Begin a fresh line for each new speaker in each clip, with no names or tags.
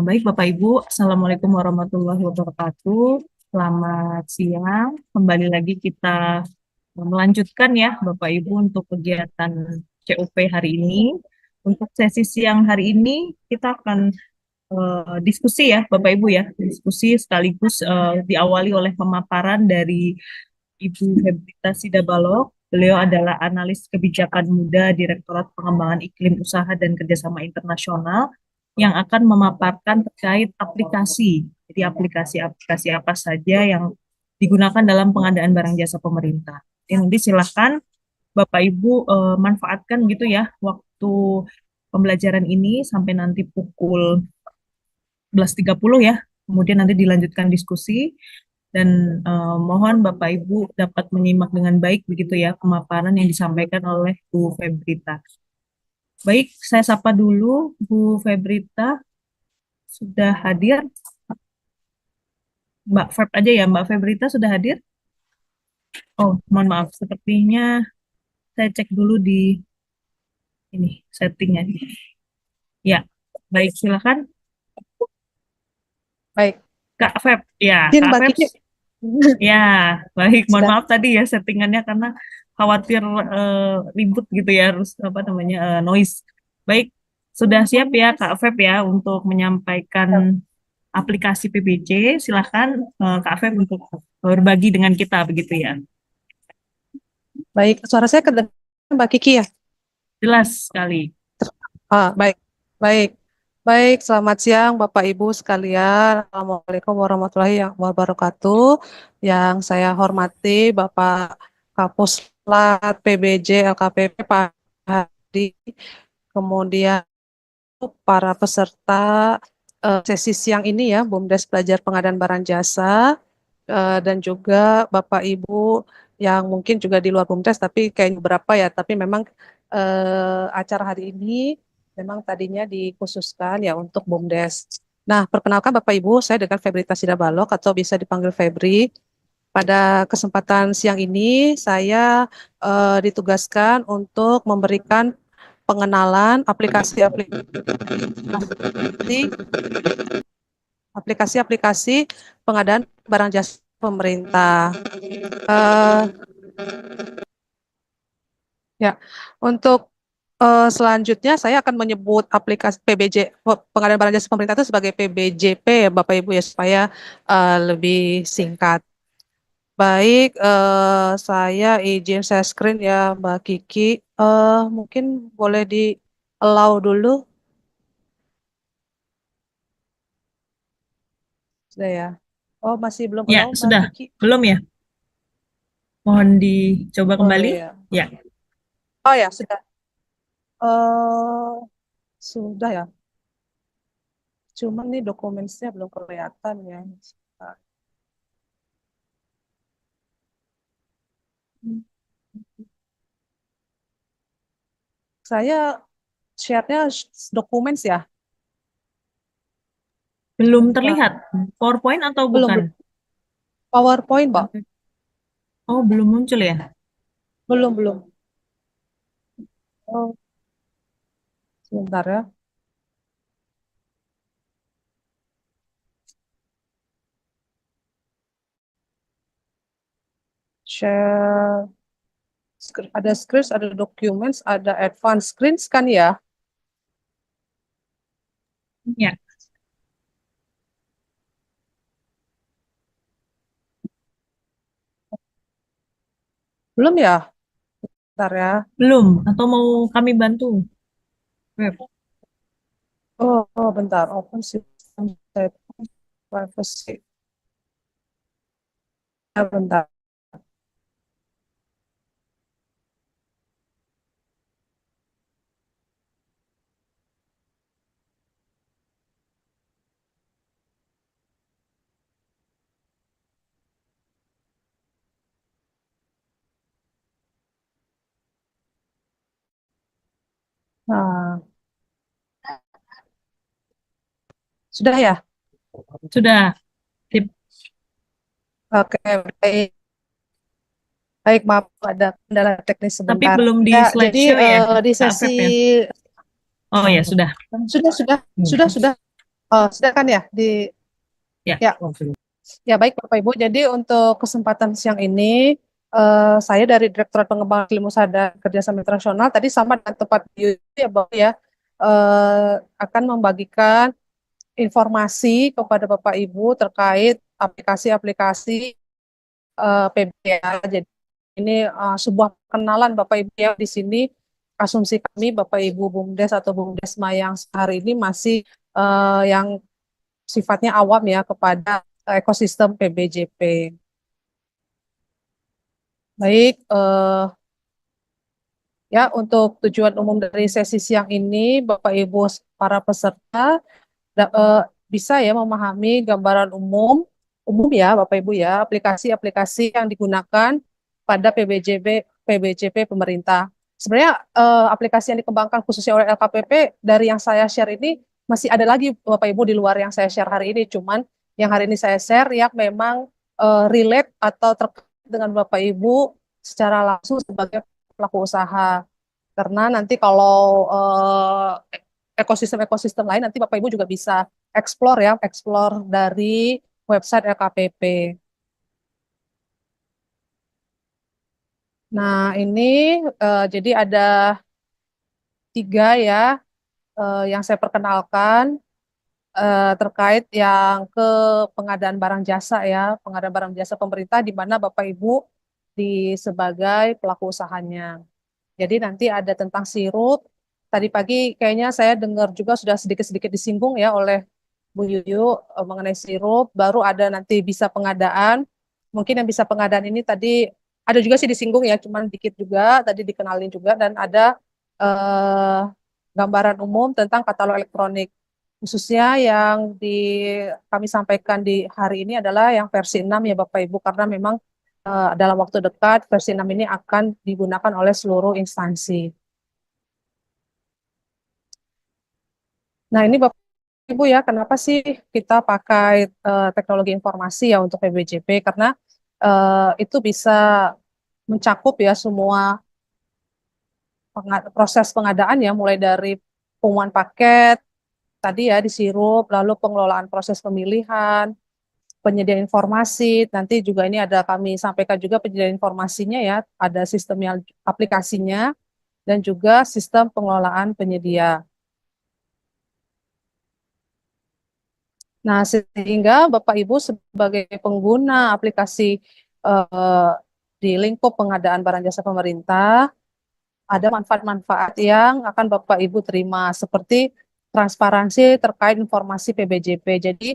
Baik, Bapak Ibu, Assalamualaikum warahmatullahi wabarakatuh. Selamat siang. Kembali lagi kita melanjutkan ya, Bapak Ibu, untuk kegiatan CUP hari ini. Untuk sesi siang hari ini, kita akan diskusi ya, Bapak Ibu ya. Diskusi sekaligus diawali oleh pemaparan dari Ibu Febrita Sidabalok. Beliau adalah analis kebijakan muda Direktorat Pengembangan Iklim Usaha dan Kerjasama Internasional yang akan memaparkan terkait aplikasi. Jadi aplikasi-aplikasi apa saja yang digunakan dalam pengadaan barang jasa pemerintah. Nanti silahkan Bapak Ibu manfaatkan gitu ya waktu pembelajaran ini sampai nanti pukul 11.30 ya. Kemudian nanti dilanjutkan diskusi dan mohon Bapak Ibu dapat menyimak dengan baik begitu ya pemaparan yang disampaikan oleh Bu Febrita. Baik, saya sapa dulu Bu Febrita sudah hadir. Mbak Feb aja ya, Mbak Febrita sudah hadir? Oh, mohon maaf, sepertinya saya cek dulu di ini settingnya. Ya, baik silakan
Baik,
Kak Feb. Ya,
izin
Kak
Mbak
Feb.
Kiki.
Ya, baik. Mohon
Sudah.
maaf tadi ya settingannya karena khawatir ribut gitu ya, harus apa namanya noise. Baik, sudah siap ya Kak Feb ya untuk menyampaikan aplikasi PBJ. Silahkan Kak Feb untuk berbagi dengan kita begitu ya.
Baik, suara saya kedengaran Mbak Kiki ya?
Jelas sekali.
Baik, baik, baik. Selamat siang Bapak Ibu sekalian. Assalamualaikum warahmatullahi wabarakatuh. Yang saya hormati Bapak Kapuslat PBJ LKPP Pak Hadi, kemudian para peserta sesi siang ini ya, BUMDes Belajar Pengadaan Barang Jasa, dan juga Bapak Ibu yang mungkin juga di luar BUMDes, tapi kayaknya berapa ya, tapi memang acara hari ini memang tadinya dikhususkan ya untuk BUMDes. Nah, perkenalkan Bapak Ibu, saya dengan Febrita Sidabalok atau bisa dipanggil Febri. Pada kesempatan siang ini, saya ditugaskan untuk memberikan pengenalan aplikasi-aplikasi pengadaan barang jasa pemerintah. Eh, ya, untuk selanjutnya saya akan menyebut aplikasi PBJ pengadaan barang jasa pemerintah itu sebagai PBJP ya Bapak Ibu ya supaya lebih singkat. Baik, saya izin share screen ya Mbak Kiki. Mungkin boleh di allow dulu, sudah ya. Oh masih belum
Ya,
allow Mbak
sudah.
Kiki?
Belum ya? Mohon dicoba kembali.
Boleh ya.
Ya.
Oh ya sudah. eh Sudah ya. Cuman nih dokumennya belum kelihatan ya. Saya share-nya dokumen ya.
Belum
Sebentar.
terlihat. PowerPoint atau
Belum,
bukan?
belum. PowerPoint, Mbak.
Oh, belum muncul ya?
Belum, belum. Oh, sebentar ya. Share. Ada screens, ada documents, ada advanced screens kan ya?
Ya,
Belum ya? Bentar ya.
belum. Atau mau kami bantu? Web.
Bentar. Open system settings, privacy. Bentar. Nah, sudah ya?
Sudah. Sip.
Oke, baik. Baik, maaf ada kendala teknis
Tapi
sebentar.
belum di
Ya, jadi
slideshow ya,
di
Kak
sesi
Feb ya? Oh ya, sudah.
sudah, sudah, sudah, sudah. Silakan ya di
Ya.
ya. Ya, baik Bapak Ibu. Jadi untuk kesempatan siang ini, saya dari Direktorat Pengembangan Ilmu Usaha dan Kerjasama Internasional tadi sama dengan tempat ya Bapak ya, akan membagikan informasi kepada Bapak Ibu terkait aplikasi-aplikasi PBA. Jadi ini sebuah kenalan Bapak Ibu ya di sini. Asumsi kami Bapak Ibu BUMDes atau BUMDesma yang hari ini masih yang sifatnya awam ya kepada ekosistem PBJP. Baik, ya untuk tujuan umum dari sesi siang ini, Bapak Ibu para peserta bisa ya memahami gambaran umum ya Bapak Ibu ya, aplikasi-aplikasi yang digunakan pada PBJP pemerintah. Sebenarnya aplikasi yang dikembangkan khususnya oleh LKPP dari yang saya share ini masih ada lagi Bapak Ibu di luar yang saya share hari ini. Cuman yang hari ini saya share yang memang relate atau terkait dengan Bapak Ibu secara langsung sebagai pelaku usaha. Karena nanti kalau ekosistem-ekosistem lain nanti Bapak Ibu juga bisa explore ya, explore dari website LKPP. Nah, ini jadi ada 3 ya yang saya perkenalkan terkait yang ke pengadaan barang jasa ya, pengadaan barang jasa pemerintah di mana Bapak Ibu di sebagai pelaku usahanya. Jadi nanti ada tentang sirup. Tadi pagi kayaknya saya dengar juga sudah sedikit-sedikit disinggung ya oleh Bu Yuyu mengenai sirup. Baru ada nanti bisa pengadaan. Mungkin yang bisa pengadaan ini tadi ada juga sih disinggung ya, cuman dikit juga tadi dikenalin juga dan ada eh, gambaran umum tentang katalog elektronik. Khususnya yang kami sampaikan di hari ini adalah yang versi 6 ya Bapak Ibu karena memang dalam waktu dekat versi 6 ini akan digunakan oleh seluruh instansi. Nah, ini Bapak Ibu ya, kenapa sih kita pakai teknologi informasi ya untuk PBJP? Karena itu bisa mencakup ya semua proses pengadaan ya, mulai dari pengumuman paket, tadi ya di sirup, lalu pengelolaan proses pemilihan, penyediaan informasi, nanti juga ini ada kami sampaikan juga penyediaan informasinya ya, ada sistem yang aplikasinya, dan juga sistem pengelolaan penyedia. Nah, sehingga Bapak Ibu sebagai pengguna aplikasi eh, di lingkup pengadaan barang jasa pemerintah, ada manfaat-manfaat yang akan Bapak Ibu terima, seperti transparansi terkait informasi PBJP. Jadi,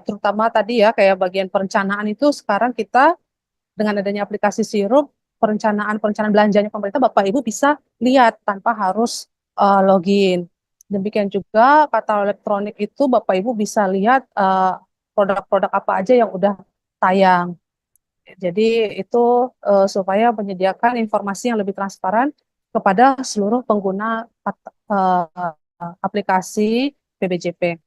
terutama tadi ya, kayak bagian perencanaan itu sekarang kita dengan adanya aplikasi Sirup, perencanaan belanjanya pemerintah Bapak Ibu bisa lihat tanpa harus login. Demikian juga katalog elektronik itu Bapak Ibu bisa lihat produk-produk apa aja yang udah tayang. Jadi itu supaya menyediakan informasi yang lebih transparan kepada seluruh pengguna aplikasi PBJP.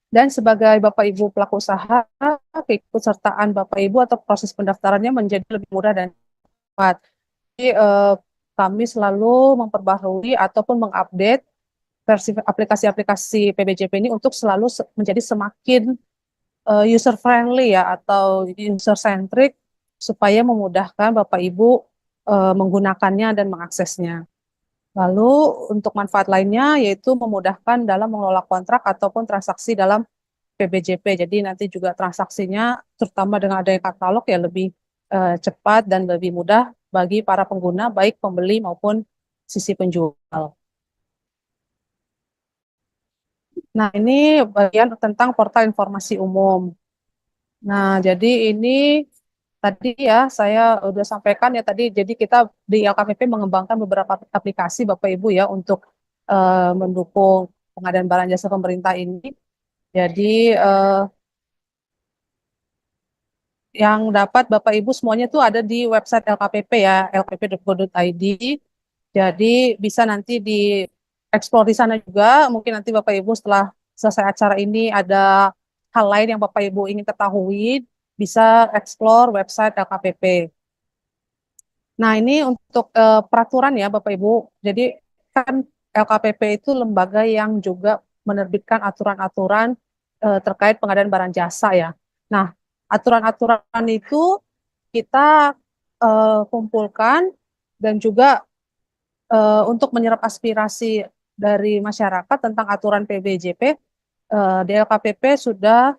Dan sebagai Bapak Ibu pelaku usaha, keikutsertaan Bapak Ibu atau proses pendaftarannya menjadi lebih mudah dan cepat. Jadi kami selalu memperbaharui ataupun mengupdate versi aplikasi-aplikasi PBJP ini untuk selalu menjadi semakin user friendly ya atau user centric supaya memudahkan Bapak Ibu menggunakannya dan mengaksesnya. Lalu untuk manfaat lainnya yaitu memudahkan dalam mengelola kontrak ataupun transaksi dalam PBJP. Jadi nanti juga transaksinya terutama dengan adanya katalog ya lebih cepat dan lebih mudah bagi para pengguna baik pembeli maupun sisi penjual. Nah, ini bagian tentang portal informasi umum. Nah, jadi ini tadi ya saya udah sampaikan ya tadi. Jadi kita di LKPP mengembangkan beberapa aplikasi Bapak Ibu ya untuk mendukung pengadaan barang jasa pemerintah ini. Jadi yang dapat Bapak Ibu semuanya itu ada di website LKPP ya, lkpp.go.id. Jadi bisa nanti dieksplor di sana juga. Mungkin nanti Bapak Ibu setelah selesai acara ini ada hal lain yang Bapak Ibu ingin ketahui, bisa eksplor website LKPP. Nah, ini untuk peraturan ya Bapak Ibu. Jadi kan LKPP itu lembaga yang juga menerbitkan aturan-aturan terkait pengadaan barang jasa ya. Nah, aturan-aturan itu kita kumpulkan dan juga untuk menyerap aspirasi dari masyarakat tentang aturan PBJP, DLKPP sudah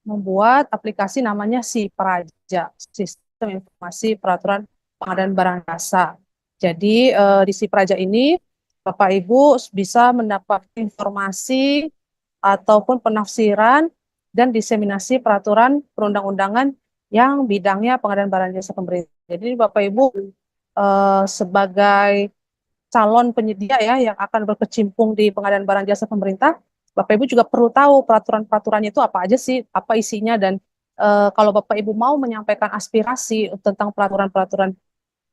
membuat aplikasi namanya SIPRAJA, Sistem Informasi Peraturan Pengadaan Barang Jasa. Jadi di SIPRAJA ini Bapak Ibu bisa mendapat informasi ataupun penafsiran dan diseminasi peraturan perundang-undangan yang bidangnya pengadaan barang jasa pemerintah. Jadi Bapak Ibu sebagai calon penyedia ya yang akan berkecimpung di pengadaan barang jasa pemerintah, Bapak Ibu juga perlu tahu peraturan-peraturannya itu apa aja sih, apa isinya, dan kalau Bapak Ibu mau menyampaikan aspirasi tentang peraturan-peraturan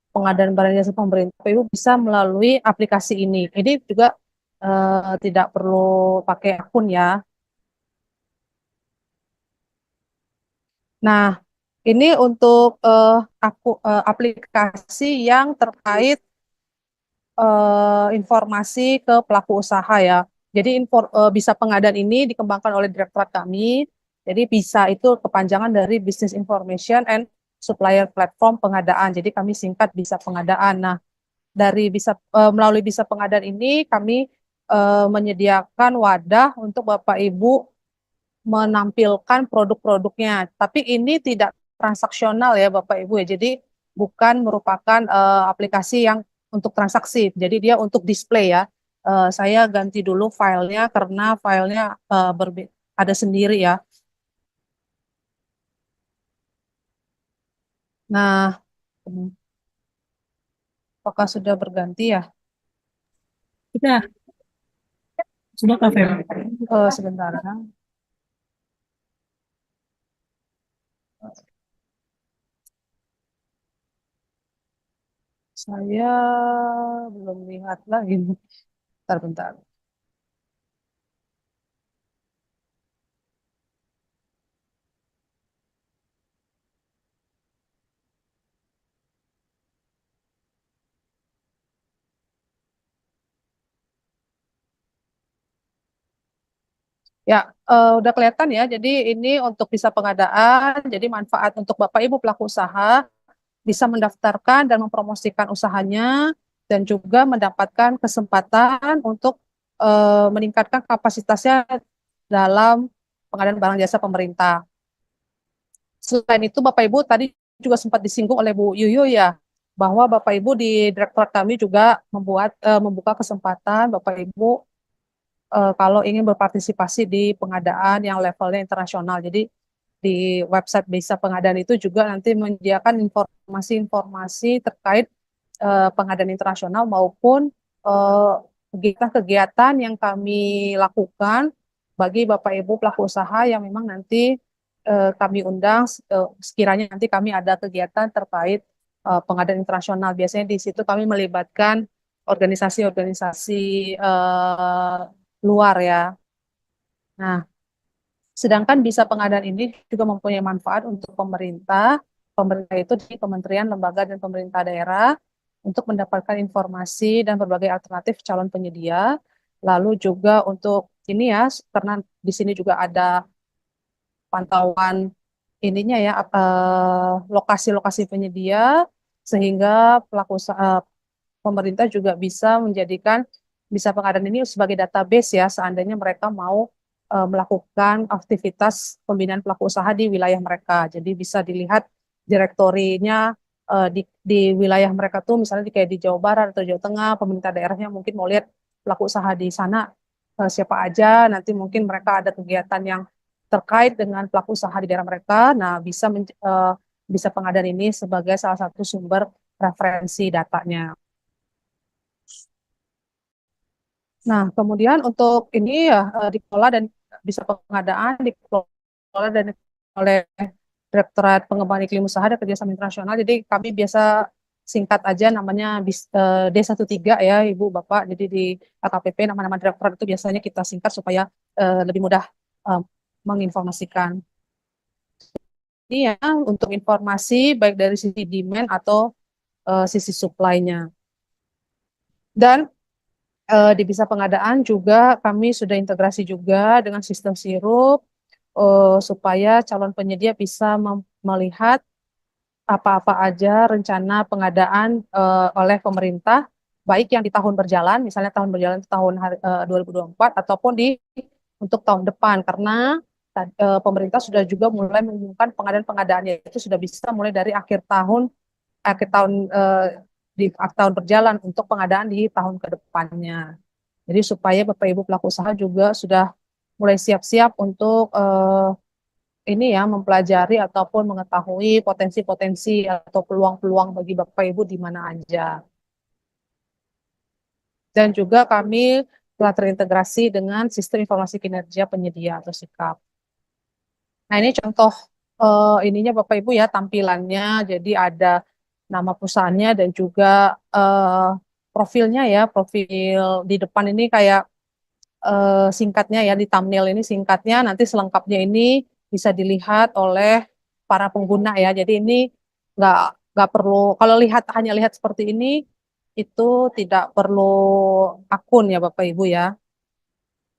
pengadaan barang jasa pemerintah, Bapak Ibu bisa melalui aplikasi ini. Ini juga tidak perlu pakai akun ya. Nah, ini untuk aplikasi yang terkait informasi ke pelaku usaha ya. Jadi bisa pengadaan ini dikembangkan oleh direktorat kami. Jadi bisa itu kepanjangan dari Business Information and Supplier Platform Pengadaan. Jadi kami singkat bisa pengadaan. Nah, dari bisa melalui bisa pengadaan ini kami menyediakan wadah untuk Bapak Ibu menampilkan produk-produknya. Tapi ini tidak transaksional ya Bapak Ibu ya. Jadi bukan merupakan aplikasi yang untuk transaksi. Jadi dia untuk display ya. Saya ganti dulu filenya karena filenya ada sendiri ya. Nah, apakah sudah berganti ya?
Sudah, sudah Kak Feb.
Sebentar ya. Saya belum lihat lagi. Bentar-bentar. Ya, udah kelihatan ya. Jadi ini untuk bisa pengadaan, jadi manfaat untuk Bapak Ibu pelaku usaha bisa mendaftarkan dan mempromosikan usahanya dan juga mendapatkan kesempatan untuk meningkatkan kapasitasnya dalam pengadaan barang jasa pemerintah. Selain itu, Bapak Ibu tadi juga sempat disinggung oleh Bu Yuyu ya, bahwa Bapak Ibu di direktorat kami juga membuka kesempatan Bapak Ibu kalau ingin berpartisipasi di pengadaan yang levelnya internasional. Jadi di website Bisa Pengadaan itu juga nanti menyediakan informasi-informasi terkait pengadaan internasional maupun kegiatan-kegiatan yang kami lakukan bagi Bapak Ibu pelaku usaha yang memang nanti kami undang sekiranya nanti kami ada kegiatan terkait pengadaan internasional. Biasanya di situ kami melibatkan organisasi-organisasi luar ya. Nah, sedangkan bisa pengadaan ini juga mempunyai manfaat untuk pemerintah. Pemerintah itu di kementerian, lembaga, dan pemerintah daerah untuk mendapatkan informasi dan berbagai alternatif calon penyedia. Lalu juga untuk ini ya, karena di sini juga ada pantauan ininya ya, lokasi-lokasi penyedia, sehingga pelaku usaha pemerintah juga bisa menjadikan bisa pengadaan ini sebagai database ya, seandainya mereka mau melakukan aktivitas pembinaan pelaku usaha di wilayah mereka. Jadi bisa dilihat direktorinya di wilayah mereka tuh, misalnya kayak di Jawa Barat atau Jawa Tengah, pemerintah daerahnya mungkin mau lihat pelaku usaha di sana siapa aja, nanti mungkin mereka ada kegiatan yang terkait dengan pelaku usaha di daerah mereka. Nah, bisa pengadaan ini sebagai salah satu sumber referensi datanya. Nah, kemudian untuk ini ya dikelola dan bisa pengadaan dikelola dan oleh Direktorat Pengembangan Iklim Usaha dan Kerjasama Internasional. Jadi kami biasa singkat aja namanya D13 ya Ibu Bapak. Jadi di LKPP nama-nama direktorat itu biasanya kita singkat supaya lebih mudah eh, menginformasikan. Ini ya untuk informasi baik dari sisi demand atau sisi supply-nya. Dan Di Bisa Pengadaan juga kami sudah integrasi juga dengan sistem sirup supaya calon penyedia bisa melihat apa-apa aja rencana pengadaan oleh pemerintah, baik yang di tahun berjalan, misalnya tahun berjalan itu tahun 2024, ataupun untuk tahun depan, karena pemerintah sudah juga mulai mengumumkan pengadaan-pengadaannya itu sudah bisa mulai dari akhir tahun di tahun berjalan untuk pengadaan di tahun ke depannya. Jadi supaya Bapak Ibu pelaku usaha juga sudah mulai siap-siap untuk ini ya mempelajari ataupun mengetahui potensi-potensi atau peluang-peluang bagi Bapak Ibu di mana aja. Dan juga kami telah terintegrasi dengan sistem informasi kinerja penyedia atau SIKAP. Nah, ini contoh ininya Bapak Ibu ya tampilannya. Jadi ada nama perusahaannya dan juga profilnya ya, profil di depan ini kayak singkatnya ya, di thumbnail ini singkatnya, nanti selengkapnya ini bisa dilihat oleh para pengguna ya. Jadi ini nggak nggak perlu, kalau hanya lihat seperti ini itu tidak perlu akun ya Bapak Ibu ya.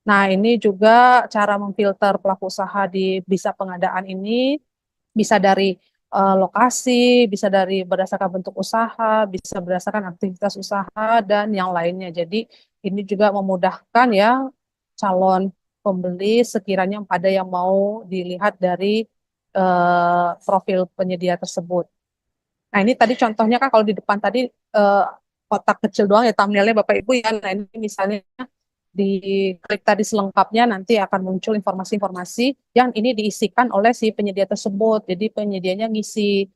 Nah, ini juga cara memfilter pelaku usaha di Bisa Pengadaan ini bisa dari lokasi, bisa dari berdasarkan bentuk usaha, bisa berdasarkan aktivitas usaha dan yang lainnya. Jadi ini juga memudahkan ya calon pembeli sekiranya ada yang mau dilihat dari profil penyedia tersebut. Nah, ini tadi contohnya kan kalau di depan tadi eh, kotak kecil doang ya thumbnailnya Bapak Ibu ya. Nah, ini misalnya diklik tadi selengkapnya nanti akan muncul informasi-informasi yang ini diisikan oleh si penyedia tersebut. Jadi penyedianya ngisi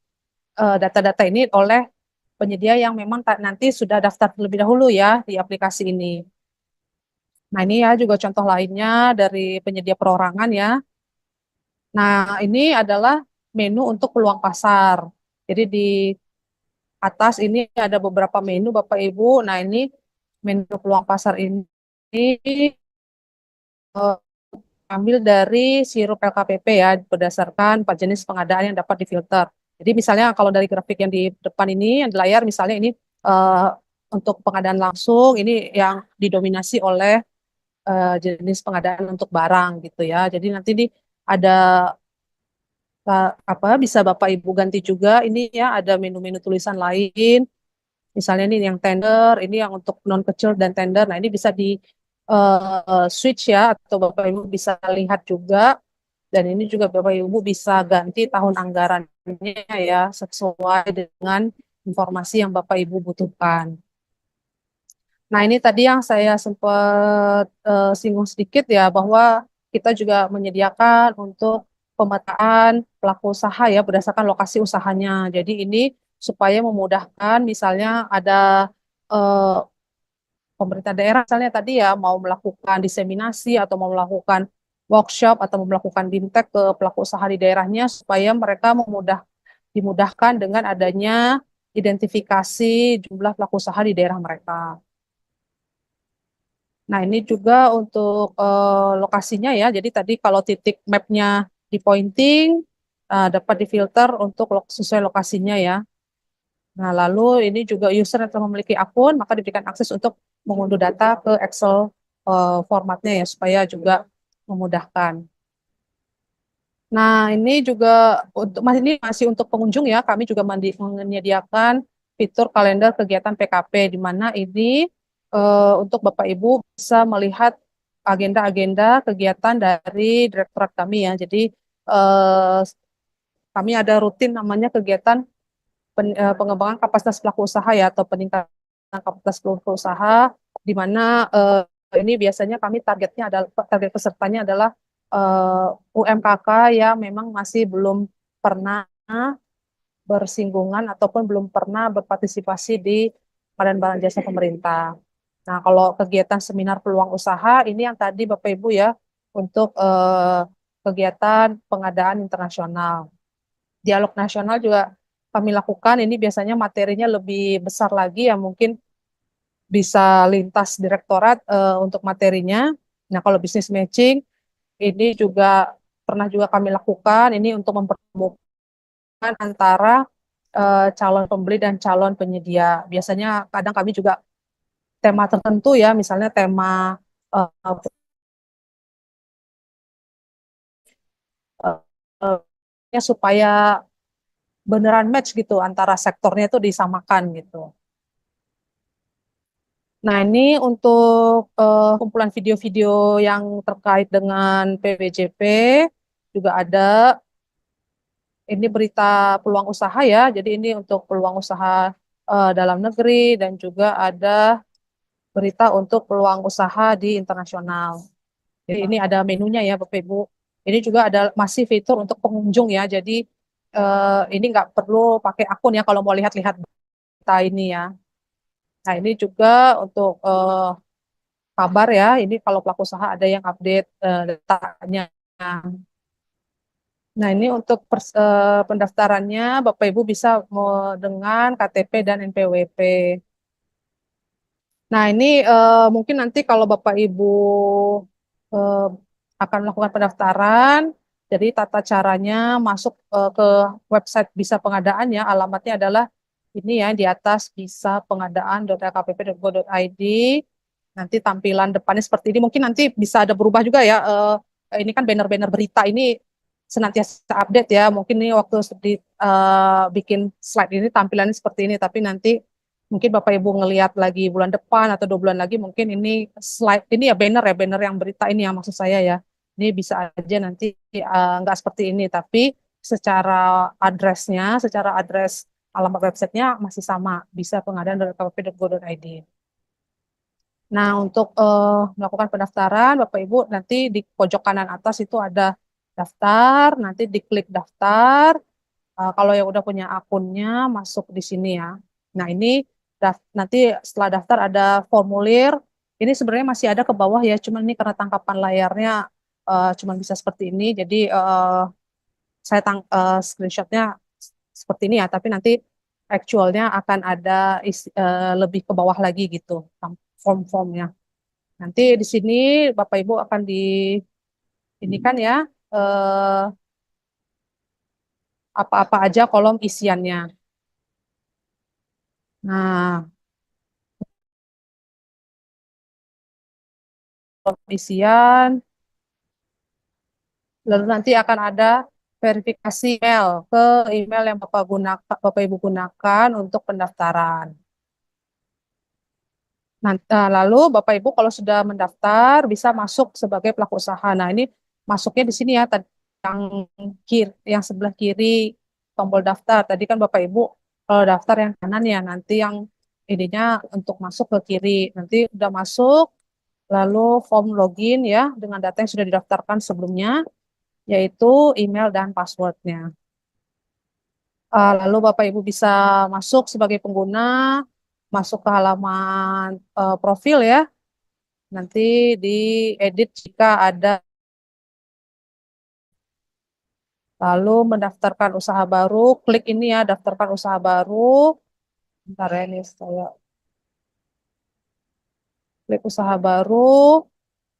data-data ini oleh penyedia yang memang nanti sudah daftar terlebih dahulu ya di aplikasi ini. Nah, ini ya juga contoh lainnya dari penyedia perorangan ya. Nah, ini adalah menu untuk peluang pasar. Jadi di atas ini ada beberapa menu Bapak Ibu. Nah, ini menu peluang pasar ini eh, ambil dari sirup LKPP ya, berdasarkan 4 jenis pengadaan yang dapat difilter. Jadi misalnya kalau dari grafik yang di depan ini, yang di layar misalnya ini eh, untuk pengadaan langsung, ini yang didominasi oleh jenis pengadaan untuk barang gitu ya. Jadi nanti ini ada apa bisa Bapak Ibu ganti juga ini ya, ada menu-menu tulisan lain. Misalnya ini yang tender, ini yang untuk non kecil dan tender. Nah, ini bisa di switch ya, atau Bapak Ibu bisa lihat juga. Dan ini juga Bapak Ibu bisa ganti tahun anggarannya ya, sesuai dengan informasi yang Bapak Ibu butuhkan. Nah, ini tadi yang saya sempat singgung sedikit ya, bahwa kita juga menyediakan untuk pemetaan pelaku usaha ya, berdasarkan lokasi usahanya. Jadi ini supaya memudahkan, misalnya ada eh, pemerintah daerah misalnya tadi ya mau melakukan diseminasi atau mau melakukan workshop atau mau melakukan bimtek ke pelaku usaha di daerahnya supaya mereka dimudahkan dengan adanya identifikasi jumlah pelaku usaha di daerah mereka. Nah, ini juga untuk lokasinya ya. Jadi tadi kalau titik mapnya di pointing dapat difilter untuk sesuai lokasinya ya. Nah, lalu ini juga user yang telah memiliki akun, maka diberikan akses untuk mengunduh data ke Excel formatnya ya, supaya juga memudahkan. Nah, ini juga ini masih untuk pengunjung ya, kami juga menyediakan fitur kalender kegiatan PKP, di mana ini untuk Bapak Ibu bisa melihat agenda-agenda kegiatan dari direktorat kami ya. Jadi eh, kami ada rutin namanya kegiatan pengembangan kapasitas pelaku usaha ya atau peningkatan kapasitas pelaku usaha di mana ini biasanya kami target pesertanya adalah UMKK yang memang masih belum pernah bersinggungan ataupun belum pernah berpartisipasi di pengadaan barang jasa pemerintah. Nah, kalau kegiatan seminar peluang usaha ini yang tadi Bapak Ibu ya untuk kegiatan pengadaan internasional. Dialog nasional juga kami lakukan. Ini biasanya materinya lebih besar lagi ya, mungkin bisa lintas direktorat untuk materinya. Nah, kalau bisnis matching ini juga pernah juga kami lakukan. Ini untuk mempertemukan antara calon pembeli dan calon penyedia. Biasanya kadang kami juga tema tertentu ya, misalnya tema uh, uh, uh, ya supaya beneran match gitu antara sektornya itu disamakan gitu. Nah, ini untuk kumpulan video-video yang terkait dengan PWJP juga ada. Ini berita peluang usaha ya. Jadi ini untuk peluang usaha dalam negeri dan juga ada berita untuk peluang usaha di internasional. Jadi ini ada menunya ya Bapak Ibu. Ini juga ada masih fitur untuk pengunjung ya. Jadi ini nggak perlu pakai akun ya kalau mau lihat-lihat berita ini ya. Nah ini juga untuk kabar ya. Ini kalau pelaku usaha ada yang update datanya. Nah ini untuk pendaftarannya Bapak Ibu bisa dengan KTP dan NPWP. Nah, ini mungkin nanti kalau Bapak Ibu eh, akan melakukan pendaftaran, jadi tata caranya masuk ke website Bisa Pengadaan ya, alamatnya adalah ini ya di atas bisapengadaan.lkpp.go.id. Nanti tampilan depannya seperti ini. Mungkin nanti bisa ada berubah juga ya. Ini kan banner-banner berita ini senantiasa update ya. Mungkin ini waktu bikin slide ini tampilannya seperti ini, tapi nanti mungkin Bapak Ibu ngelihat lagi bulan depan atau 2 bulan lagi mungkin ini slide ini ya banner yang berita ini ya maksud saya ya. Ini bisa aja nanti nggak seperti ini tapi secara secara address alamat websitenya masih sama bisa pengadaan.kpp.go.id. Nah, untuk melakukan pendaftaran, Bapak Ibu nanti di pojok kanan atas itu ada daftar, nanti diklik daftar. Kalau yang udah punya akunnya masuk di sini ya. Nah ini nanti setelah daftar ada formulir. Ini sebenarnya masih ada ke bawah ya, cuman ini karena tangkapan layarnya cuman bisa seperti ini. Jadi saya screenshotnya seperti ini ya. Tapi nanti actualnya akan ada lebih ke bawah lagi gitu form-formnya. Nanti di sini Bapak Ibu akan di ini kan ya eh, apa-apa aja kolom isiannya. Nah, isian, lalu nanti akan ada verifikasi email ke email yang Bapak Ibu gunakan untuk pendaftaran. Nah, lalu Bapak Ibu kalau sudah mendaftar bisa masuk sebagai pelaku usaha. Nah, ini masuknya di sini ya, yang yang sebelah kiri tombol daftar. Tadi kan Bapak Ibu kalau daftar yang kanan ya, nanti yang ininya untuk masuk ke kiri. Nanti udah masuk, lalu form login ya dengan data yang sudah didaftarkan sebelumnya, yaitu email dan passwordnya. Lalu Bapak Ibu bisa masuk sebagai pengguna, masuk ke halaman profil ya, nanti diedit jika ada, lalu mendaftarkan usaha baru, klik ini ya, daftarkan usaha baru. Bentar ya, ini saya klik usaha baru,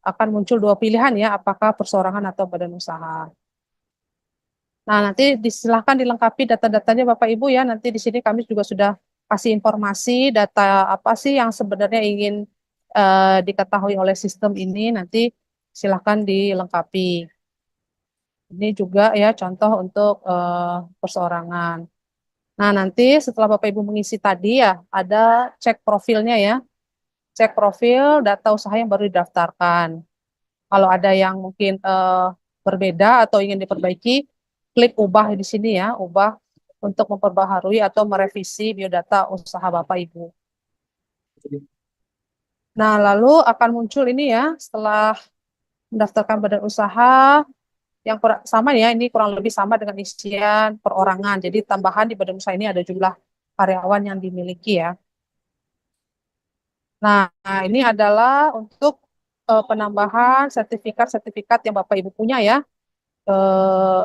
akan muncul 2 pilihan ya, apakah perseorangan atau badan usaha. Nah, nanti silahkan dilengkapi data-datanya Bapak Ibu ya. Nanti di sini kami juga sudah kasih informasi data apa sih yang sebenarnya ingin diketahui oleh sistem ini. Nanti silahkan dilengkapi. Ini juga ya contoh untuk perseorangan. Nah, nanti setelah Bapak Ibu mengisi tadi ya, ada cek profilnya ya. Cek profil data usaha yang baru didaftarkan. Kalau ada yang mungkin berbeda atau ingin diperbaiki, klik ubah di sini ya, ubah untuk memperbaharui atau merevisi biodata usaha Bapak Ibu. Nah, lalu akan muncul ini ya, setelah mendaftarkan badan usaha, yang sama ya, ini kurang lebih sama dengan isian perorangan. Jadi tambahan di badan usaha ini ada jumlah karyawan yang dimiliki ya. Nah, ini adalah untuk penambahan sertifikat-sertifikat yang Bapak Ibu punya ya. Eh,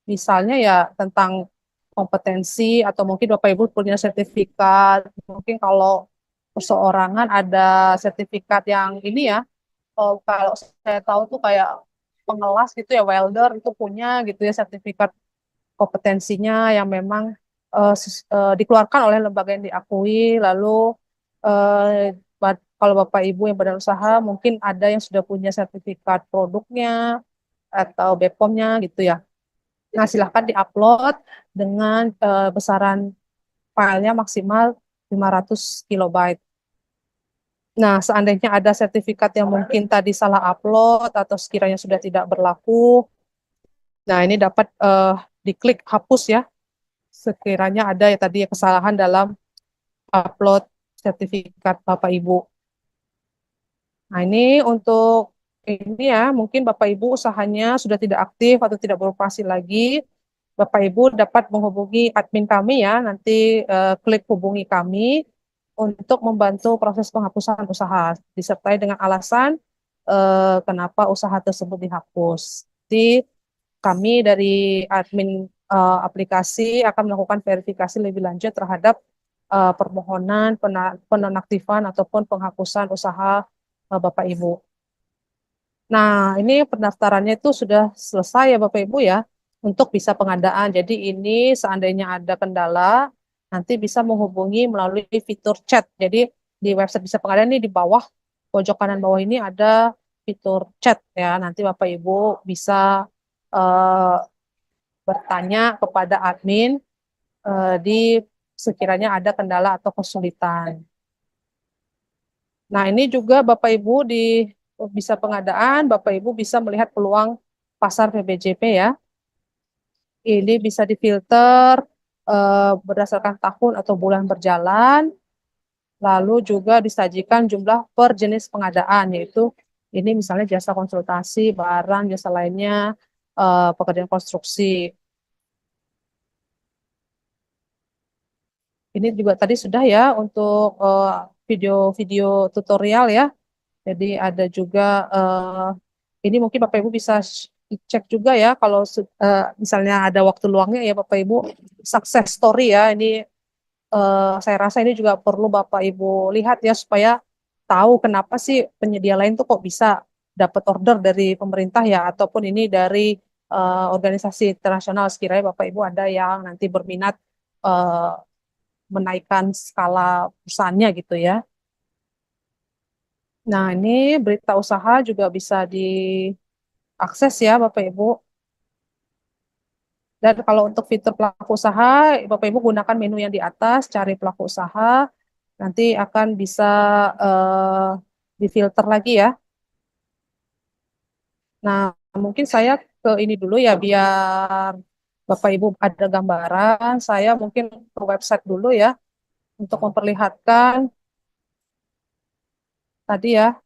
Misalnya ya tentang kompetensi atau mungkin Bapak Ibu punya sertifikat. Mungkin kalau perseorangan ada sertifikat yang ini ya. Kalau saya tahu tuh kayak pengelas gitu ya, welder itu punya gitu ya sertifikat kompetensinya yang memang dikeluarkan oleh lembaga yang diakui. Lalu Kalau Bapak Ibu yang badan usaha mungkin ada yang sudah punya sertifikat produknya atau BPOM-nya gitu ya. Nah, silahkan diupload dengan besaran filenya maksimal 500 kilobyte. Nah, seandainya ada sertifikat yang mungkin tadi salah upload atau sekiranya sudah tidak berlaku, nah ini dapat diklik hapus ya. Sekiranya ada ya tadi kesalahan dalam upload sertifikat Bapak Ibu. Nah, ini untuk ini ya, mungkin Bapak Ibu usahanya sudah tidak aktif atau tidak beroperasi lagi. Bapak Ibu dapat menghubungi admin kami ya, nanti klik hubungi kami untuk membantu proses penghapusan usaha, disertai dengan alasan kenapa usaha tersebut dihapus. Jadi kami dari admin aplikasi akan melakukan verifikasi lebih lanjut terhadap permohonan penonaktifan ataupun penghapusan usaha Bapak Ibu. Nah, ini pendaftarannya itu sudah selesai ya Bapak Ibu ya untuk bisa pengadaan. Jadi ini seandainya ada kendala nanti bisa menghubungi melalui fitur chat. Jadi di website bisa pengadaan ini di bawah pojok kanan bawah ini ada fitur chat ya. Nanti Bapak Ibu bisa eh, bertanya kepada admin di sekiranya ada kendala atau kesulitan. Nah, ini juga Bapak Ibu di bisa pengadaan, Bapak Ibu bisa melihat peluang pasar PBJP ya. Ini bisa difilter berdasarkan tahun atau bulan berjalan, lalu juga disajikan jumlah per jenis pengadaan, yaitu ini misalnya jasa konsultasi, barang, jasa lainnya, pekerjaan konstruksi. Ini juga tadi sudah ya untuk video-video tutorial ya. Jadi ada juga ini mungkin Bapak Ibu bisa cek juga ya kalau misalnya ada waktu luangnya ya Bapak Ibu success story ya. Ini saya rasa ini juga perlu Bapak Ibu lihat ya supaya tahu kenapa sih penyedia lain tuh kok bisa dapat order dari pemerintah ya ataupun ini dari organisasi internasional sekiranya Bapak Ibu ada yang nanti berminat eh, menaikkan skala perusahaannya gitu ya. Nah, ini berita usaha juga bisa diakses ya Bapak Ibu. Dan kalau untuk fitur pelaku usaha, Bapak Ibu gunakan menu yang di atas, cari pelaku usaha, nanti akan bisa eh, difilter lagi ya. Nah, mungkin saya ke ini dulu ya, biar Bapak Ibu ada gambaran. Saya mungkin ke website dulu ya, untuk memperlihatkan tadi ya,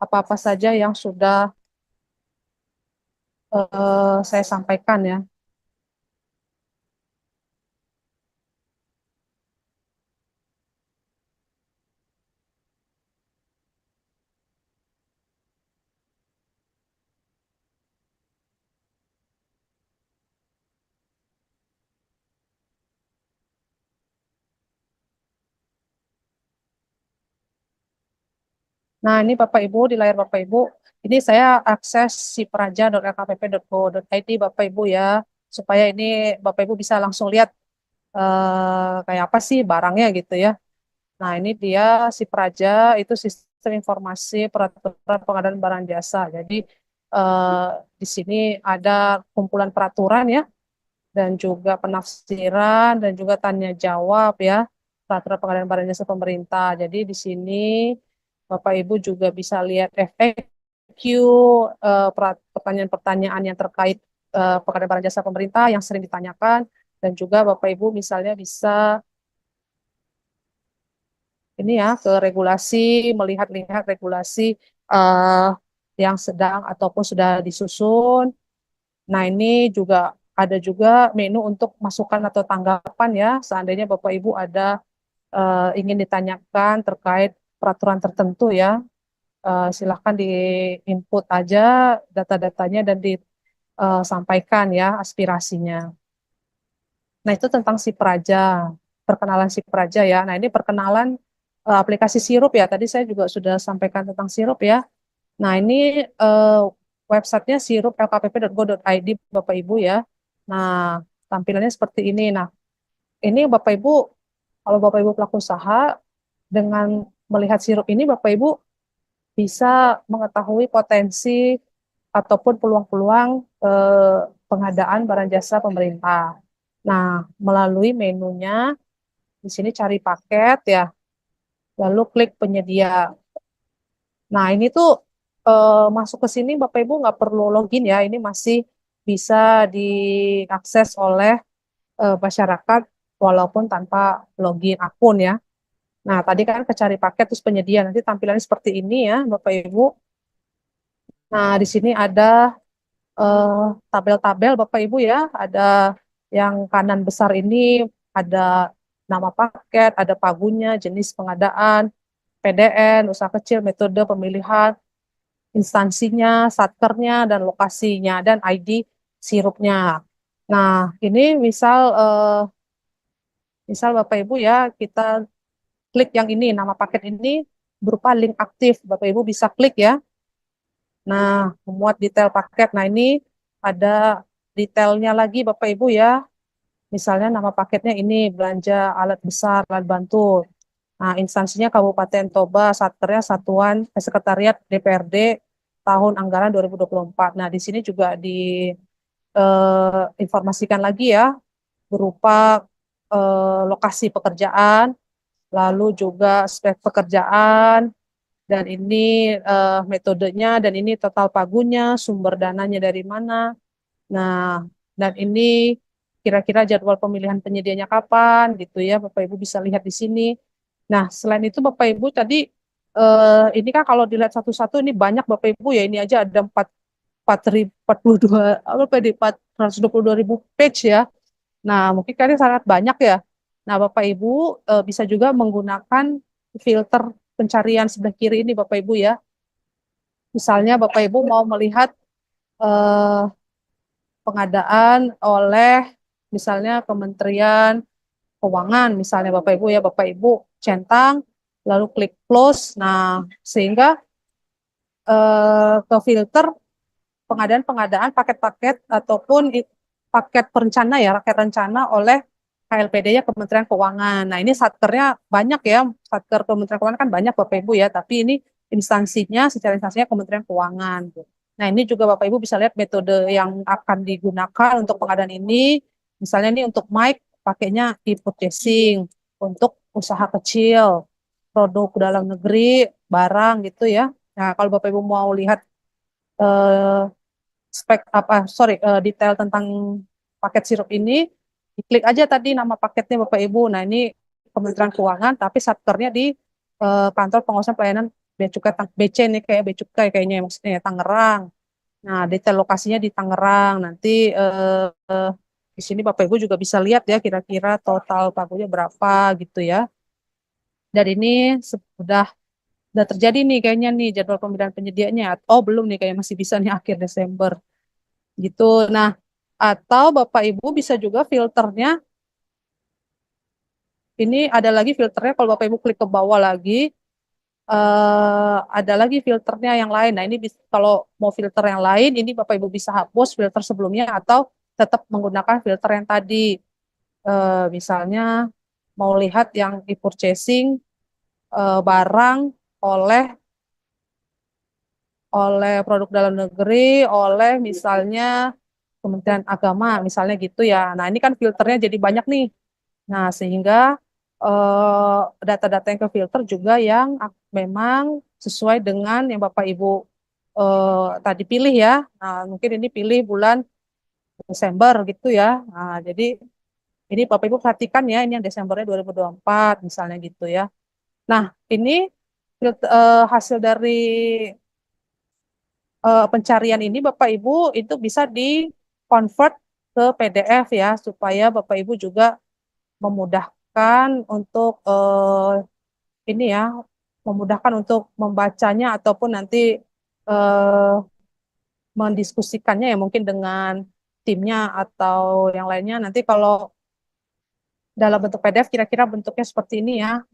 apa-apa saja yang sudah saya sampaikan ya. Nah, ini Bapak Ibu, di layar Bapak Ibu, ini saya akses sipraja.lkpp.go.id Bapak Ibu ya, supaya ini Bapak Ibu bisa langsung lihat kayak apa sih barangnya gitu ya. Nah, ini dia si Praja itu sistem informasi peraturan pengadaan barang jasa. Jadi eh, di sini ada kumpulan peraturan ya dan juga penafsiran dan juga tanya jawab ya peraturan pengadaan barang jasa pemerintah. Jadi di sini Bapak Ibu juga bisa lihat FAQ pertanyaan-pertanyaan yang terkait pengadaan barang jasa pemerintah yang sering ditanyakan dan juga Bapak Ibu misalnya bisa ini ya ke regulasi, melihat-lihat regulasi eh, yang sedang ataupun sudah disusun. Nah, ini juga ada juga menu untuk masukan atau tanggapan ya, seandainya Bapak Ibu ada ingin ditanyakan terkait peraturan tertentu ya, silahkan di input aja data-datanya dan disampaikan ya aspirasinya. Nah, itu tentang si Praja, perkenalan si Praja ya. Nah, ini perkenalan aplikasi Sirup ya. Tadi saya juga sudah sampaikan tentang Sirup ya. Nah, ini eh, websitenya sirup.lkpp.go.id Bapak Ibu ya. Nah, tampilannya seperti ini. Nah, ini Bapak Ibu, kalau Bapak Ibu pelaku usaha dengan melihat sirup ini Bapak Ibu bisa mengetahui potensi ataupun peluang-peluang pengadaan barang jasa pemerintah. Nah, melalui menunya di sini cari paket ya, lalu klik penyedia. Nah, ini tuh masuk ke sini Bapak Ibu nggak perlu login ya, ini masih bisa diakses oleh masyarakat walaupun tanpa login akun ya. Nah, tadi kan kecari paket terus penyedia, nanti tampilannya seperti ini ya Bapak Ibu. Nah, di sini ada eh, tabel-tabel Bapak Ibu ya, ada yang kanan besar ini ada nama paket, ada pagunya, jenis pengadaan, PDN, usaha kecil, metode pemilihan, instansinya, satkernya, dan lokasinya, dan ID sirupnya. Nah, ini misal Bapak Ibu ya, kita klik yang ini, nama paket ini berupa link aktif. Bapak Ibu bisa klik ya. Nah, memuat detail paket. Nah, ini ada detailnya lagi Bapak Ibu ya. Misalnya nama paketnya ini belanja alat besar, alat bantu. Nah, instansinya Kabupaten Toba, Satkernya Satuan Sekretariat DPRD tahun anggaran 2024. Nah, di sini juga diinformasikan lagi ya berupa lokasi pekerjaan, lalu juga spek pekerjaan, dan ini metodenya, dan ini total pagunya, sumber dananya dari mana. Nah, dan ini kira-kira jadwal pemilihan penyedianya kapan gitu ya, Bapak Ibu bisa lihat di sini. Nah, selain itu Bapak Ibu tadi ini kan kalau dilihat satu-satu ini banyak Bapak Ibu ya, ini aja ada 42 apa di 422.000 page ya. Nah, mungkin kan ini sangat banyak ya. Nah, Bapak Ibu bisa juga menggunakan filter pencarian sebelah kiri ini Bapak Ibu ya. Misalnya Bapak Ibu mau melihat eh, pengadaan oleh misalnya Kementerian Keuangan, misalnya Bapak Ibu ya, Bapak Ibu centang, lalu klik close. Nah, sehingga ke filter pengadaan-pengadaan paket-paket ataupun paket perencana ya, rakyat rencana oleh KLPD-nya Kementerian Keuangan. Nah, ini satkernya banyak ya, satker Kementerian Keuangan kan banyak Bapak Ibu ya, tapi ini instansinya, secara instansinya Kementerian Keuangan. Nah, ini juga Bapak Ibu bisa lihat metode yang akan digunakan untuk pengadaan ini. Misalnya ini untuk mic, pakainya e-purchasing, untuk usaha kecil, produk dalam negeri, barang gitu ya. Nah, kalau Bapak Ibu mau lihat eh, detail tentang paket sirup ini, diklik aja tadi nama paketnya Bapak Ibu. Nah, ini Kementerian Keuangan, tapi satkernya di kantor pengawasan pelayanan Bea Cukai BC nih, kayak Bea Cukai kayaknya maksudnya ya, Tangerang. Nah, detail lokasinya di Tangerang. Nanti di sini Bapak Ibu juga bisa lihat ya kira-kira total pagunya berapa gitu ya. Dan ini sudah terjadi nih kayaknya nih jadwal pemilihan penyediaannya. Oh, belum nih, kayak masih bisa nih akhir Desember gitu. Nah, atau Bapak Ibu bisa juga filternya. Ini ada lagi filternya kalau Bapak Ibu klik ke bawah lagi, ada lagi filternya yang lain. Nah, ini kalau mau filter yang lain, ini Bapak Ibu bisa hapus filter sebelumnya atau tetap menggunakan filter yang tadi. Misalnya mau lihat yang e-purchasing barang oleh oleh produk dalam negeri, oleh misalnya Kementerian Agama, misalnya gitu ya. Nah, ini kan filternya jadi banyak nih. Nah, sehingga data-data yang ke filter juga yang memang sesuai dengan yang Bapak Ibu tadi pilih ya. Nah, mungkin ini pilih bulan Desember gitu ya. Nah, jadi ini Bapak Ibu perhatikan ya, ini yang Desembernya 2024 misalnya gitu ya. Nah, ini hasil dari pencarian ini Bapak Ibu itu bisa di-convert ke PDF ya, supaya Bapak Ibu juga memudahkan untuk ini ya, memudahkan untuk membacanya ataupun nanti eh, mendiskusikannya ya mungkin dengan timnya atau yang lainnya. Nanti kalau dalam bentuk PDF kira-kira bentuknya seperti ini ya.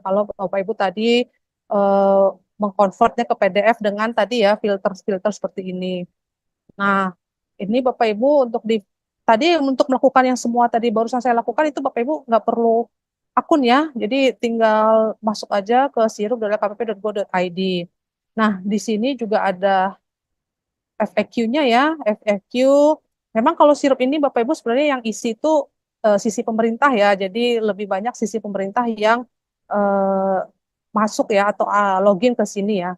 Kalau Bapak Ibu tadi eh, mengkonvertnya ke PDF dengan tadi ya filter-filter seperti ini. Nah, ini Bapak Ibu untuk tadi untuk melakukan yang semua tadi barusan saya lakukan itu Bapak Ibu nggak perlu akun ya. Jadi tinggal masuk aja ke sirup.kpp.go.id. Nah, di sini juga ada FAQ-nya ya. FAQ. Memang kalau sirup ini Bapak Ibu sebenarnya yang isi itu sisi pemerintah ya. Jadi lebih banyak sisi pemerintah yang eh, masuk ya atau login ke sini ya.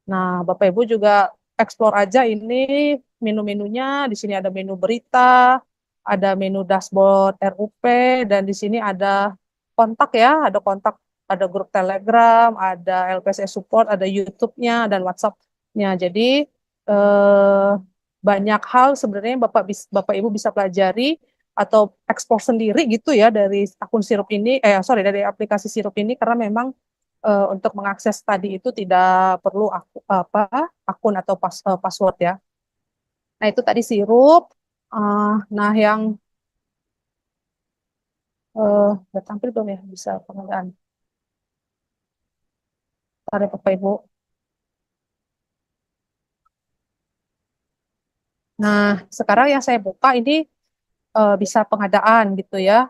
Nah, Bapak Ibu juga explore aja ini menu-menunya. Di sini ada menu berita, ada menu dashboard RUP, dan di sini ada kontak ya, ada kontak, ada grup Telegram, ada LPS support, ada YouTube-nya dan WhatsApp-nya. Jadi eh, banyak hal sebenarnya Bapak Ibu bisa pelajari atau ekspor sendiri gitu ya dari akun sirup ini, sorry dari aplikasi sirup ini karena memang untuk mengakses tadi itu tidak perlu apa akun atau password ya. Nah itu tadi sirup. Nah yang udah tampil belum ya bisa pengadaan. Ada Bapak Ibu. Nah sekarang yang saya buka ini bisa pengadaan gitu ya.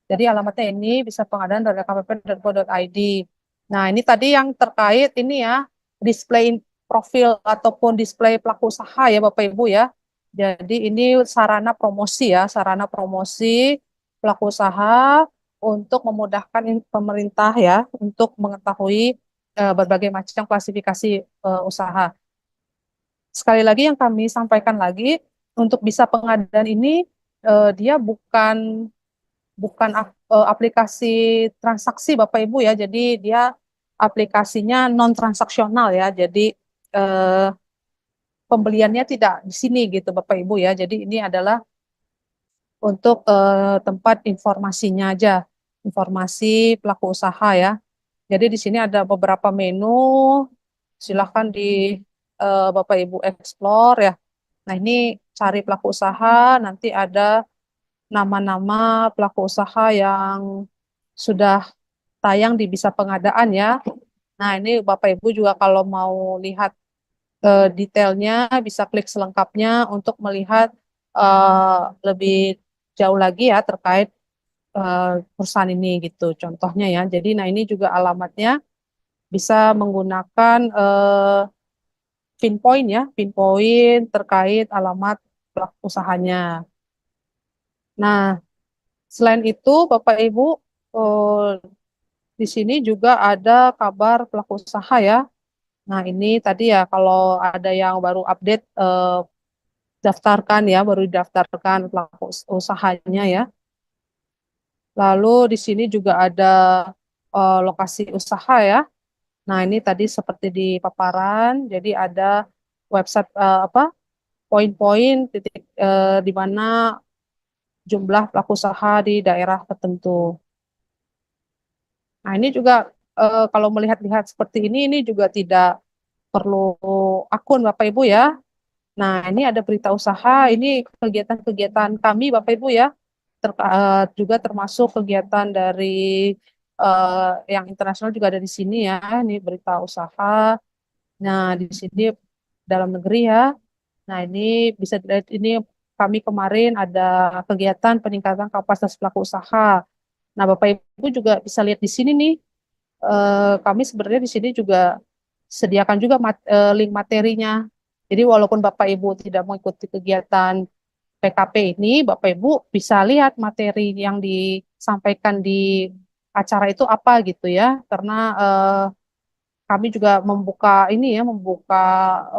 Jadi alamatnya ini bisa pengadaan dari kpp.go.id. Nah, ini tadi yang terkait ini ya, display profil ataupun display pelaku usaha ya Bapak Ibu ya. Jadi ini sarana promosi ya, sarana promosi pelaku usaha untuk memudahkan pemerintah ya untuk mengetahui berbagai macam klasifikasi usaha. Sekali lagi yang kami sampaikan lagi, untuk bisa pengadaan ini dia bukan aplikasi transaksi Bapak Ibu ya. Jadi dia aplikasinya non transaksional ya. Jadi eh, pembeliannya tidak di sini gitu Bapak Ibu ya. Jadi ini adalah untuk tempat informasinya aja, informasi pelaku usaha ya. Jadi di sini ada beberapa menu, silahkan di Bapak Ibu explore ya. Nah ini cari pelaku usaha, nanti ada nama-nama pelaku usaha yang sudah tayang di Bisa Pengadaan ya. Nah, ini Bapak Ibu juga kalau mau lihat detailnya bisa klik selengkapnya untuk melihat eh, lebih jauh lagi ya terkait eh, perusahaan ini gitu. Contohnya ya. Jadi nah ini juga alamatnya bisa menggunakan pinpoint ya, pinpoint terkait alamat pelaku usahanya. Nah, selain itu Bapak Ibu eh, di sini juga ada kabar pelaku usaha ya. Nah, ini tadi ya kalau ada yang baru update daftarkan ya, baru didaftarkan pelaku usahanya ya. Lalu di sini juga ada lokasi usaha ya. Nah, ini tadi seperti di paparan, jadi ada website apa poin-poin titik di mana jumlah pelaku usaha di daerah tertentu. Nah, ini juga kalau melihat-lihat seperti ini juga tidak perlu akun Bapak Ibu ya. Nah, ini ada berita usaha, ini kegiatan-kegiatan kami Bapak Ibu ya, juga termasuk kegiatan dari yang internasional juga ada di sini ya, ini berita usaha. Nah, di sini dalam negeri ya. Nah, ini bisa dilihat ini kami kemarin ada kegiatan peningkatan kapasitas pelaku usaha. Nah, Bapak Ibu juga bisa lihat di sini nih, kami sebenarnya di sini juga sediakan juga link materinya. Jadi walaupun Bapak Ibu tidak mengikuti kegiatan PKP ini, Bapak Ibu bisa lihat materi yang disampaikan di acara itu apa gitu ya. Karena kami juga membuka ini ya, membuka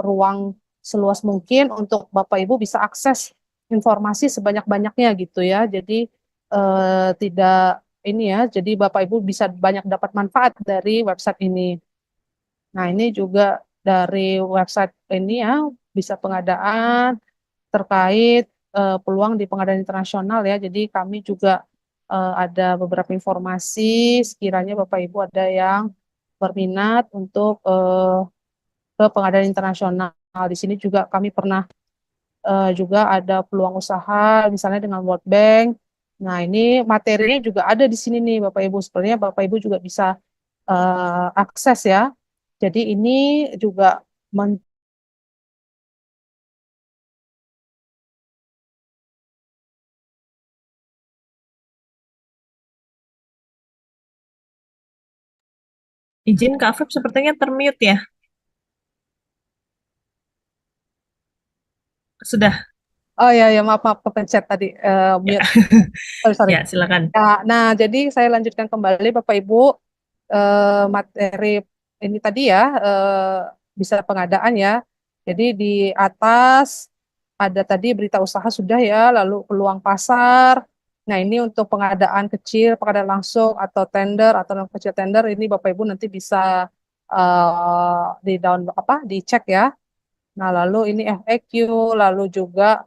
ruang seluas mungkin untuk Bapak Ibu bisa akses informasi sebanyak-banyaknya gitu ya. Jadi tidak ini ya, jadi Bapak Ibu bisa banyak dapat manfaat dari website ini. Nah, ini juga dari website ini ya, bisa pengadaan terkait peluang di pengadaan internasional ya. Jadi kami juga ada beberapa informasi sekiranya Bapak Ibu ada yang berminat untuk ke pengadaan internasional. Di sini juga kami pernah juga ada peluang usaha misalnya dengan World Bank. Nah, ini materinya juga ada di sini nih Bapak Ibu. Sebenarnya Bapak Ibu juga bisa akses ya. Jadi ini juga
Izin Kak Afif sepertinya termute ya. Sudah.
Oh ya, ya maaf, maaf kepencet tadi,
Ya.
mute. Sorry, sorry.
Ya, silakan.
Ya, nah, jadi saya lanjutkan kembali Bapak Ibu, materi ini tadi ya, bisa pengadaan ya. Jadi di atas ada tadi berita usaha sudah ya, lalu peluang pasar. Nah, ini untuk pengadaan kecil, pengadaan langsung atau tender atau non kecil tender ini Bapak Ibu nanti bisa di download apa, dicek ya. Nah, lalu ini FAQ, lalu juga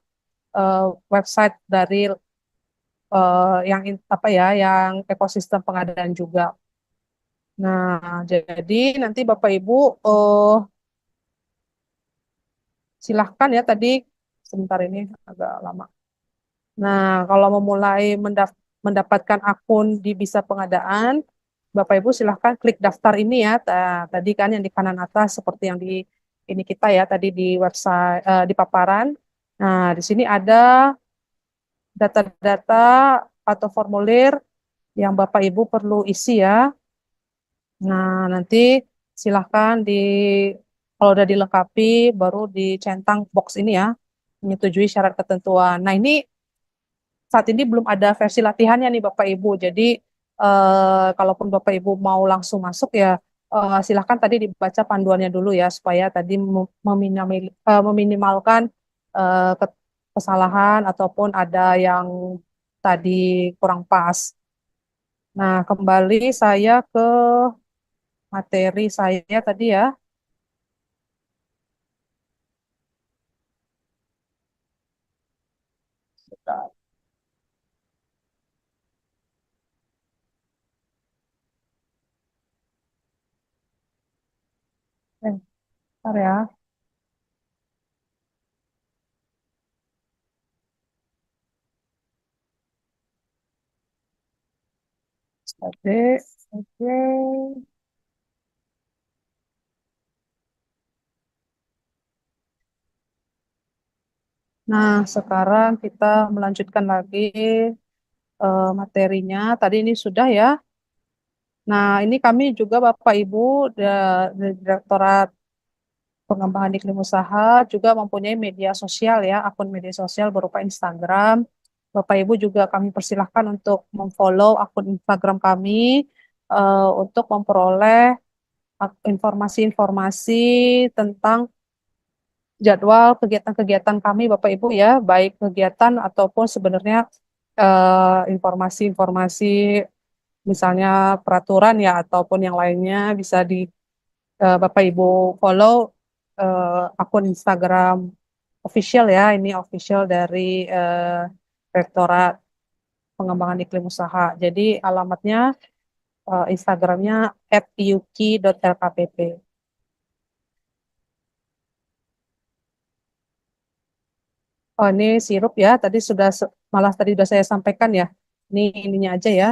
eh, website dari yang apa ya, yang ekosistem pengadaan juga. Nah, jadi nanti Bapak Ibu silahkan ya tadi sebentar ini agak lama. Nah, kalau memulai mendapatkan akun di Bisa Pengadaan, Bapak Ibu silahkan klik daftar ini ya. Tadi kan yang di kanan atas seperti yang di ini kita ya tadi di website di paparan. Nah, di sini ada data-data atau formulir yang Bapak Ibu perlu isi ya. Nah, nanti silahkan kalau udah dilengkapi, baru dicentang box ini ya, menyetujui syarat ketentuan. Nah, ini saat ini belum ada versi latihannya nih Bapak Ibu. Jadi, kalaupun Bapak Ibu mau langsung masuk ya, silahkan tadi dibaca panduannya dulu ya, supaya tadi meminimalkan kesalahan ataupun ada yang tadi kurang pas. Nah, kembali saya ke materi saya tadi ya. Bentar ya. Oke, oke. Nah, sekarang kita melanjutkan lagi materinya. Tadi ini sudah ya. Nah, ini kami juga Bapak Ibu dari Direktorat Pengembangan Iklim Usaha juga mempunyai media sosial ya, akun media sosial berupa Instagram. Bapak Ibu juga kami persilahkan untuk memfollow akun Instagram kami untuk memperoleh informasi-informasi tentang jadwal kegiatan-kegiatan kami Bapak Ibu ya, baik kegiatan ataupun sebenarnya informasi-informasi misalnya peraturan ya ataupun yang lainnya bisa di Bapak Ibu follow akun Instagram official ya, ini official dari Rektorat Pengembangan Iklim Usaha. Jadi alamatnya Instagramnya @yuki.lkpp. Oh, ini sirup ya. Tadi malah tadi sudah saya sampaikan ya. Ini ininya aja ya,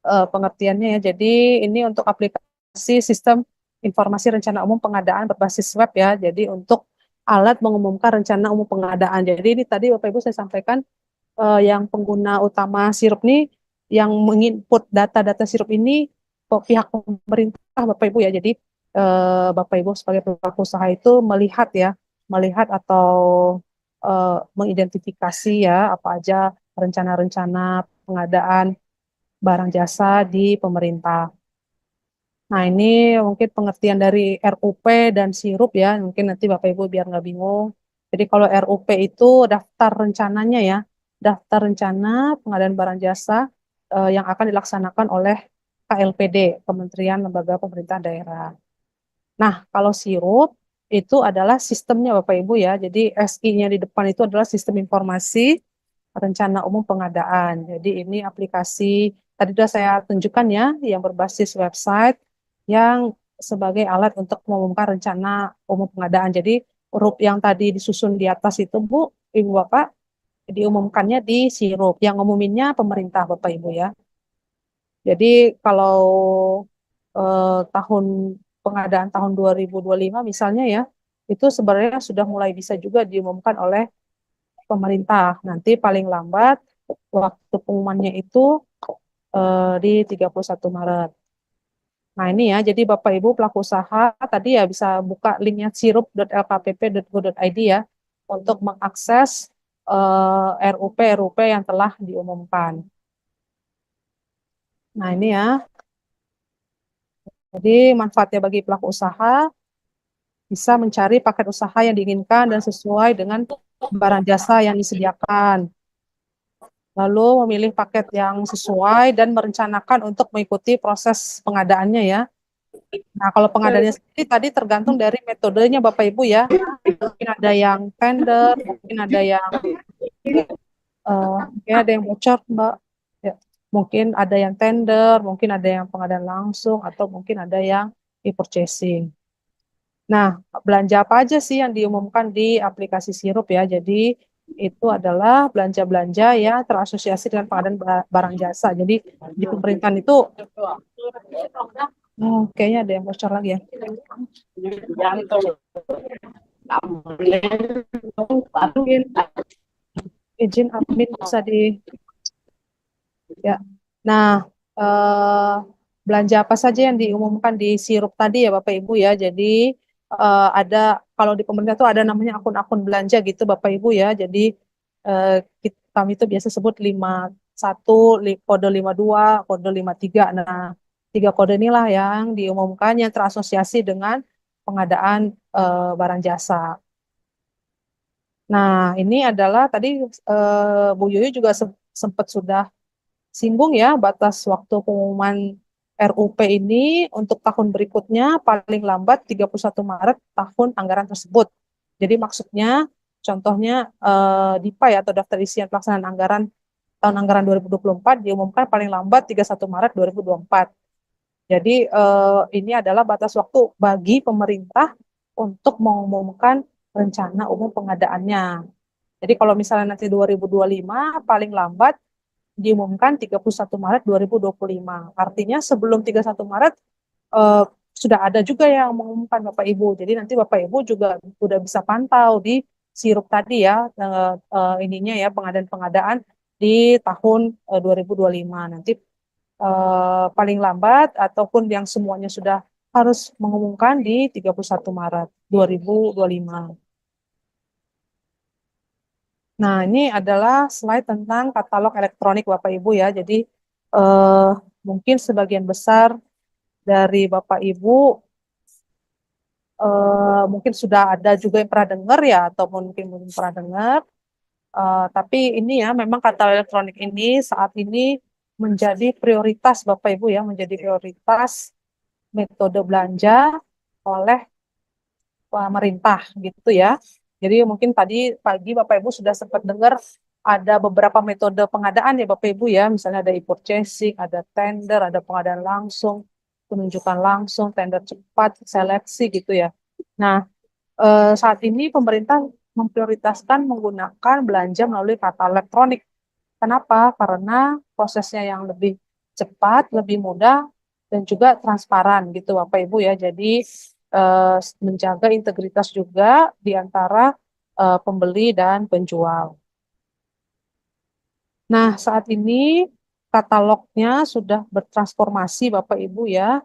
pengertiannya ya. Jadi ini untuk aplikasi sistem informasi rencana umum pengadaan berbasis web ya. Jadi untuk alat mengumumkan rencana umum pengadaan. Jadi ini tadi Bapak Ibu saya sampaikan yang pengguna utama sirup ini yang menginput data-data sirup ini pihak pemerintah Bapak Ibu ya. Jadi Bapak Ibu sebagai pelaku usaha itu melihat atau mengidentifikasi ya apa aja rencana-rencana pengadaan barang jasa di pemerintah. Nah, ini mungkin pengertian dari RUP dan sirup ya. Mungkin nanti Bapak Ibu biar nggak bingung. Jadi kalau RUP itu daftar rencananya ya, daftar rencana pengadaan barang jasa yang akan dilaksanakan oleh KLPD, Kementerian Lembaga Pemerintah Daerah. Nah, kalau sirup itu adalah sistemnya Bapak Ibu ya. Jadi SI-nya di depan itu adalah sistem informasi rencana umum pengadaan. Jadi ini aplikasi tadi sudah saya tunjukkan ya yang berbasis website yang sebagai alat untuk mengumumkan rencana umum pengadaan. Jadi huruf yang tadi disusun di atas itu Bu, Ibu Bapak diumumkannya di sirup. Yang ngumuminnya pemerintah Bapak Ibu ya. Jadi kalau tahun pengadaan tahun 2025 misalnya ya, itu sebenarnya sudah mulai bisa juga diumumkan oleh pemerintah. Nanti paling lambat waktu pengumumannya itu di 31 Maret. Nah, ini ya, jadi Bapak Ibu pelaku usaha tadi ya bisa buka linknya sirup.lkpp.go.id ya untuk mengakses RUP yang telah diumumkan. Nah, ini ya. Jadi manfaatnya bagi pelaku usaha bisa mencari paket usaha yang diinginkan dan sesuai dengan barang jasa yang disediakan. Lalu memilih paket yang sesuai dan merencanakan untuk mengikuti proses pengadaannya ya. Nah, kalau pengadaannya sendiri tadi tergantung dari metodenya Bapak Ibu ya. Mungkin ada yang tender, mungkin ada yang mungkin ada yang bocor Mbak. Ya, mungkin ada yang tender, mungkin ada yang pengadaan langsung atau mungkin ada yang e-purchasing. Nah, belanja apa aja sih yang diumumkan di aplikasi Sirup ya? Jadi itu adalah belanja-belanja yang terasosiasi dengan pengadaan barang jasa. Jadi di pemerintahan itu, kayaknya ada yang bocor lagi ya. Mungkin izin admin bisa di ya. Nah, eh, belanja apa saja yang diumumkan di Sirup tadi ya Bapak Ibu ya. Jadi ada kalau di pemerintah itu ada namanya akun-akun belanja gitu Bapak Ibu ya. Jadi eh, kami itu biasa sebut 51, kode 52, kode 53. Nah, tiga kode inilah yang diumumkan yang terasosiasi dengan pengadaan barang jasa. Nah, ini adalah tadi Bu Yuyu juga sempat sudah singgung ya batas waktu pengumuman RUP ini untuk tahun berikutnya paling lambat 31 Maret tahun anggaran tersebut. Jadi maksudnya contohnya DIPA ya atau daftar isian pelaksanaan anggaran tahun anggaran 2024 diumumkan paling lambat 31 Maret 2024. Jadi ini adalah batas waktu bagi pemerintah untuk mengumumkan rencana umum pengadaannya. Jadi kalau misalnya nanti 2025 paling lambat diumumkan 31 Maret 2025. Artinya sebelum 31 Maret eh, sudah ada juga yang mengumumkan Bapak Ibu. Jadi nanti Bapak Ibu juga sudah bisa pantau di Sirup tadi ya ininya ya pengadaan-pengadaan di tahun 2025. Nanti paling lambat ataupun yang semuanya sudah harus mengumumkan di 31 Maret 2025. Nah, ini adalah slide tentang katalog elektronik Bapak Ibu ya. Jadi eh, mungkin sebagian besar dari Bapak Ibu mungkin sudah ada juga yang pernah dengar ya, ataupun mungkin belum pernah dengar. Tapi ini ya, memang katalog elektronik ini saat ini menjadi prioritas Bapak Ibu ya, menjadi prioritas metode belanja oleh pemerintah gitu ya. Jadi mungkin tadi pagi Bapak Ibu sudah sempat dengar ada beberapa metode pengadaan ya Bapak Ibu ya, misalnya ada e-purchasing, ada tender, ada pengadaan langsung, penunjukan langsung, tender cepat, seleksi gitu ya. Nah, saat ini pemerintah memprioritaskan menggunakan belanja melalui katalog elektronik. Kenapa? Karena prosesnya yang lebih cepat, lebih mudah, dan juga transparan gitu Bapak Ibu ya. Jadi menjaga integritas juga di antara pembeli dan penjual. Nah, saat ini katalognya sudah bertransformasi Bapak Ibu ya,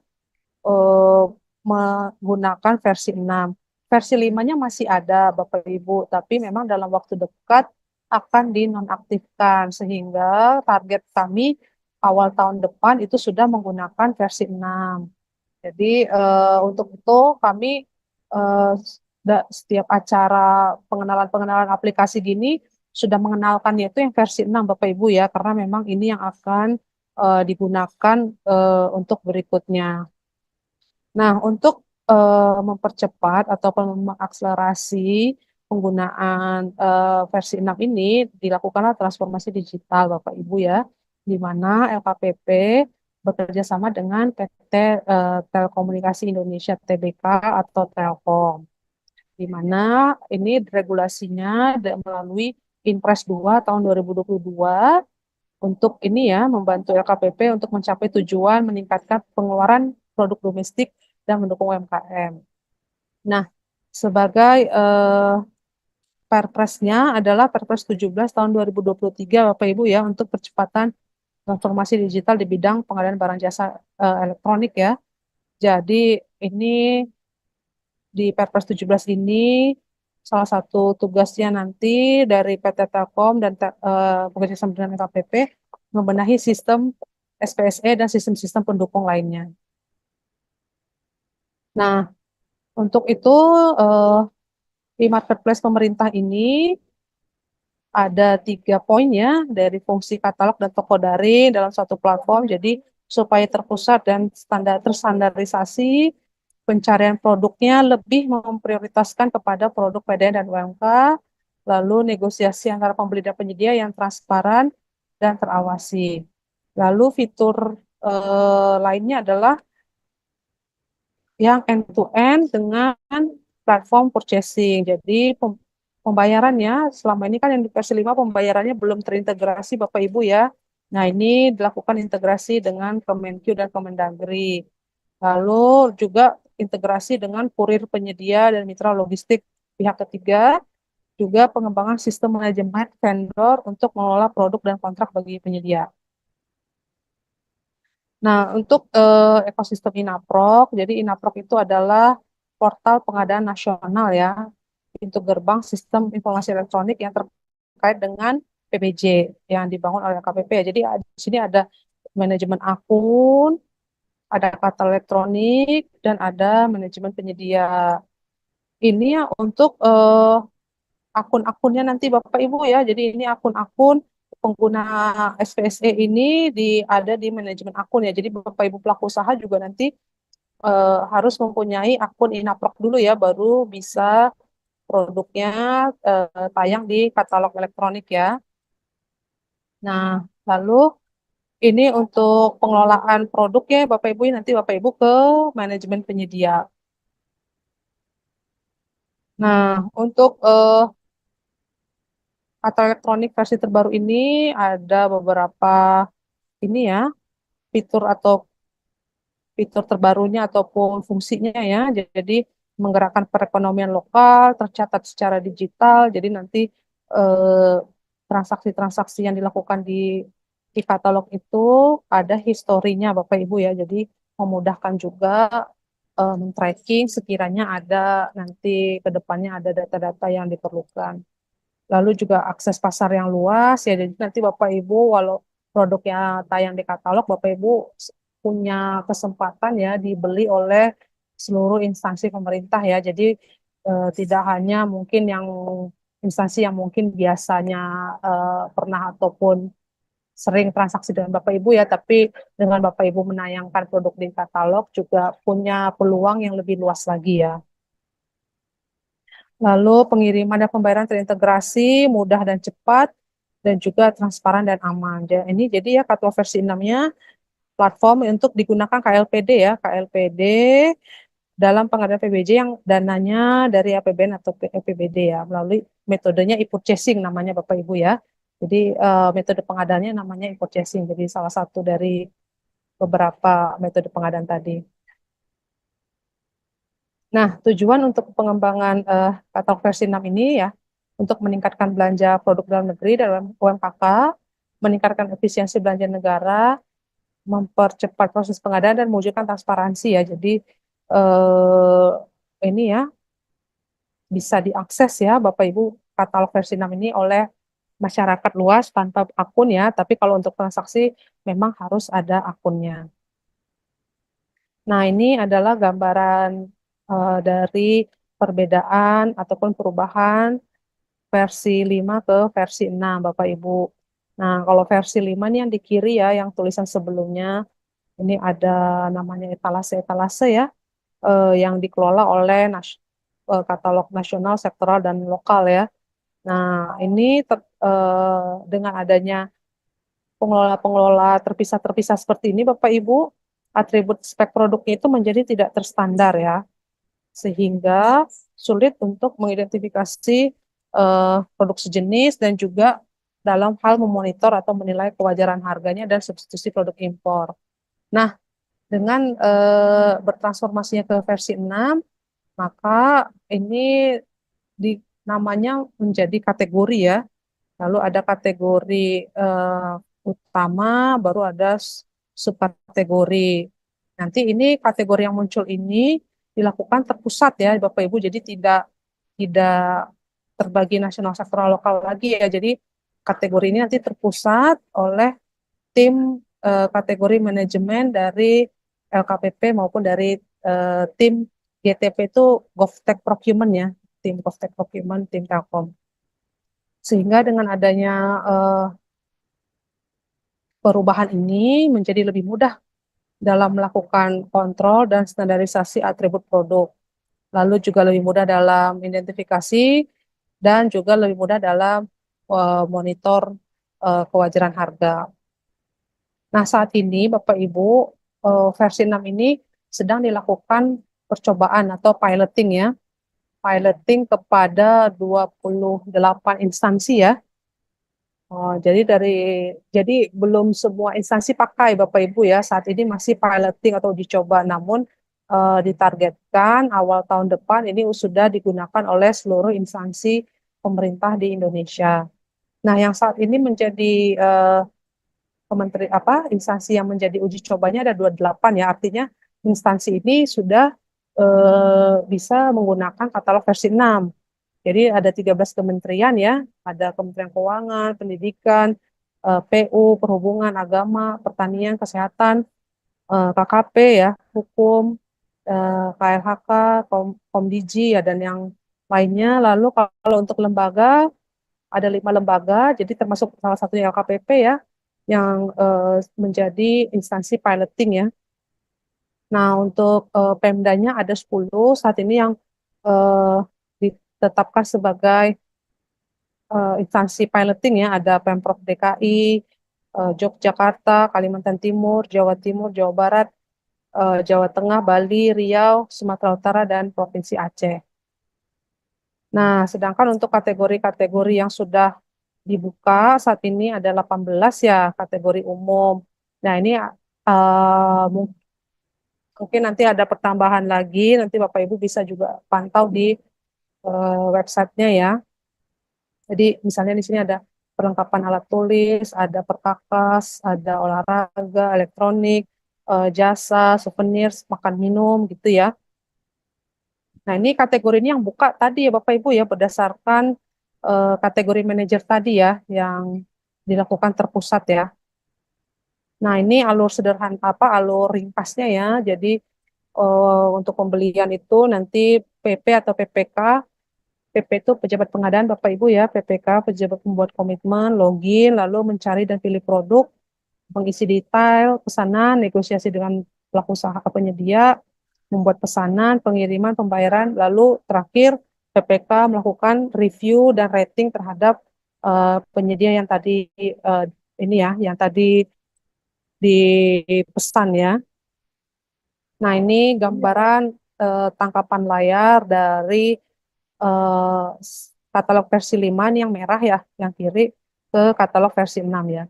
eh, menggunakan versi 6. Versi 5-nya masih ada Bapak Ibu, tapi memang dalam waktu dekat akan dinonaktifkan sehingga target kami awal tahun depan itu sudah menggunakan versi 6. Jadi untuk itu kami eh, setiap acara pengenalan-pengenalan aplikasi gini sudah mengenalkan yaitu yang versi 6 Bapak Ibu ya, karena memang ini yang akan digunakan untuk berikutnya. Nah, untuk mempercepat ataupun mengakselerasi penggunaan versi 6 ini dilakukanlah transformasi digital Bapak Ibu ya, di mana LKPP bekerja sama dengan PT Telekomunikasi Indonesia Tbk atau Telkom, di mana ini regulasinya melalui Inpres 2 tahun 2022 untuk ini ya membantu LKPP untuk mencapai tujuan meningkatkan pengeluaran produk domestik dan mendukung UMKM. Nah, sebagai Perpresnya adalah Perpres 17 tahun 2023 Bapak Ibu ya untuk percepatan transformasi digital di bidang pengadaan barang jasa elektronik ya. Jadi ini di Perpres 17 ini salah satu tugasnya nanti dari PT Telkom dan bekerja sama dengan KPP membenahi sistem SPSE dan sistem-sistem pendukung lainnya. Nah, untuk itu eh, di marketplace pemerintah ini ada 3 poin ya dari fungsi katalog dan toko daring dalam satu platform. Jadi supaya terpusat dan terstandarisasi, pencarian produknya lebih memprioritaskan kepada produk PDN dan UMK, lalu negosiasi antara pembeli dan penyedia yang transparan dan terawasi. Lalu fitur lainnya adalah yang end-to-end dengan platform purchasing. Jadi pembayarannya selama ini kan yang di versi 5 pembayarannya belum terintegrasi Bapak Ibu ya. Nah, ini dilakukan integrasi dengan Kemenq dan Kemendagri. Lalu juga integrasi dengan kurir penyedia dan mitra logistik pihak ketiga, juga pengembangan sistem manajemen vendor untuk mengelola produk dan kontrak bagi penyedia. Nah, untuk ekosistem Inaprok, jadi Inaprok itu adalah portal pengadaan nasional ya, pintu gerbang sistem informasi elektronik yang terkait dengan PPJ yang dibangun oleh KPP. Jadi di sini ada manajemen akun, ada kata elektronik, dan ada manajemen penyedia. Ini ya untuk akun-akunnya nanti Bapak Ibu ya. Jadi ini akun-akun pengguna SPSE ini ada di manajemen akun ya. Jadi Bapak Ibu pelaku usaha juga nanti harus mempunyai akun Inaprok dulu ya, baru bisa produknya tayang di katalog elektronik ya. Nah, lalu ini untuk pengelolaan produknya Bapak Ibu nanti Bapak Ibu ke manajemen penyedia. Nah, untuk kata elektronik versi terbaru ini ada beberapa ini ya fitur atau fitur terbarunya ataupun fungsinya ya. Jadi menggerakkan perekonomian lokal, tercatat secara digital. Jadi nanti eh, transaksi-transaksi yang dilakukan di katalog itu ada historinya Bapak Ibu ya. Jadi memudahkan juga tracking sekiranya ada nanti ke depannya ada data-data yang diperlukan. Lalu juga akses pasar yang luas ya. Jadi nanti Bapak Ibu walau produknya tayang di katalog, Bapak Ibu punya kesempatan ya dibeli oleh seluruh instansi pemerintah ya. Jadi tidak hanya mungkin yang instansi yang mungkin biasanya pernah ataupun sering transaksi dengan Bapak Ibu ya, tapi dengan Bapak Ibu menayangkan produk di katalog juga punya peluang yang lebih luas lagi ya. Lalu pengiriman dan pembayaran terintegrasi, mudah dan cepat, dan juga transparan dan aman. Ini jadi ya Katwa versi 6-nya platform untuk digunakan KLPD ya, KLPD dalam pengadaan PBJ yang dananya dari APBN atau APBD ya, melalui metodenya e-purchasing namanya Bapak Ibu ya. Jadi metode pengadaannya namanya e-purchasing. Jadi salah satu dari beberapa metode pengadaan tadi. Nah, tujuan untuk pengembangan katalog versi 6 ini ya, untuk meningkatkan belanja produk dalam negeri dalam UMKK, meningkatkan efisiensi belanja negara, mempercepat proses pengadaan dan mewujudkan transparansi ya. Jadi ini ya bisa diakses ya Bapak Ibu katalog versi 6 ini oleh masyarakat luas tanpa akun ya, tapi kalau untuk transaksi memang harus ada akunnya. Nah, ini adalah gambaran dari perbedaan ataupun perubahan versi 5 ke versi 6, Bapak Ibu. Nah, kalau versi 5 ini yang di kiri ya, yang tulisan sebelumnya, ini ada namanya etalase-etalase ya, yang dikelola oleh katalog nasional, sektoral, dan lokal ya. Nah, ini dengan adanya pengelola-pengelola terpisah-terpisah seperti ini, Bapak Ibu, atribut spek produknya itu menjadi tidak terstandar ya, sehingga sulit untuk mengidentifikasi produk sejenis dan juga dalam hal memonitor atau menilai kewajaran harganya dan substitusi produk impor. Nah, dengan bertransformasinya ke versi 6, maka ini di namanya menjadi kategori ya. Lalu ada kategori utama, baru ada subkategori. Nanti ini kategori yang muncul ini dilakukan terpusat ya Bapak Ibu, jadi tidak terbagi nasional sektoral lokal lagi ya. Jadi kategori ini nanti terpusat oleh tim kategori manajemen dari LKPP maupun dari tim GTP itu GovTech Procurement ya, tim GovTech Procurement, tim Telkom. Sehingga dengan adanya eh, perubahan ini menjadi lebih mudah dalam melakukan kontrol dan standarisasi atribut produk. Lalu juga lebih mudah dalam identifikasi dan juga lebih mudah dalam monitor kewajaran harga. Nah, saat ini Bapak Ibu, versi 6 ini sedang dilakukan percobaan atau piloting ya. Piloting kepada 28 instansi ya. Jadi belum semua instansi pakai Bapak Ibu ya. Saat ini masih piloting atau uji coba, namun ditargetkan awal tahun depan ini sudah digunakan oleh seluruh instansi pemerintah di Indonesia. Nah, yang saat ini menjadi eh, instansi yang menjadi uji cobanya ada 28 ya. Artinya instansi ini sudah bisa menggunakan katalog versi 6. Jadi ada 13 kementerian ya, ada Kementerian Keuangan, Pendidikan, PU, Perhubungan, Agama, Pertanian, Kesehatan, KKP ya, Hukum, KLHK, Komdiji ya, dan yang lainnya. Lalu kalau untuk lembaga, ada 5 lembaga, jadi termasuk salah satunya LKPP ya, yang menjadi instansi piloting ya. Nah, untuk Pemdanya ada 10, saat ini yang eh, ditetapkan sebagai instansi piloting ya, ada Pemprov DKI, Yogyakarta, Kalimantan Timur, Jawa Barat, Jawa Tengah, Bali, Riau, Sumatera Utara, dan Provinsi Aceh. Nah, sedangkan untuk kategori-kategori yang sudah dibuka saat ini ada 18 ya kategori umum. Nah, ini mungkin nanti ada pertambahan lagi, nanti Bapak Ibu bisa juga pantau di websitenya ya. Jadi misalnya di sini ada perlengkapan alat tulis, ada perkakas, ada olahraga, elektronik, jasa, souvenir, makan minum gitu ya. Nah, ini kategori ini yang buka tadi ya Bapak Ibu ya berdasarkan kategori manajer tadi ya yang dilakukan terpusat ya. Nah, ini alur sederhana alur ringkasnya ya. Jadi untuk pembelian itu nanti PP atau PPK. PP itu pejabat pengadaan Bapak Ibu ya, PPK pejabat pembuat komitmen, login, lalu mencari dan pilih produk, mengisi detail pesanan, negosiasi dengan pelaku usaha penyedia, membuat pesanan, pengiriman, pembayaran, lalu terakhir PPK melakukan review dan rating terhadap penyedia yang tadi uh, ini ya, yang tadi dipesan ya. Nah, ini gambaran tangkapan layar dari eh, katalog versi 5 ini yang merah ya, yang kiri ke katalog versi 6 ya.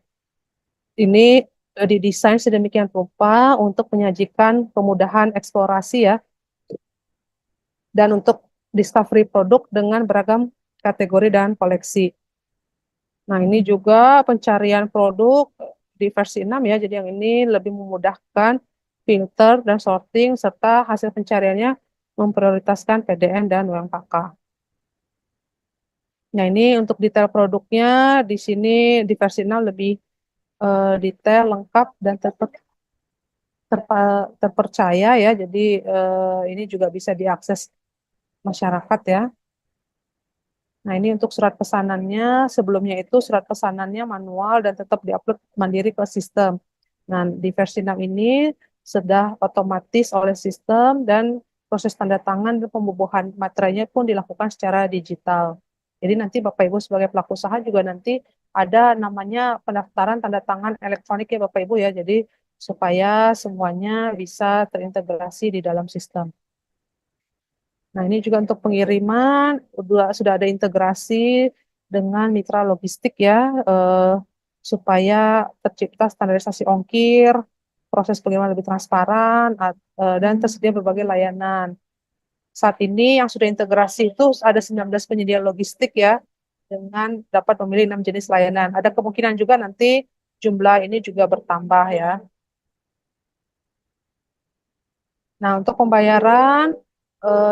Ini didesain sedemikian rupa untuk menyajikan kemudahan eksplorasi ya, dan untuk discovery produk dengan beragam kategori dan koleksi. Nah, ini juga pencarian produk di versi 6 ya, jadi yang ini lebih memudahkan filter dan sorting serta hasil pencariannya memprioritaskan PDN dan UMKK. Nah, ini untuk detail produknya di sini di versi 6 lebih detail, lengkap, dan terpercaya ya. Jadi ini juga bisa diakses masyarakat ya. Nah, ini untuk surat pesanannya, sebelumnya itu surat pesanannya manual dan tetap diupload mandiri ke sistem. Nah, di versi 6 ini sudah otomatis oleh sistem dan proses tanda tangan dan pembubuhan materainya pun dilakukan secara digital. Jadi nanti Bapak Ibu sebagai pelaku usaha juga nanti ada namanya pendaftaran tanda tangan elektronik ya Bapak Ibu ya. Jadi supaya semuanya bisa terintegrasi di dalam sistem. Nah, ini juga untuk pengiriman sudah ada integrasi dengan mitra logistik ya, eh, supaya tercipta standarisasi ongkir, proses pengiriman lebih transparan, dan tersedia berbagai layanan. Saat ini yang sudah integrasi itu ada 19 penyedia logistik ya, dengan dapat memilih 6 jenis layanan. Ada kemungkinan juga nanti jumlah ini juga bertambah ya. Nah, untuk pembayaran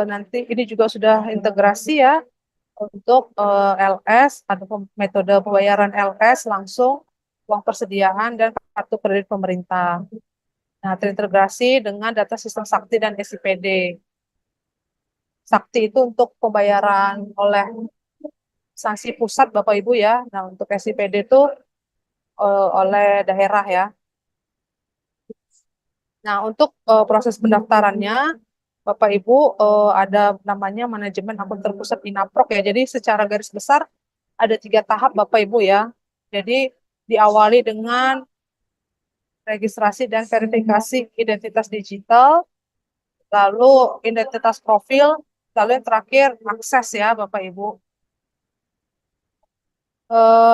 nanti ini juga sudah integrasi ya untuk LS atau metode pembayaran LS langsung, uang persediaan dan kartu kredit pemerintah. Nah, terintegrasi dengan data sistem Sakti dan SIPD. Sakti itu untuk pembayaran oleh instansi pusat Bapak Ibu ya. Nah, untuk SIPD itu oleh daerah ya. Nah, untuk proses pendaftarannya Bapak Ibu ada namanya manajemen akun terpusat Inaprok ya. Jadi secara garis besar ada 3 tahap Bapak Ibu ya. Jadi diawali dengan registrasi dan verifikasi identitas digital, lalu identitas profil, lalu yang terakhir akses ya Bapak Ibu.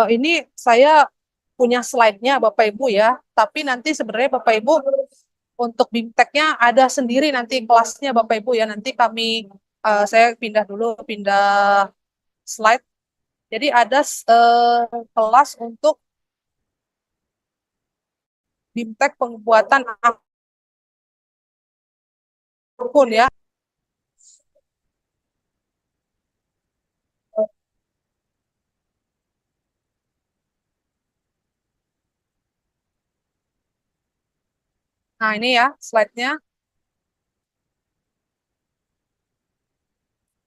Ini saya punya slide-nya Bapak Ibu ya, tapi nanti sebenarnya Bapak Ibu untuk BIMTEK-nya ada sendiri nanti kelasnya Bapak Ibu ya. Nanti saya pindah dulu, pindah slide. Jadi ada kelas untuk BIMTEK pembuatan akun ya. Nah ini ya slide-nya.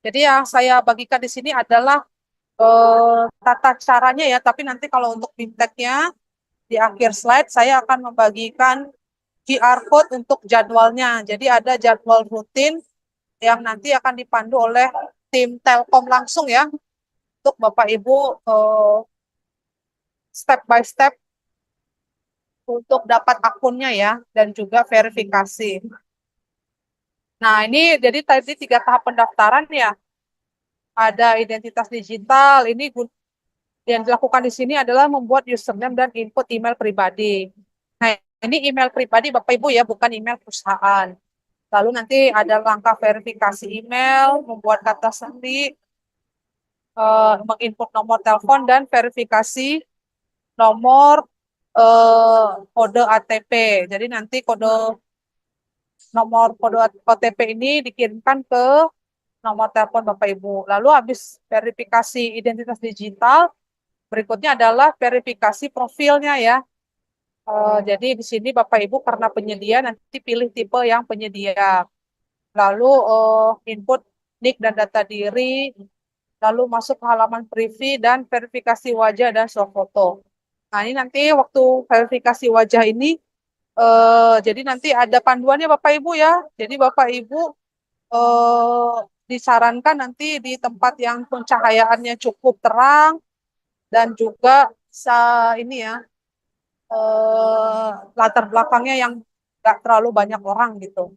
Jadi yang saya bagikan di sini adalah tata caranya ya, tapi nanti kalau untuk BIMTEK-nya di akhir slide saya akan membagikan QR code untuk jadwalnya. Jadi ada jadwal rutin yang nanti akan dipandu oleh tim Telkom langsung ya, untuk Bapak Ibu step by step untuk dapat akunnya ya, dan juga verifikasi. Nah ini jadi tadi 3 tahap pendaftaran ya, ada identitas digital, ini yang dilakukan di sini adalah membuat username dan input email pribadi. Nah, ini email pribadi Bapak Ibu ya, bukan email perusahaan. Lalu nanti ada langkah verifikasi email, membuat kata sandi, menginput nomor telepon, dan verifikasi nomor kode ATP. Jadi nanti nomor kode OTP ini dikirimkan ke nomor telepon Bapak Ibu. Lalu habis verifikasi identitas digital, berikutnya adalah verifikasi profilnya ya. Jadi di sini Bapak Ibu karena penyedia nanti pilih tipe yang penyedia. Lalu input NIK dan data diri, lalu masuk ke halaman privy dan verifikasi wajah dan swafoto. Nah ini nanti waktu verifikasi wajah ini, jadi nanti ada panduannya Bapak Ibu ya. Jadi Bapak Ibu disarankan nanti di tempat yang pencahayaannya cukup terang dan juga ini ya latar belakangnya yang nggak terlalu banyak orang gitu.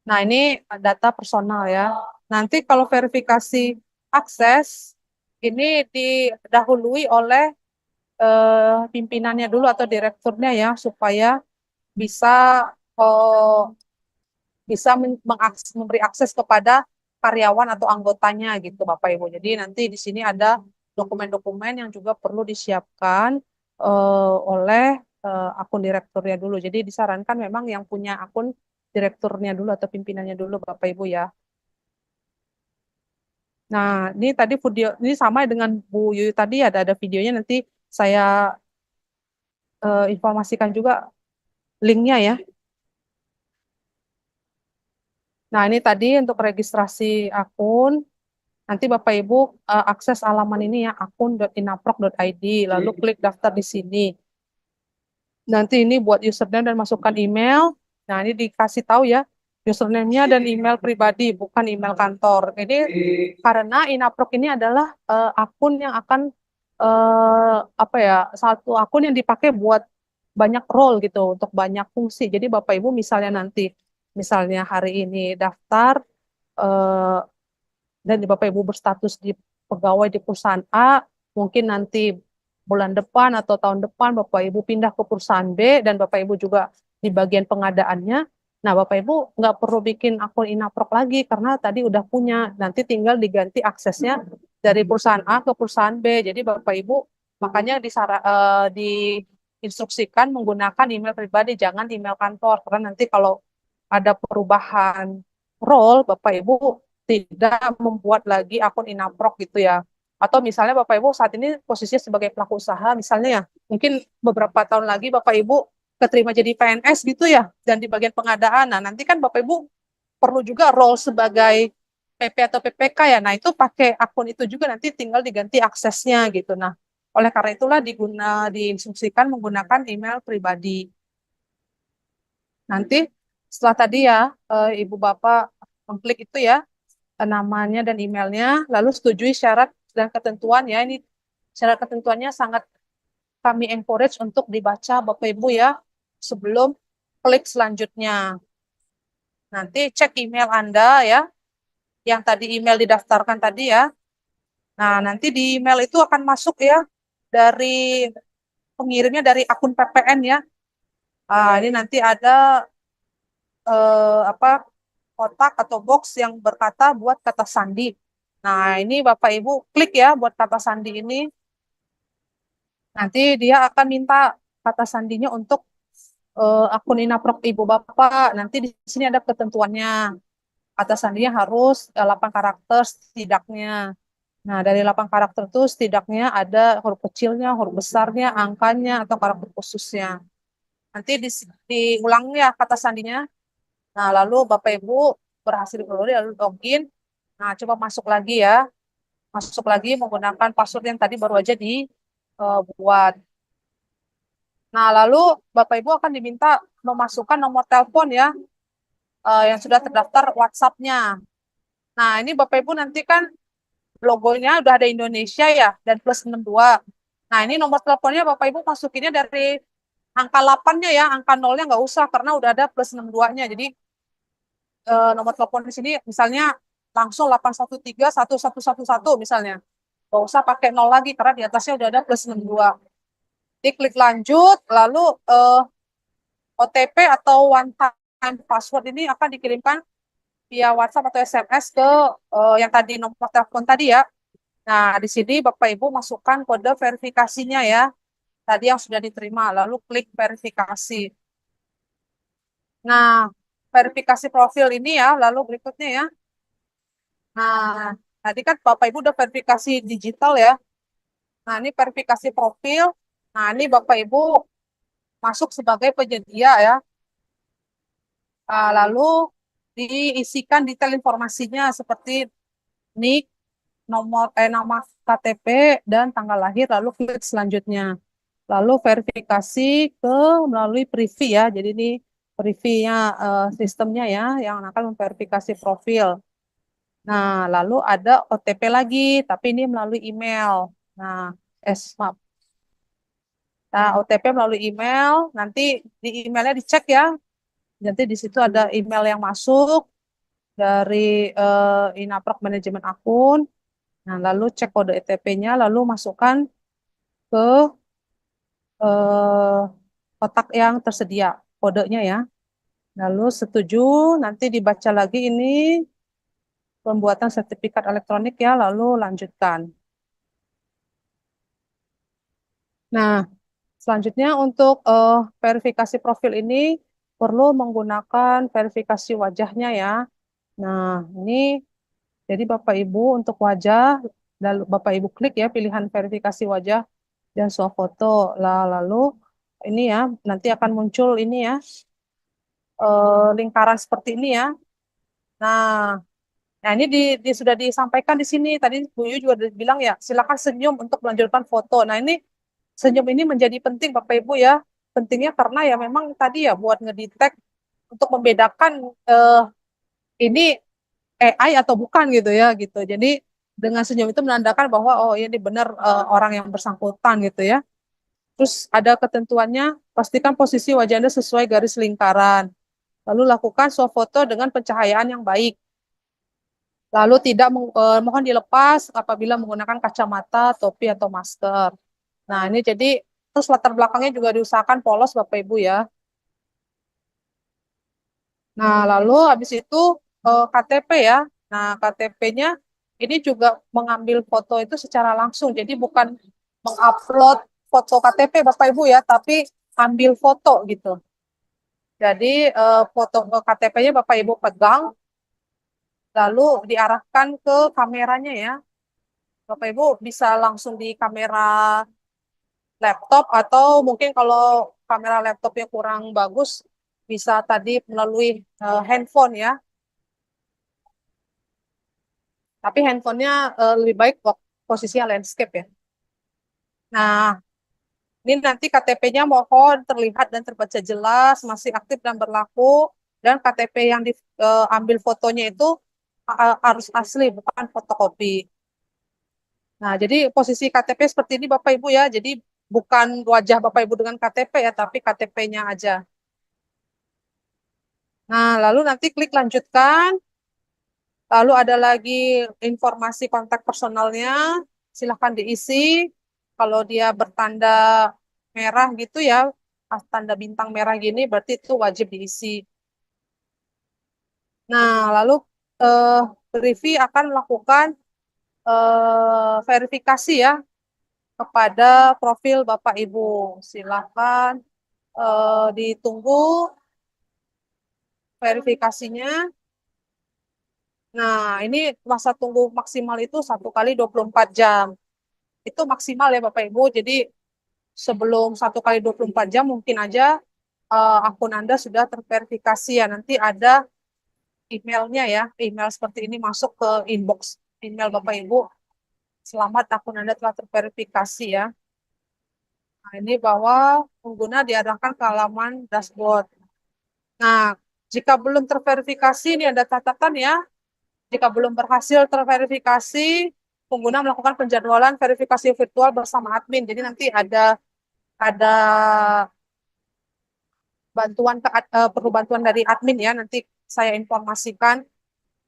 Nah ini data personal ya. Nanti kalau verifikasi akses ini didahului oleh pimpinannya dulu atau direkturnya ya, supaya bisa eh, memberi akses kepada karyawan atau anggotanya gitu Bapak Ibu. Jadi nanti di sini ada dokumen-dokumen yang juga perlu disiapkan oleh akun direkturnya dulu. Jadi disarankan memang yang punya akun direkturnya dulu atau pimpinannya dulu Bapak Ibu ya. Nah, ini tadi video ini sama dengan Bu Yuyu tadi ada videonya, nanti saya informasikan juga linknya ya. Nah, ini tadi untuk registrasi akun. Nanti Bapak Ibu akses halaman ini ya, akun.inaprok.id, lalu klik daftar di sini. Nanti ini buat username dan masukkan email. Nah, ini dikasih tahu ya, username-nya dan email pribadi, bukan email kantor. Ini karena Inaprok ini adalah akun yang akan apa ya, satu akun yang dipakai buat banyak role gitu, untuk banyak fungsi. Jadi Bapak Ibu misalnya hari ini daftar eh, dan Bapak Ibu berstatus di pegawai di perusahaan A, mungkin nanti bulan depan atau tahun depan Bapak Ibu pindah ke perusahaan B dan Bapak Ibu juga di bagian pengadaannya. Nah, Bapak Ibu nggak perlu bikin akun Inaprok lagi karena tadi udah punya. Nanti tinggal diganti aksesnya dari perusahaan A ke perusahaan B. Jadi Bapak Ibu makanya diinstruksikan menggunakan email pribadi, jangan email kantor. Karena nanti kalau ada perubahan role, Bapak Ibu tidak membuat lagi akun Inaprok gitu ya. Atau misalnya Bapak Ibu saat ini posisinya sebagai pelaku usaha, misalnya ya, mungkin beberapa tahun lagi Bapak Ibu keterima jadi PNS gitu ya, dan di bagian pengadaan. Nah, nanti kan Bapak Ibu perlu juga role sebagai PP atau PPK ya. Nah, itu pakai akun itu juga nanti tinggal diganti aksesnya gitu. Nah, oleh karena itulah diinstruksikan menggunakan email pribadi. Nanti setelah tadi ya, Ibu Bapak mengklik itu ya, namanya dan emailnya, lalu setujui syarat dan ketentuan ya. Ini syarat ketentuannya sangat kami encourage untuk dibaca Bapak Ibu ya, sebelum klik selanjutnya. Nanti cek email Anda ya, yang tadi email didaftarkan tadi ya. Nah, nanti di email itu akan masuk ya, dari pengirimnya dari akun PPN ya. Ini nanti ada apa kotak atau box yang berkata buat kata sandi. Nah, ini Bapak Ibu klik ya buat kata sandi ini. Nanti dia akan minta kata sandinya untuk akun Inaprok Ibu Bapak. Nanti di sini ada ketentuannya. Kata sandinya harus 8 karakter setidaknya. Nah, dari 8 karakter itu setidaknya ada huruf kecilnya, huruf besarnya, angkanya, atau karakter khususnya. Nanti diulang ya kata sandinya. Nah, lalu Bapak Ibu berhasil berlogin, lalu login. Nah, coba masuk lagi ya. Masuk lagi menggunakan password yang tadi baru aja dibuat. Nah, lalu Bapak Ibu akan diminta memasukkan nomor telepon ya, yang sudah terdaftar WhatsApp-nya. Nah, ini Bapak Ibu nanti kan logonya udah ada Indonesia ya, dan plus 62. Nah, ini nomor teleponnya Bapak Ibu masukinnya dari angka 8-nya ya, angka 0-nya nggak usah karena udah ada plus 62-nya. Jadi nomor telepon di sini misalnya langsung 8131111 misalnya. Nggak usah pakai 0 lagi karena di atasnya udah ada plus 62. Diklik lanjut, lalu OTP atau one time password ini akan dikirimkan via WhatsApp atau SMS ke yang tadi nomor telepon tadi ya. Nah, di sini Bapak Ibu masukkan kode verifikasinya ya. Tadi yang sudah diterima, lalu klik verifikasi. Nah, verifikasi profil ini ya, lalu berikutnya ya. Nah, tadi kan Bapak Ibu udah verifikasi digital ya. Nah, ini verifikasi profil. Nah, ini Bapak Ibu masuk sebagai penyedia ya. Lalu diisikan detail informasinya seperti NIK, nama KTP dan tanggal lahir, lalu klik selanjutnya. Lalu verifikasi ke melalui Privy ya. Jadi ini Privy-nya sistemnya ya yang akan memverifikasi profil. Nah, lalu ada OTP lagi, tapi ini melalui email. Nah, maaf. Nah, OTP melalui email, nanti di emailnya dicek ya. Nanti di situ ada email yang masuk dari Inaprok manajemen akun. Nah, lalu cek kode OTP-nya, lalu masukkan ke eh, kotak yang tersedia kodenya ya. Lalu setuju, nanti dibaca lagi ini pembuatan sertifikat elektronik ya, lalu lanjutkan. Nah, selanjutnya untuk verifikasi profil ini perlu menggunakan verifikasi wajahnya ya. Nah, ini jadi Bapak Ibu untuk wajah, lalu Bapak Ibu klik ya pilihan verifikasi wajah dan swafoto. Lalu ini ya, nanti akan muncul ini ya, lingkaran seperti ini ya. Nah, nah ini sudah disampaikan di sini. Tadi Bu Yu juga udah bilang ya, silakan senyum untuk melanjutkan foto. Nah, ini senyum ini menjadi penting Bapak Ibu ya. Pentingnya karena ya memang tadi ya buat ngedetect untuk membedakan ini AI atau bukan gitu ya gitu. Jadi dengan senyum itu menandakan bahwa oh ini benar orang yang bersangkutan gitu ya. Terus ada ketentuannya, pastikan posisi wajah Anda sesuai garis lingkaran. Lalu lakukan swafoto dengan pencahayaan yang baik. Lalu tidak mohon dilepas apabila menggunakan kacamata, topi atau masker. Nah, ini jadi terus latar belakangnya juga diusahakan polos Bapak Ibu ya. Nah, lalu habis itu KTP ya. Nah, KTP-nya ini juga mengambil foto itu secara langsung. Jadi bukan mengupload foto KTP Bapak Ibu ya, tapi ambil foto gitu. Jadi foto KTP-nya Bapak Ibu pegang, lalu diarahkan ke kameranya ya. Bapak Ibu bisa langsung di kamera laptop atau mungkin kalau kamera laptopnya kurang bagus, bisa tadi melalui handphone ya. Tapi handphonenya lebih baik posisinya landscape ya. Nah, ini nanti KTP-nya mohon terlihat dan terbaca jelas, masih aktif dan berlaku, dan KTP yang diambil fotonya itu harus asli, bukan fotokopi. Nah, jadi posisi KTP seperti ini Bapak Ibu ya, jadi bukan wajah Bapak Ibu dengan KTP ya, tapi KTP-nya aja. Nah, lalu nanti klik lanjutkan, lalu ada lagi informasi kontak personalnya, silahkan diisi. Kalau dia bertanda merah gitu ya, tanda bintang merah gini berarti itu wajib diisi. Nah, lalu eh, Rivi akan melakukan verifikasi ya kepada profil Bapak Ibu. Silakan ditunggu verifikasinya. Nah, ini masa tunggu maksimal itu 1 kali 24 jam. Itu maksimal ya Bapak Ibu. Jadi sebelum 1 kali 24 jam mungkin aja akun Anda sudah terverifikasi ya. Nanti ada emailnya ya, email seperti ini masuk ke inbox email Bapak Ibu. Selamat akun Anda telah terverifikasi ya. Nah, ini bahwa pengguna diarahkan ke halaman dashboard. Nah, jika belum terverifikasi, ini ada catatan ya. Jika belum berhasil terverifikasi, pengguna melakukan penjadwalan verifikasi virtual bersama admin. Jadi nanti ada bantuan perlu bantuan dari admin ya. Nanti saya informasikan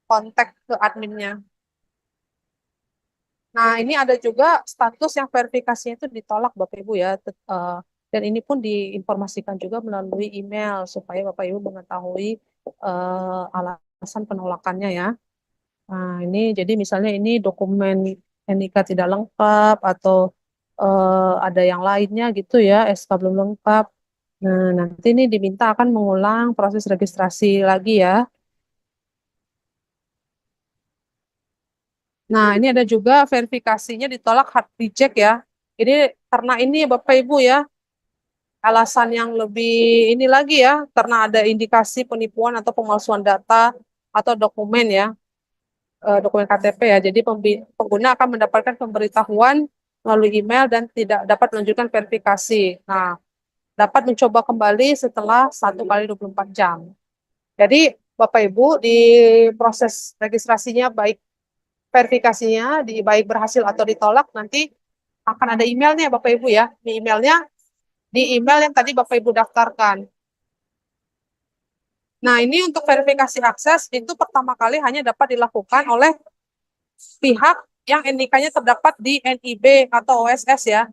kontak ke adminnya. Nah, ini ada juga status yang verifikasinya itu ditolak Bapak Ibu ya. Dan ini pun diinformasikan juga melalui email supaya Bapak Ibu mengetahui alasan penolakannya ya. Nah, ini jadi misalnya ini dokumen NIK tidak lengkap atau ada yang lainnya gitu ya, SK belum lengkap. Nah, nanti ini diminta akan mengulang proses registrasi lagi ya. Nah, ini ada juga verifikasinya ditolak hard reject ya. Ini karena ini Bapak Ibu ya, alasan yang lebih ini lagi ya, karena ada indikasi penipuan atau pemalsuan data atau dokumen ya, dokumen KTP ya. Jadi pengguna akan mendapatkan pemberitahuan melalui email dan tidak dapat melanjutkan verifikasi. Nah, dapat mencoba kembali setelah 1 kali 24 jam. Jadi Bapak Ibu di proses registrasinya baik verifikasinya di baik berhasil atau ditolak nanti akan ada emailnya Bapak Ibu ya. Di email yang tadi Bapak Ibu daftarkan. Nah, ini untuk verifikasi akses itu pertama kali hanya dapat dilakukan oleh pihak yang NIK-nya terdapat di NIB atau OSS ya.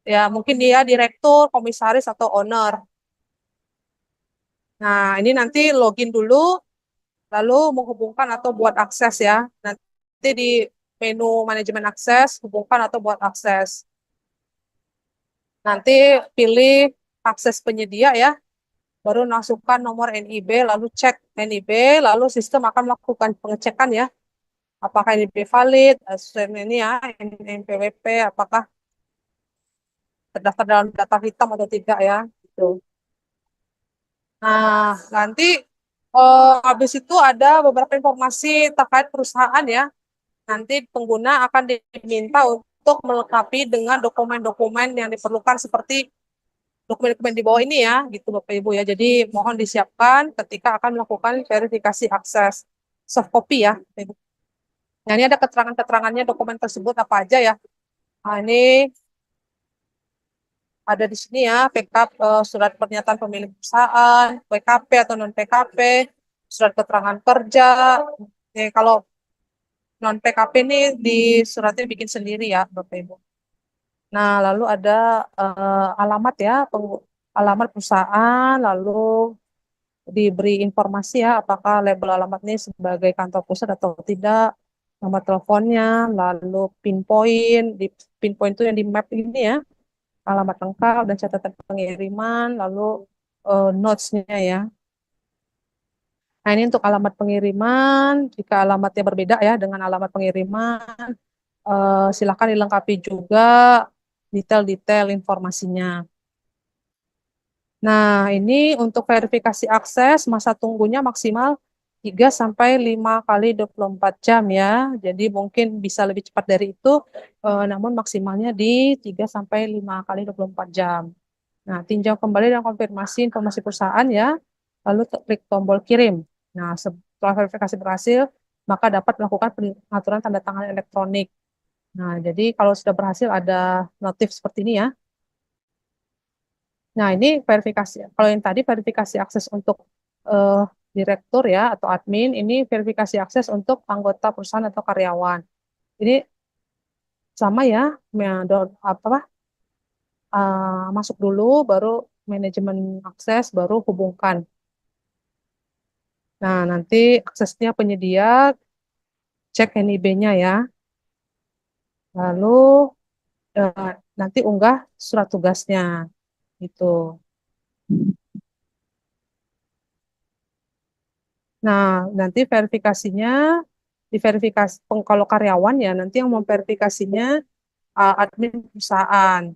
Ya, mungkin dia direktur, komisaris atau owner. Nah, ini nanti login dulu lalu menghubungkan atau buat akses ya. Nanti di menu manajemen akses, hubungkan atau buat akses. Nanti pilih akses penyedia ya, baru masukkan nomor NIB, lalu cek NIB, lalu sistem akan melakukan pengecekan ya, apakah NIB valid, ini ya, NPWP, apakah terdaftar dalam data hitam atau tidak ya. Gitu. Nah, nanti habis itu ada beberapa informasi terkait perusahaan ya. Nanti pengguna akan diminta untuk melengkapi dengan dokumen-dokumen yang diperlukan seperti dokumen-dokumen di bawah ini ya, gitu Bapak Ibu ya. Jadi mohon disiapkan ketika akan melakukan verifikasi akses soft copy ya. Nah, ini ada keterangan-keterangannya dokumen tersebut apa aja ya. Nah, ini ada di sini ya, surat pernyataan pemilik perusahaan, PKP atau non PKP, surat keterangan kerja. Kalau non PKP ini di suratnya bikin sendiri ya, Bapak Ibu. Nah, lalu ada alamat ya, alamat perusahaan, lalu diberi informasi ya, apakah label alamat ini sebagai kantor pusat atau tidak, nomor teleponnya, lalu pinpoint, di pinpoint itu yang di map ini ya, alamat lengkap dan catatan pengiriman, lalu notes-nya ya. Nah, ini untuk alamat pengiriman. Jika alamatnya berbeda ya dengan alamat pengiriman, silakan dilengkapi juga detail-detail informasinya. Nah, ini untuk verifikasi akses, masa tunggunya maksimal 3 sampai 5 kali 24 jam ya. Jadi mungkin bisa lebih cepat dari itu, namun maksimalnya di 3 sampai 5 kali 24 jam. Nah, tinjau kembali dan konfirmasi informasi perusahaan ya, lalu klik tombol kirim. Nah, setelah verifikasi berhasil, maka dapat melakukan pengaturan tanda tangan elektronik. Nah, jadi kalau sudah berhasil ada notif seperti ini ya. Nah, ini verifikasi. Kalau yang tadi verifikasi akses untuk eh, direktur ya atau admin, ini verifikasi akses untuk anggota perusahaan atau karyawan. Ini sama ya, masuk dulu, baru manajemen akses, baru hubungkan. Nah, nanti aksesnya penyedia, cek NIB-nya ya. Lalu eh, nanti unggah surat tugasnya. Gitu. Nah, nanti verifikasinya, diverifikasi kalau karyawan ya, nanti yang memverifikasinya admin perusahaan.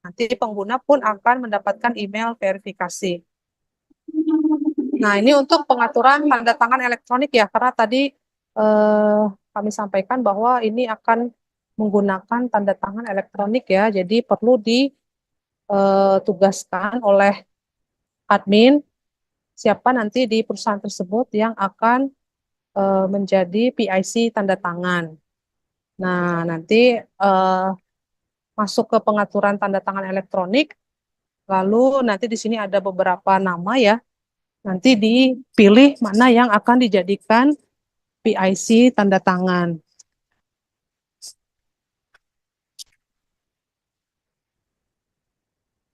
Nanti pengguna pun akan mendapatkan email verifikasi. Nah, ini untuk pengaturan tanda tangan elektronik ya, karena tadi eh, kami sampaikan bahwa ini akan menggunakan tanda tangan elektronik ya, jadi perlu ditugaskan oleh admin siapa nanti di perusahaan tersebut yang akan menjadi PIC tanda tangan. Nah, nanti eh, masuk ke pengaturan tanda tangan elektronik, lalu nanti di sini ada beberapa nama ya. Nanti dipilih mana yang akan dijadikan PIC tanda tangan.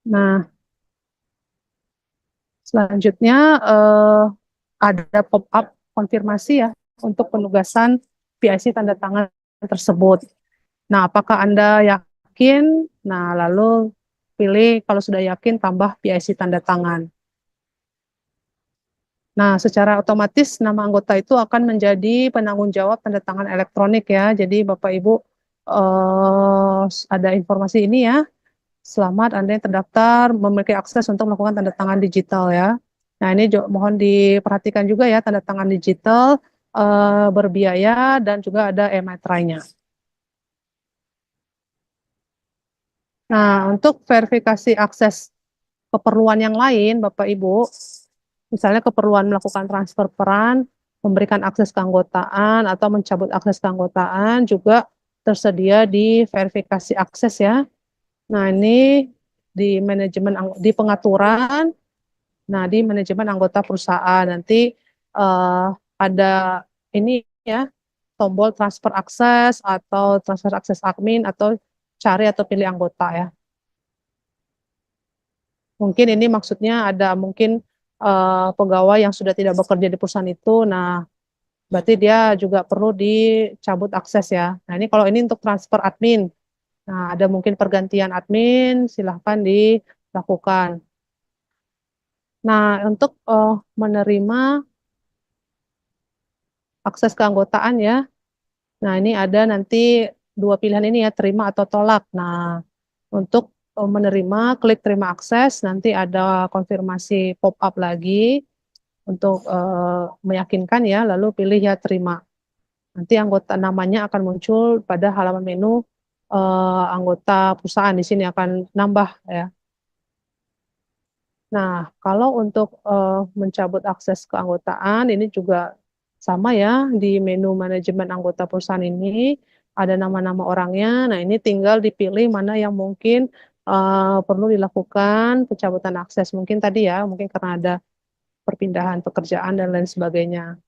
Nah, selanjutnya ada pop-up konfirmasi ya untuk penugasan PIC tanda tangan tersebut. Nah, apakah Anda yakin? Nah, lalu pilih kalau sudah yakin tambah PIC tanda tangan. Nah, secara otomatis nama anggota itu akan menjadi penanggung jawab tanda tangan elektronik ya. Jadi Bapak Ibu ada informasi ini ya. Selamat Anda yang terdaftar memiliki akses untuk melakukan tanda tangan digital ya. Nah, ini mohon diperhatikan juga ya tanda tangan digital berbiaya dan juga ada e-materai-nya. Nah, untuk verifikasi akses keperluan yang lain, Bapak Ibu, misalnya keperluan melakukan transfer peran, memberikan akses keanggotaan, atau mencabut akses keanggotaan, juga tersedia di verifikasi akses ya. Nah, ini di manajemen, di pengaturan, nah di manajemen anggota perusahaan, nanti eh, ada ini ya, tombol transfer akses, atau transfer akses admin, atau cari atau pilih anggota ya. Mungkin ini maksudnya ada mungkin pegawai yang sudah tidak bekerja di perusahaan itu. Nah, berarti dia juga perlu dicabut akses ya. Nah, ini kalau ini untuk transfer admin. Nah, ada mungkin pergantian admin, silahkan dilakukan. Nah, untuk menerima akses keanggotaan ya. Nah, ini ada nanti dua pilihan ini ya, terima atau tolak. Nah, untuk menerima, klik terima akses, nanti ada konfirmasi pop-up lagi untuk meyakinkan ya, lalu pilih ya terima. Nanti anggota namanya akan muncul pada halaman menu anggota perusahaan di sini akan nambah ya. Nah, kalau untuk mencabut akses keanggotaan ini juga sama ya di menu manajemen anggota perusahaan ini ada nama-nama orangnya. Nah, ini tinggal dipilih mana yang mungkin perlu dilakukan pencabutan akses. Mungkin tadi ya, mungkin karena ada perpindahan pekerjaan dan lain sebagainya.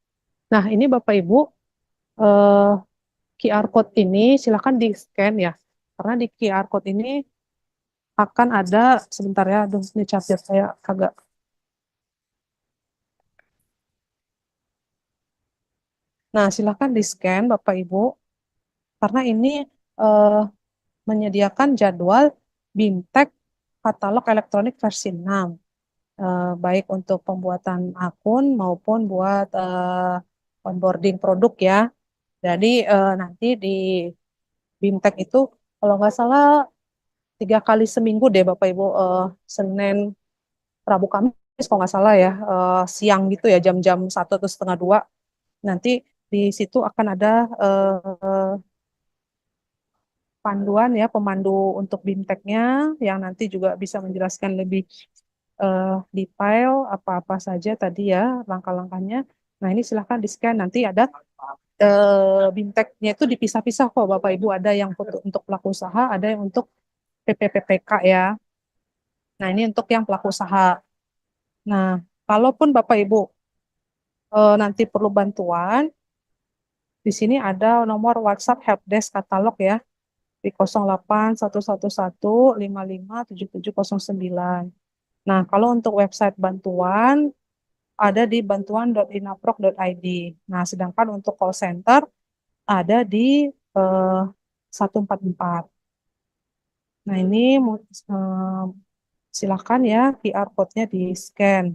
Nah, ini Bapak Ibu eh, QR code ini silakan di-scan ya. Karena di QR code ini akan ada sebentar ya, aduh ini charger saya kagak. Nah, silakan di-scan Bapak Ibu karena ini eh, menyediakan jadwal BIMTEK katalog elektronik versi 6. baik untuk pembuatan akun maupun buat onboarding produk ya. Jadi nanti di BIMTEK itu kalau nggak salah 3 kali seminggu deh Bapak Ibu, Senin, Rabu, Kamis kalau nggak salah ya, siang gitu ya, jam-jam 1 atau setengah 2. Nanti di situ akan ada panduan ya, pemandu untuk BIMTEK-nya yang nanti juga bisa menjelaskan lebih detail apa-apa saja tadi ya langkah-langkahnya. Nah ini silahkan di-scan, nanti ada BIMTEK-nya itu dipisah-pisah kok Bapak Ibu, ada yang untuk pelaku usaha, ada yang untuk PPPPK ya. Nah ini untuk yang pelaku usaha. Nah kalaupun Bapak Ibu nanti perlu bantuan, di sini ada nomor WhatsApp Helpdesk Katalog ya, di 081115577709. Nah, kalau untuk website bantuan ada di bantuan.inaprok.id. Nah, sedangkan untuk call center ada di eh, 144. Nah, ini silakan ya QR code-nya di-scan.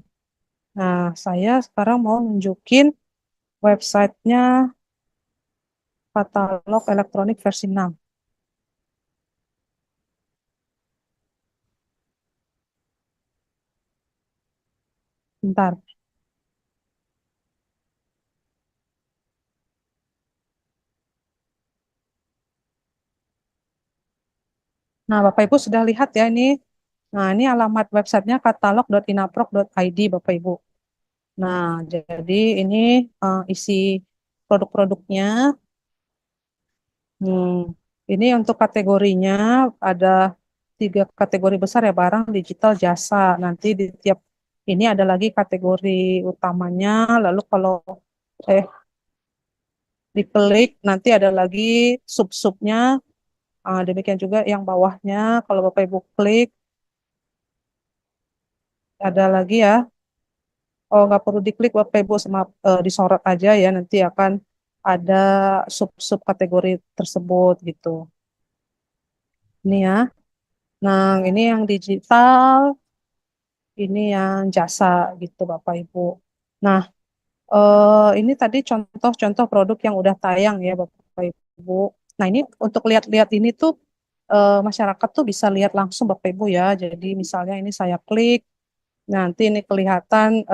Nah, saya sekarang mau nunjukin websitenya katalog elektronik versi 6. Bentar. Nah, Bapak Ibu sudah lihat ya ini. Nah, ini alamat websitenya katalog.inaprok.id Bapak Ibu. Nah, jadi ini isi produk-produknya. Hmm, ini untuk kategorinya ada 3 kategori besar ya, barang, digital, jasa. Nanti di tiap ini ada lagi kategori utamanya. Lalu kalau eh diklik nanti ada lagi sub-subnya. Demikian juga yang bawahnya. Kalau Bapak Ibu klik ada lagi ya. Oh, nggak perlu diklik Bapak Ibu, sama disorot aja ya. Nanti akan ada sub-sub kategori tersebut gitu. Ini ya. Nah, ini yang digital, ini yang jasa gitu Bapak Ibu. Nah, ini tadi contoh-contoh produk yang udah tayang ya Bapak Ibu. Nah, ini untuk lihat-lihat ini tuh masyarakat tuh bisa lihat langsung Bapak Ibu ya. Jadi misalnya ini saya klik, nanti ini kelihatan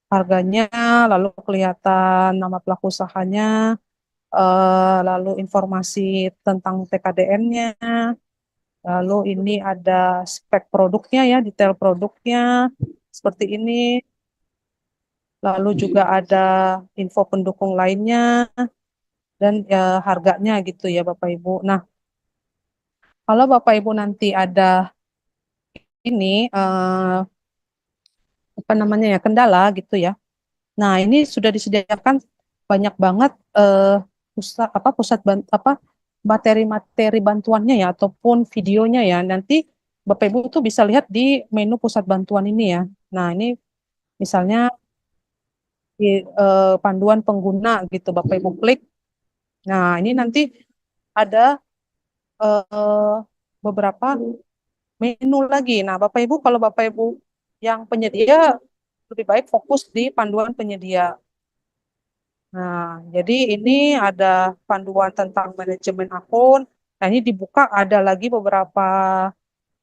harganya, lalu kelihatan nama pelaku usahanya, lalu informasi tentang TKDN-nya, lalu ini ada spek produknya ya, detail produknya seperti ini. Lalu juga ada info pendukung lainnya dan ya, harganya gitu ya Bapak Ibu. Nah, kalau Bapak Ibu nanti ada ini apa namanya ya, kendala gitu ya. Nah, ini sudah disediakan banyak banget apa materi-materi bantuannya ya ataupun videonya ya. Nanti Bapak Ibu itu bisa lihat di menu pusat bantuan ini ya. Nah, ini misalnya di panduan pengguna gitu Bapak Ibu klik. Nah, ini nanti ada eh, beberapa menu lagi. Nah, Bapak Ibu kalau Bapak Ibu yang penyedia lebih baik fokus di panduan penyedia. Nah, jadi ini ada panduan tentang manajemen akun. Nah, ini dibuka ada lagi beberapa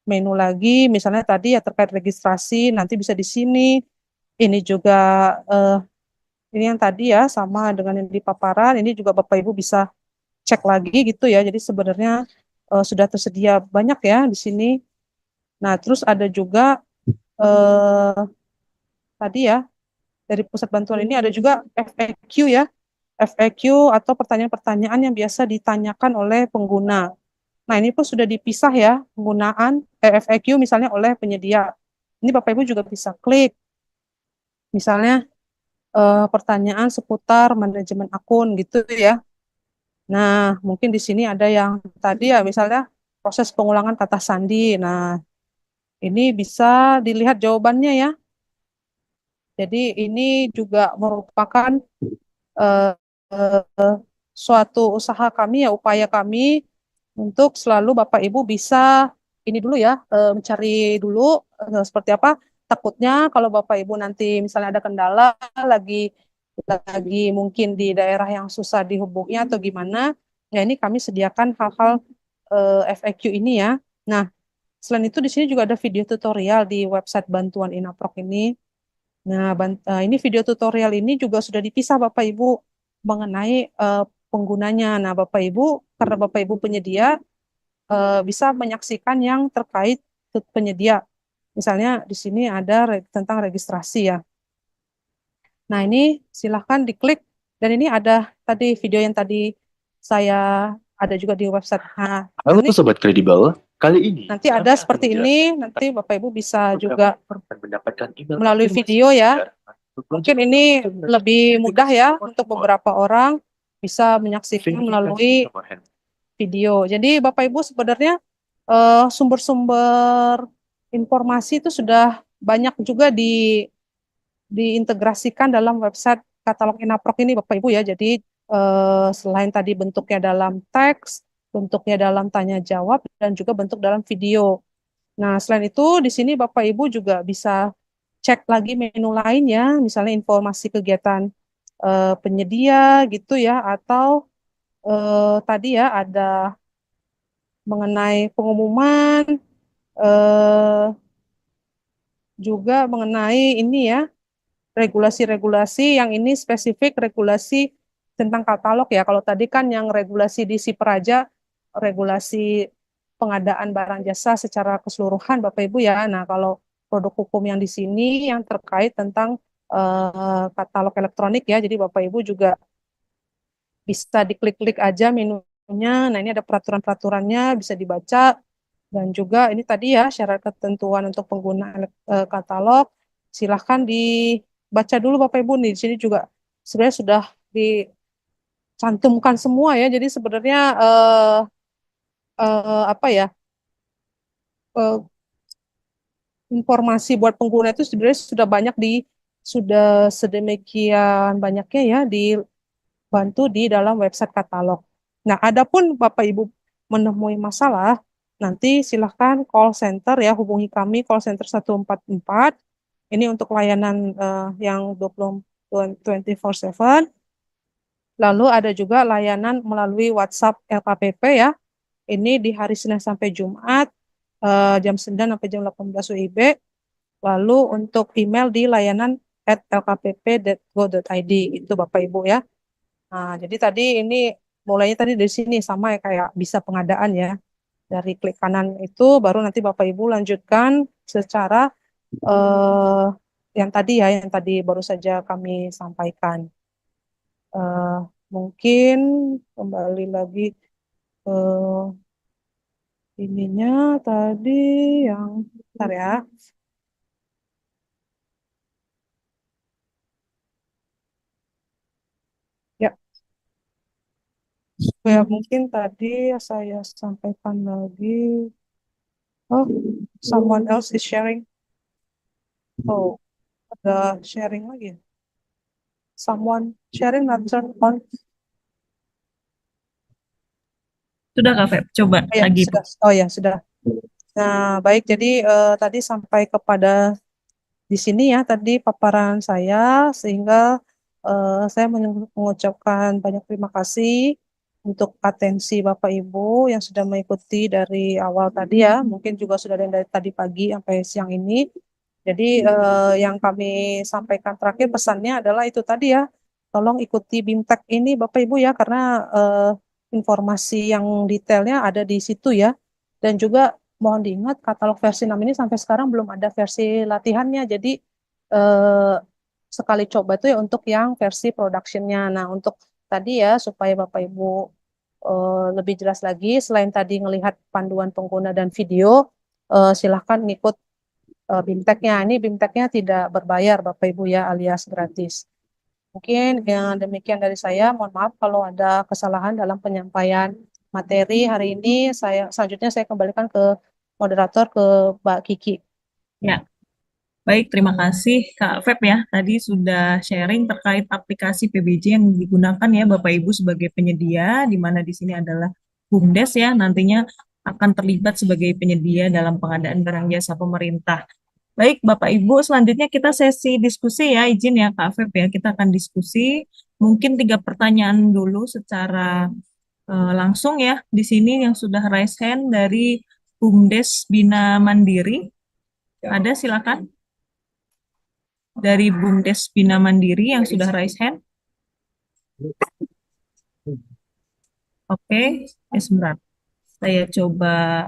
menu lagi. Misalnya tadi ya terkait registrasi, nanti bisa di sini. Ini juga eh, ini yang tadi ya sama dengan yang di paparan. Ini juga Bapak Ibu bisa cek lagi gitu ya. Jadi sebenarnya sudah tersedia banyak ya di sini. Nah, terus ada juga eh, tadi ya dari pusat bantuan ini ada juga FAQ ya. FAQ atau pertanyaan-pertanyaan yang biasa ditanyakan oleh pengguna. Nah, ini pun sudah dipisah ya, penggunaan FAQ misalnya oleh penyedia. Ini Bapak Ibu juga bisa klik, misalnya pertanyaan seputar manajemen akun gitu ya. Nah, mungkin di sini ada yang tadi ya, misalnya proses pengulangan kata sandi. Nah, ini bisa dilihat jawabannya ya. Jadi ini juga merupakan eh, eh, suatu usaha kami ya, upaya kami untuk selalu Bapak Ibu bisa ini dulu ya, mencari dulu seperti apa takutnya kalau Bapak Ibu nanti misalnya ada kendala lagi mungkin di daerah yang susah dihubungnya atau gimana, ya ini kami sediakan hal-hal FAQ ini ya. Nah, selain itu di sini juga ada video tutorial di website bantuan Inaprok ini. Nah, ini video tutorial ini juga sudah dipisah Bapak Ibu mengenai penggunanya. Nah, Bapak Ibu, karena Bapak Ibu penyedia, bisa menyaksikan yang terkait penyedia. Misalnya di sini ada tentang registrasi ya. Nah, ini silahkan diklik. Dan ini ada tadi video yang tadi saya ada juga di website. Nah,
Halo
ini
Sobat Kredibel, kali ini
nanti ada
kami akan
seperti
menjelaskan
ini. Nanti Bapak Ibu bisa juga
dan mendapatkan email
melalui
konfirmasi
video ya.
dari
Mungkin ini lebih mudah ya untuk beberapa orang bisa menyaksikan melalui
nomor handphone.
video. Jadi Bapak Ibu sebenarnya sumber-sumber informasi itu sudah banyak juga diintegrasikan dalam website katalog Inaprok ini Bapak Ibu ya. Jadi selain tadi bentuknya dalam teks, bentuknya dalam tanya jawab dan juga bentuk dalam video. Nah, selain itu di sini Bapak Ibu juga bisa cek lagi menu lainnya, misalnya informasi kegiatan penyedia gitu ya, atau tadi ya ada mengenai pengumuman, eh, juga mengenai ini ya, regulasi-regulasi yang ini spesifik regulasi tentang katalog ya. Kalau tadi kan yang regulasi di Siperaja, regulasi pengadaan barang jasa secara keseluruhan Bapak Ibu ya. Nah, kalau produk hukum yang di sini yang terkait tentang katalog elektronik ya. Jadi Bapak Ibu juga bisa diklik-klik aja menunya. Nah, ini ada peraturan-peraturannya bisa dibaca dan juga ini tadi ya syarat ketentuan untuk penggunaan katalog. Silahkan dibaca dulu Bapak Ibu nih. Di sini juga sebenarnya sudah dicantumkan semua ya. Jadi sebenarnya apa ya? eh, Informasi buat pengguna itu sebenarnya sudah banyak sudah sedemikian banyaknya ya dibantu di dalam website katalog. Nah, adapun Bapak Ibu menemui masalah, nanti silahkan call center ya, hubungi kami call center 144. Ini untuk layanan yang 24/7. Lalu ada juga layanan melalui WhatsApp LKPP ya. Ini di hari Senin sampai Jumat jam 9 sampai jam 18 WIB. Lalu untuk email di layanan @lkpp.go.id itu Bapak Ibu ya. Nah, jadi tadi ini mulainya tadi dari sini sama ya kayak bisa pengadaan ya. Dari klik kanan itu baru nanti Bapak Ibu lanjutkan secara eh, yang tadi ya, yang tadi baru saja kami sampaikan. Eh, Mungkin kembali lagi ke ininya tadi yang bentar ya. Ya, ya mungkin tadi saya sampaikan lagi. Oh, someone else is sharing. Oh, ada sharing lagi ya. Someone sharing not turn on.
Sudah Kak Feb, coba
Ya,
lagi.
sudah. Oh ya, sudah. Nah, baik. Jadi tadi sampai kepada di sini ya tadi paparan saya sehingga saya mengucapkan banyak terima kasih untuk atensi Bapak Ibu yang sudah mengikuti dari awal tadi ya, mungkin juga sudah ada yang dari tadi pagi sampai siang ini. Jadi yang kami sampaikan terakhir pesannya adalah itu tadi ya, tolong ikuti BIMTEK ini Bapak Ibu ya karena informasi yang detailnya ada di situ ya. Dan juga mohon diingat katalog versi 6 ini sampai sekarang belum ada versi latihannya. Jadi eh, sekali coba itu ya untuk yang versi productionnya. Nah untuk tadi ya supaya Bapak Ibu lebih jelas lagi selain tadi melihat panduan pengguna dan video, silahkan ngikut BIMTEK-nya. Ini BIMTEK-nya tidak berbayar Bapak Ibu ya alias gratis. Mungkin yang demikian dari saya. Mohon maaf kalau ada kesalahan dalam penyampaian materi hari ini. Selanjutnya saya kembalikan ke moderator ke Mbak Kiki.
Ya, baik, terima kasih Kak Feb ya. Tadi sudah sharing terkait aplikasi PBJ yang digunakan ya Bapak Ibu sebagai penyedia, di mana di sini adalah BUMDes ya, nantinya akan terlibat sebagai penyedia dalam pengadaan barang jasa pemerintah. Baik, Bapak Ibu, selanjutnya kita sesi diskusi ya, izin ya Kak Feb ya, kita akan diskusi mungkin 3 pertanyaan dulu secara langsung ya. Di sini yang sudah raise hand dari BUMDes Bina Mandiri, ada silakan dari BUMDes Bina Mandiri yang sudah raise hand. Oke, sebentar. Saya coba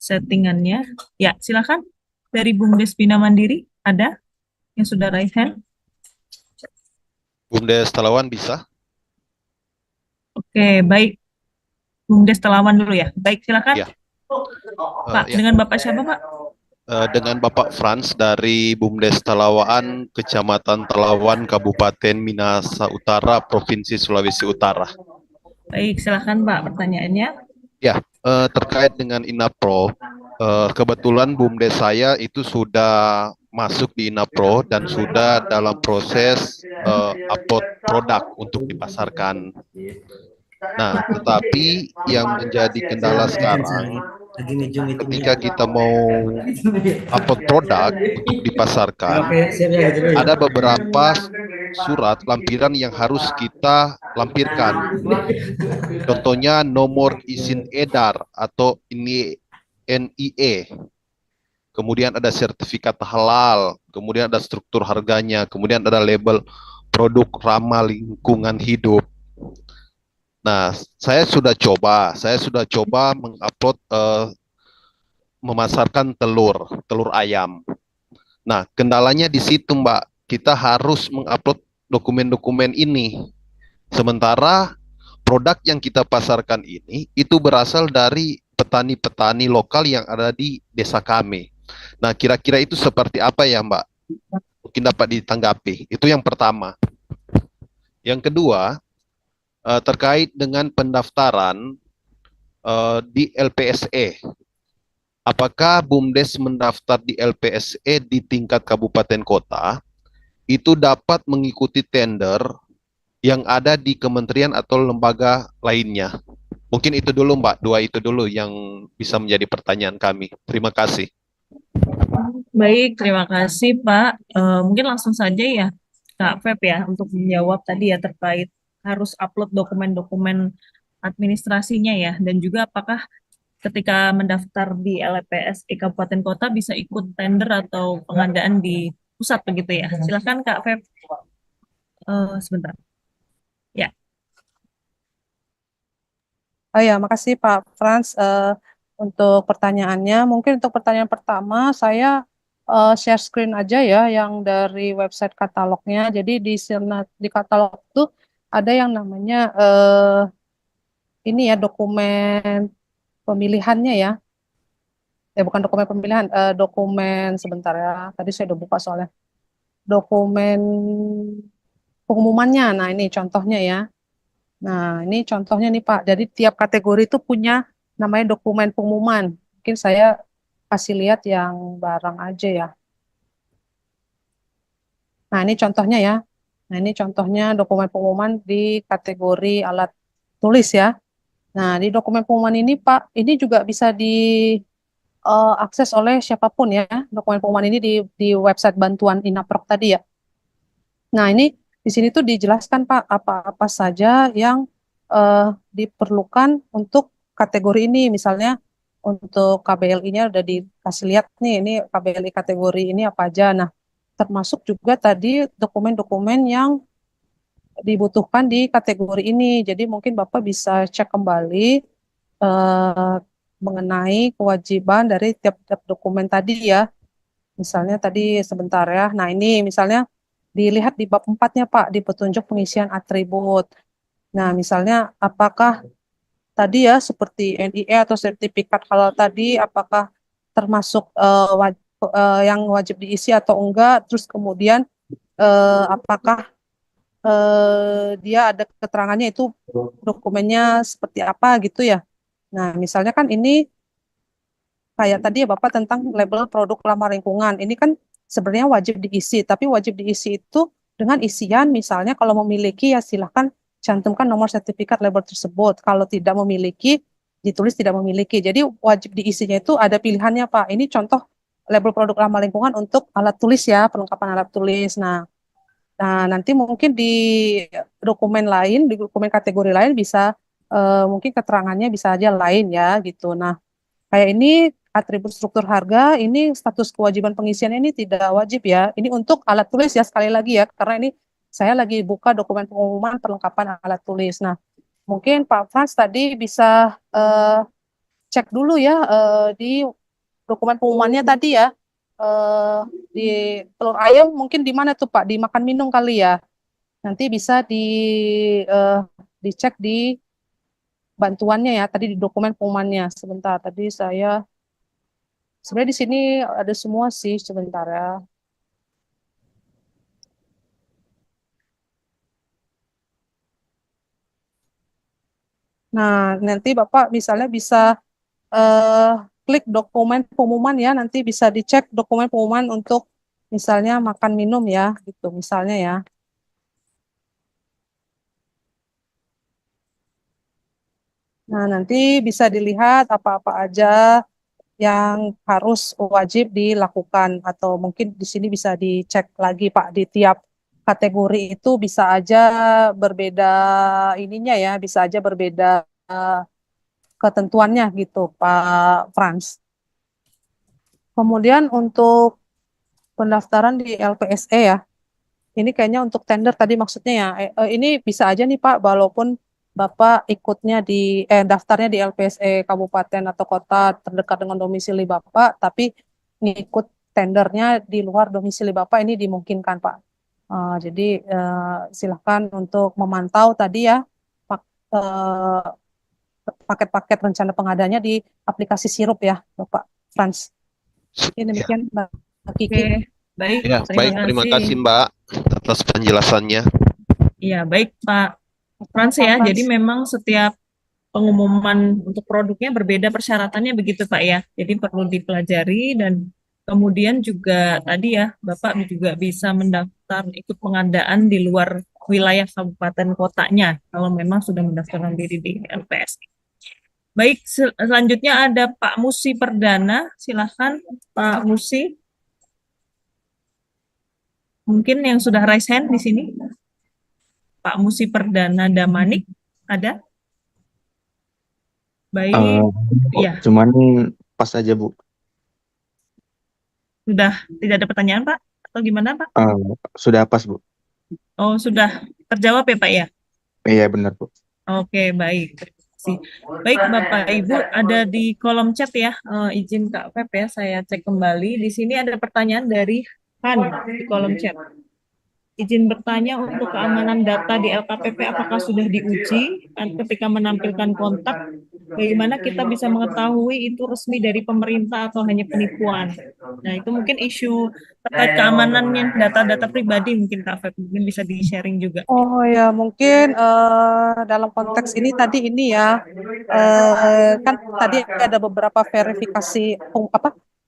settingannya. Ya, silakan. Dari BUMDes Bina Mandiri, ada yang sudah raise hand?
BUMDes Talawan bisa?
Oke, baik. BUMDes Telawan dulu ya. Baik, silakan.
Ya.
Pak,
Ya.
dengan Bapak siapa, Pak?
Dengan Bapak Franz dari BUMDes Talawan, Kecamatan Talawan, Kabupaten Minahasa Utara, Provinsi Sulawesi Utara.
Baik, silakan Pak pertanyaannya.
Ya, terkait dengan Inapro, kebetulan BUMDes saya itu sudah masuk di Inapro dan sudah dalam proses upload produk untuk dipasarkan. Nah, tetapi yang menjadi kendala sekarang, ketika kita mau upload produk untuk dipasarkan, ada beberapa surat lampiran yang harus kita lampirkan. Contohnya nomor izin edar atau NIE. Kemudian ada sertifikat halal, kemudian ada struktur harganya, kemudian ada label produk ramah lingkungan hidup. Nah, saya sudah coba mengupload memasarkan telur ayam. Nah, kendalanya di situ, Mbak. Kita harus mengupload dokumen-dokumen ini. Sementara produk yang kita pasarkan ini itu berasal dari petani-petani lokal yang ada di desa kami. Nah, kira-kira itu seperti apa ya, Mbak? Mungkin dapat ditanggapi. Itu yang pertama. Yang kedua, terkait dengan pendaftaran di LPSE. Apakah BUMDes mendaftar di LPSE di tingkat kabupaten kota itu dapat mengikuti tender yang ada di kementerian atau lembaga lainnya? Mungkin itu dulu, Mbak. Dua itu dulu yang bisa menjadi pertanyaan kami. Terima kasih.
Baik, terima kasih Pak. Mungkin langsung saja ya Kak Feb ya untuk menjawab tadi ya terkait harus upload dokumen-dokumen administrasinya ya dan juga apakah ketika mendaftar di LPSI Kabupaten Kota bisa ikut tender atau pengadaan di pusat begitu ya. Silakan Kak Feb. Sebentar. Ya.
Oh ya, makasih Pak Franz untuk pertanyaannya. Mungkin untuk pertanyaan pertama, saya share screen aja ya yang dari website katalognya. Jadi di katalog itu ada yang namanya ini ya dokumen pemilihannya ya. Bukan dokumen pemilihan, dokumen sebentar ya. Tadi saya udah buka soalnya. Dokumen pengumumannya. Nah, ini contohnya ya. Nah, ini contohnya nih Pak. Jadi tiap kategori itu punya namanya dokumen pengumuman. Mungkin saya kasih lihat yang barang aja ya. Nah, ini contohnya ya. Nah, ini contohnya dokumen pengumuman di kategori alat tulis ya. Nah, di dokumen pengumuman ini Pak, ini juga bisa diakses oleh siapapun ya. Dokumen pengumuman ini di website bantuan Inaprok tadi ya. Nah, ini di sini tuh dijelaskan Pak apa-apa saja yang diperlukan untuk kategori ini. Misalnya untuk KBLI-nya udah dikasih lihat nih, ini KBLI kategori ini apa aja. Nah, termasuk juga tadi dokumen-dokumen yang dibutuhkan di kategori ini. Jadi mungkin Bapak bisa cek kembali eh, mengenai kewajiban dari tiap-tiap dokumen tadi ya. Misalnya tadi sebentar ya. Nah, ini misalnya dilihat di bab 4-nya Pak, di petunjuk pengisian atribut. Nah, misalnya apakah tadi ya seperti NIE atau sertifikat halal tadi, apakah termasuk yang wajib diisi atau enggak, terus kemudian apakah dia ada keterangannya itu dokumennya seperti apa gitu ya. Nah, misalnya kan ini kayak tadi ya Bapak tentang label produk ramah lingkungan. Ini kan sebenarnya wajib diisi, tapi wajib diisi itu dengan isian misalnya kalau memiliki ya silahkan cantumkan nomor sertifikat label tersebut. Kalau tidak memiliki, ditulis tidak memiliki. Jadi wajib diisinya itu ada pilihannya Pak. Ini contoh label produk ramah lingkungan untuk alat tulis ya, perlengkapan alat tulis. Nah, nanti mungkin di dokumen lain, di dokumen kategori lain bisa mungkin keterangannya bisa aja lain ya gitu. Nah, kayak ini atribut struktur harga, ini status kewajiban pengisiannya ini tidak wajib ya. Ini untuk alat tulis ya sekali lagi ya, karena ini saya lagi buka dokumen pengumuman perlengkapan alat tulis. Nah, mungkin Pak Frans tadi bisa cek dulu ya di dokumen pengumumannya tadi ya. Eh, di telur ayam mungkin di mana tuh Pak? Di makan minum kali ya. Nanti bisa eh, dicek di bantuannya ya. Tadi di dokumen pengumumannya. Sebentar, tadi saya sebenarnya di sini ada semua sih sebentar ya. Nah, nanti Bapak misalnya bisa eh, klik dokumen pengumuman ya. Nanti bisa dicek dokumen pengumuman untuk misalnya makan minum ya, gitu misalnya ya. Nah, nanti bisa dilihat apa-apa aja yang harus wajib dilakukan atau mungkin di sini bisa dicek lagi Pak di tiap kategori itu bisa aja berbeda ininya ya, bisa aja berbeda eh, ketentuannya gitu Pak Frans. Kemudian untuk pendaftaran di LPSE ya, ini kayaknya untuk tender tadi maksudnya ya. Ini bisa aja nih Pak, walaupun Bapak ikutnya daftarnya di LPSE kabupaten atau kota terdekat dengan domisili Bapak, tapi ngikut tendernya di luar domisili Bapak ini dimungkinkan Pak. Jadi silakan untuk memantau tadi ya eh, paket-paket rencana pengadanya di aplikasi Sirup ya Bapak Frans. Ini
Ya,
demikian Mbak
Oke,
Kiki.
baik.
ya,
Terima
baik. Terima
kasih.
kasih Mbak atas penjelasannya.
Iya, baik Pak Frans
Pak
ya.
Frans.
Jadi memang setiap pengumuman untuk produknya berbeda persyaratannya begitu Pak ya. Jadi perlu dipelajari dan kemudian juga tadi ya Bapak juga bisa mendaftar ikut pengadaan di luar wilayah kabupaten kotanya kalau memang sudah mendaftarkan diri di LPSI. Baik, selanjutnya ada Pak Musi Perdana. Silahkan Pak Musi. Mungkin yang sudah raise hand di sini. Pak Musi Perdana Damanik ada?
Eh,
Baik, ya
Cuman pas aja Bu.
sudah tidak ada pertanyaan Pak? Atau gimana Pak?
Eh, sudah pas Bu.
Oh, sudah terjawab ya Pak ya?
Iya benar Bu.
Oke, baik. Terima kasih. Baik, Bapak Ibu, ada di kolom chat ya. Izin Kak Pep ya, saya cek kembali. Di sini ada pertanyaan dari Han di kolom chat. Izin bertanya untuk keamanan data di LKPP apakah sudah diuji ketika menampilkan kontak? Bagaimana kita bisa mengetahui itu resmi dari pemerintah atau hanya penipuan? Nah, itu mungkin isu terkait keamanannya data-data pribadi mungkin Kak Feb mungkin bisa di-sharing juga.
Oh ya, mungkin dalam konteks ini tadi ini ya, kan tadi ada beberapa verifikasi,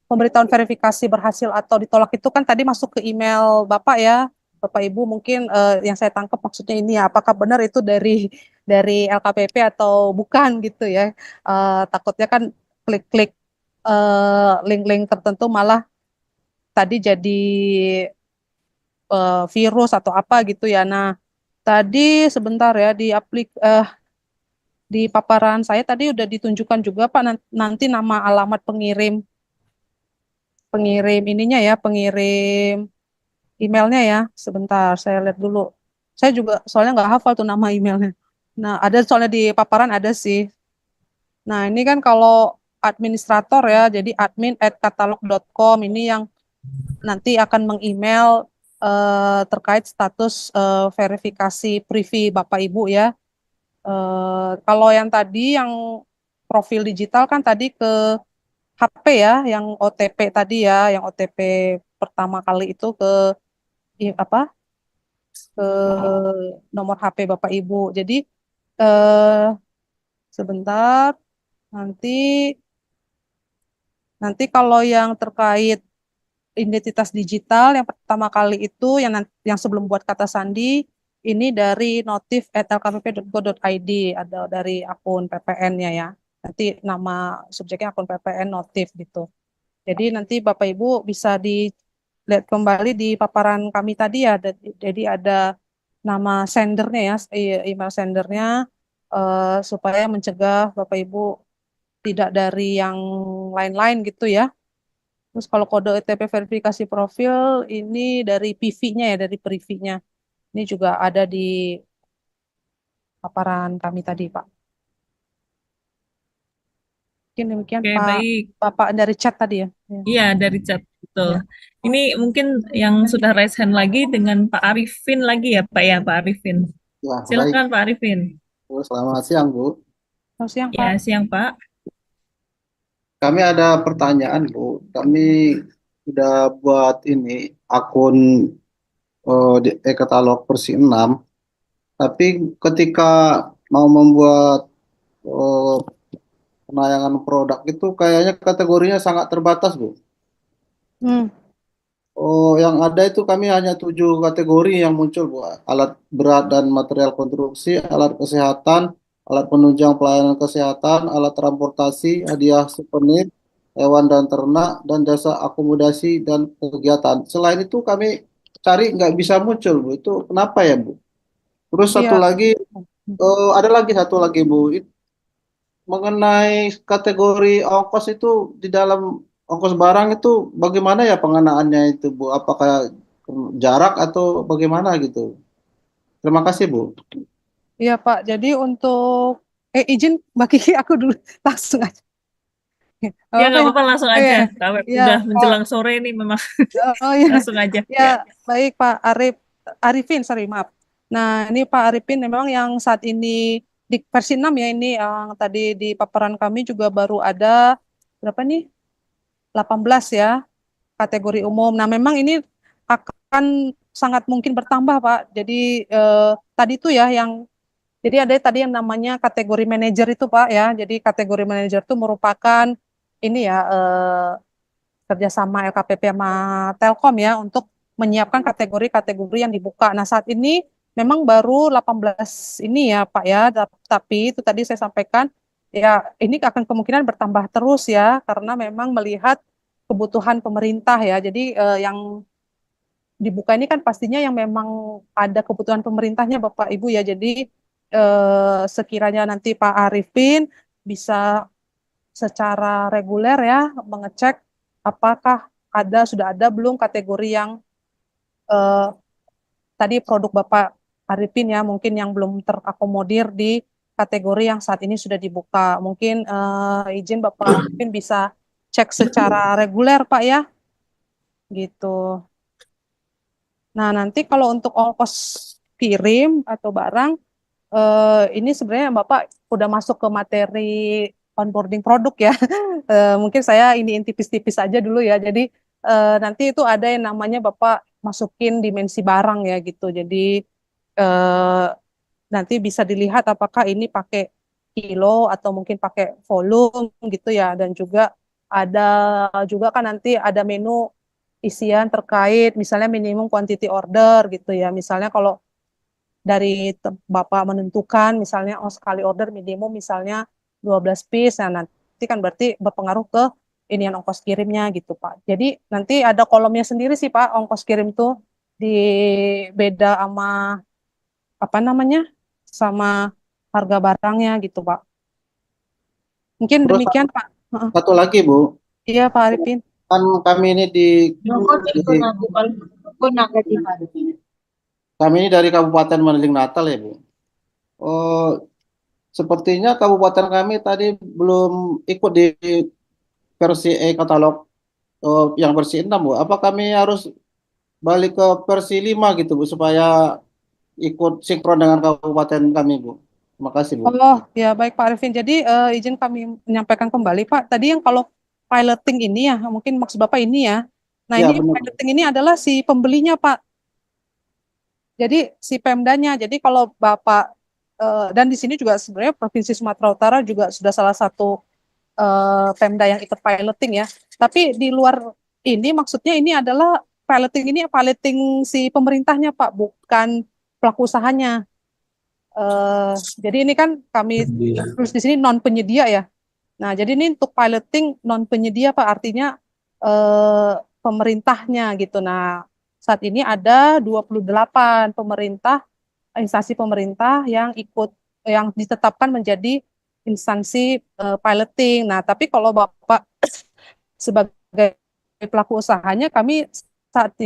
pemberitahuan verifikasi berhasil atau ditolak itu kan tadi masuk ke email Bapak ya, Bapak Ibu mungkin yang saya tangkap maksudnya ini ya, apakah benar itu dari LKPP atau bukan gitu ya? Takutnya kan klik-klik link-link tertentu malah tadi jadi virus atau apa gitu ya. Nah, tadi sebentar ya di paparan saya tadi udah ditunjukkan juga Pak nanti nama alamat pengirim pengirim ininya ya, pengirim emailnya ya. Sebentar, saya lihat dulu. Saya juga soalnya nggak hafal tuh nama emailnya. Nah, ada soalnya di paparan ada sih. Nah, ini kan kalau administrator ya, jadi admin@katalog.com ini yang nanti akan meng-email terkait status verifikasi privi Bapak Ibu ya. Kalau yang tadi yang profil digital kan tadi ke HP ya, yang OTP tadi ya, yang OTP pertama kali itu ke apa? Ke nomor HP Bapak Ibu. Jadi eh, sebentar nanti nanti kalau yang terkait identitas digital yang pertama kali itu yang sebelum buat kata sandi ini dari notif@lkpp.go.id ada dari akun PPN-nya ya. Nanti nama subjeknya akun PPN notif gitu. Jadi nanti Bapak Ibu bisa dilihat kembali di paparan kami tadi ya. Jadi ada nama sendernya ya, email sendernya, supaya mencegah Bapak Ibu tidak dari yang lain-lain gitu ya. Terus kalau kode OTP verifikasi profil ini dari PV-nya ya, dari privy-nya. Ini juga ada di paparan kami tadi, Pak. Mungkin demikian
Oke,
Pak,
baik.
Bapak dari chat tadi ya. Ya.
Iya, dari chat. Betul.
Ya.
Ini mungkin yang sudah raise hand lagi dengan Pak Arifin lagi ya, Pak ya, Pak Arifin.
Ya, baik.
Silakan Pak Arifin.
Bu, selamat siang, Bu.
Selamat siang,
Ya,
Pak.
siang Pak.
Kami ada pertanyaan, Bu. Kami sudah buat ini akun di e-katalog versi 6, tapi ketika mau membuat eh, penayangan produk itu kayaknya kategorinya sangat terbatas, Bu.
Hmm.
Oh, yang ada itu kami hanya 7 kategori yang muncul, Bu. Alat berat dan material konstruksi, alat kesehatan, alat penunjang pelayanan kesehatan, alat transportasi, hadiah souvenir, hewan dan ternak, dan jasa akomodasi dan kegiatan. Selain itu kami cari nggak bisa muncul, Bu. Itu kenapa ya, Bu? Terus satu
Iya.
lagi, ada lagi satu lagi, Bu. Mengenai kategori ongkos itu di dalam ongkos barang itu bagaimana ya pengenaannya itu, Bu? Apakah jarak atau bagaimana gitu? Terima kasih, Bu.
Iya, Pak. Jadi untuk izin Mbak Kiki aku dulu langsung aja.
Ya,
Apa
nggak
ya?
apa-apa, langsung
Oh
aja.
ya.
Kalau
Iya,
udah
Pak.
menjelang sore ini memang
Oh ya.
langsung aja.
Ya,
Ya.
baik Pak Arifin, sorry maaf. Nah, ini Pak Arifin memang yang saat ini di versi 6 ya, ini yang tadi di paparan kami juga baru ada berapa nih? 18 ya, kategori umum. Nah, memang ini akan sangat mungkin bertambah, Pak. Jadi tadi itu ya yang jadi ada tadi yang namanya kategori manajer itu, Pak ya. Jadi kategori manajer itu merupakan ini ya kerjasama LKPP sama Telkom ya untuk menyiapkan kategori-kategori yang dibuka. Nah, saat ini memang baru 18 ini ya, Pak ya. Tapi itu tadi saya sampaikan ya ini akan kemungkinan bertambah terus ya karena memang melihat kebutuhan pemerintah ya. Jadi yang dibuka ini kan pastinya yang memang ada kebutuhan pemerintahnya Bapak Ibu ya. Jadi sekiranya nanti Pak Arifin bisa secara reguler ya mengecek apakah sudah ada belum kategori yang eh, tadi produk Bapak Arifin ya mungkin yang belum terakomodir di kategori yang saat ini sudah dibuka. Mungkin izin Bapak Arifin bisa cek secara reguler Pak ya gitu. Nah, nanti kalau untuk ongkos kirim atau barang, ini sebenarnya Bapak udah masuk ke materi onboarding produk ya. Mungkin saya ini tipis-tipis aja dulu ya. Jadi nanti itu ada yang namanya Bapak masukin dimensi barang ya gitu. Jadi eh, nanti bisa dilihat apakah ini pakai kilo atau mungkin pakai volume gitu ya. Dan juga ada juga kan nanti ada menu isian terkait misalnya minimum quantity order gitu ya. Misalnya kalau dari Bapak menentukan misalnya sekali order minimum misalnya 12 piece, nah nanti kan berarti berpengaruh ke ini yang ongkos kirimnya gitu Pak. Jadi nanti ada kolomnya sendiri sih Pak, ongkos kirim tuh di beda sama apa namanya sama harga barangnya gitu Pak. Mungkin
Terus
demikian Pak.
satu lagi, Bu.
Iya Pak Arifin.
Kan kami ini kami ini dari Kabupaten Mandeling Natal ya, Bu. Oh, sepertinya kabupaten kami tadi belum ikut di versi e-katalog yang versi 6, Bu. Apa kami harus balik ke versi 5 gitu, Bu, supaya ikut sinkron dengan kabupaten kami, Bu. Terima kasih, Bu.
Oh ya baik Pak Arifin. Jadi izin kami menyampaikan kembali Pak. Tadi yang kalau piloting ini ya mungkin maksud Bapak ini ya. Nah
Ya,
ini
benar.
piloting ini adalah si pembelinya Pak. Jadi si Pemdanya. Jadi kalau Bapak dan di sini juga sebenarnya Provinsi Sumatera Utara juga sudah salah satu Pemda yang ikut piloting ya. Tapi di luar ini maksudnya ini adalah piloting si pemerintahnya Pak, bukan pelaku usahanya. Jadi ini kan kami tulis di sini non penyedia ya. Nah, jadi ini untuk piloting non penyedia Pak, artinya pemerintahnya gitu. Nah, saat ini ada 28 instansi pemerintah yang ditetapkan menjadi instansi piloting. Nah, tapi kalau Bapak sebagai pelaku usahanya, kami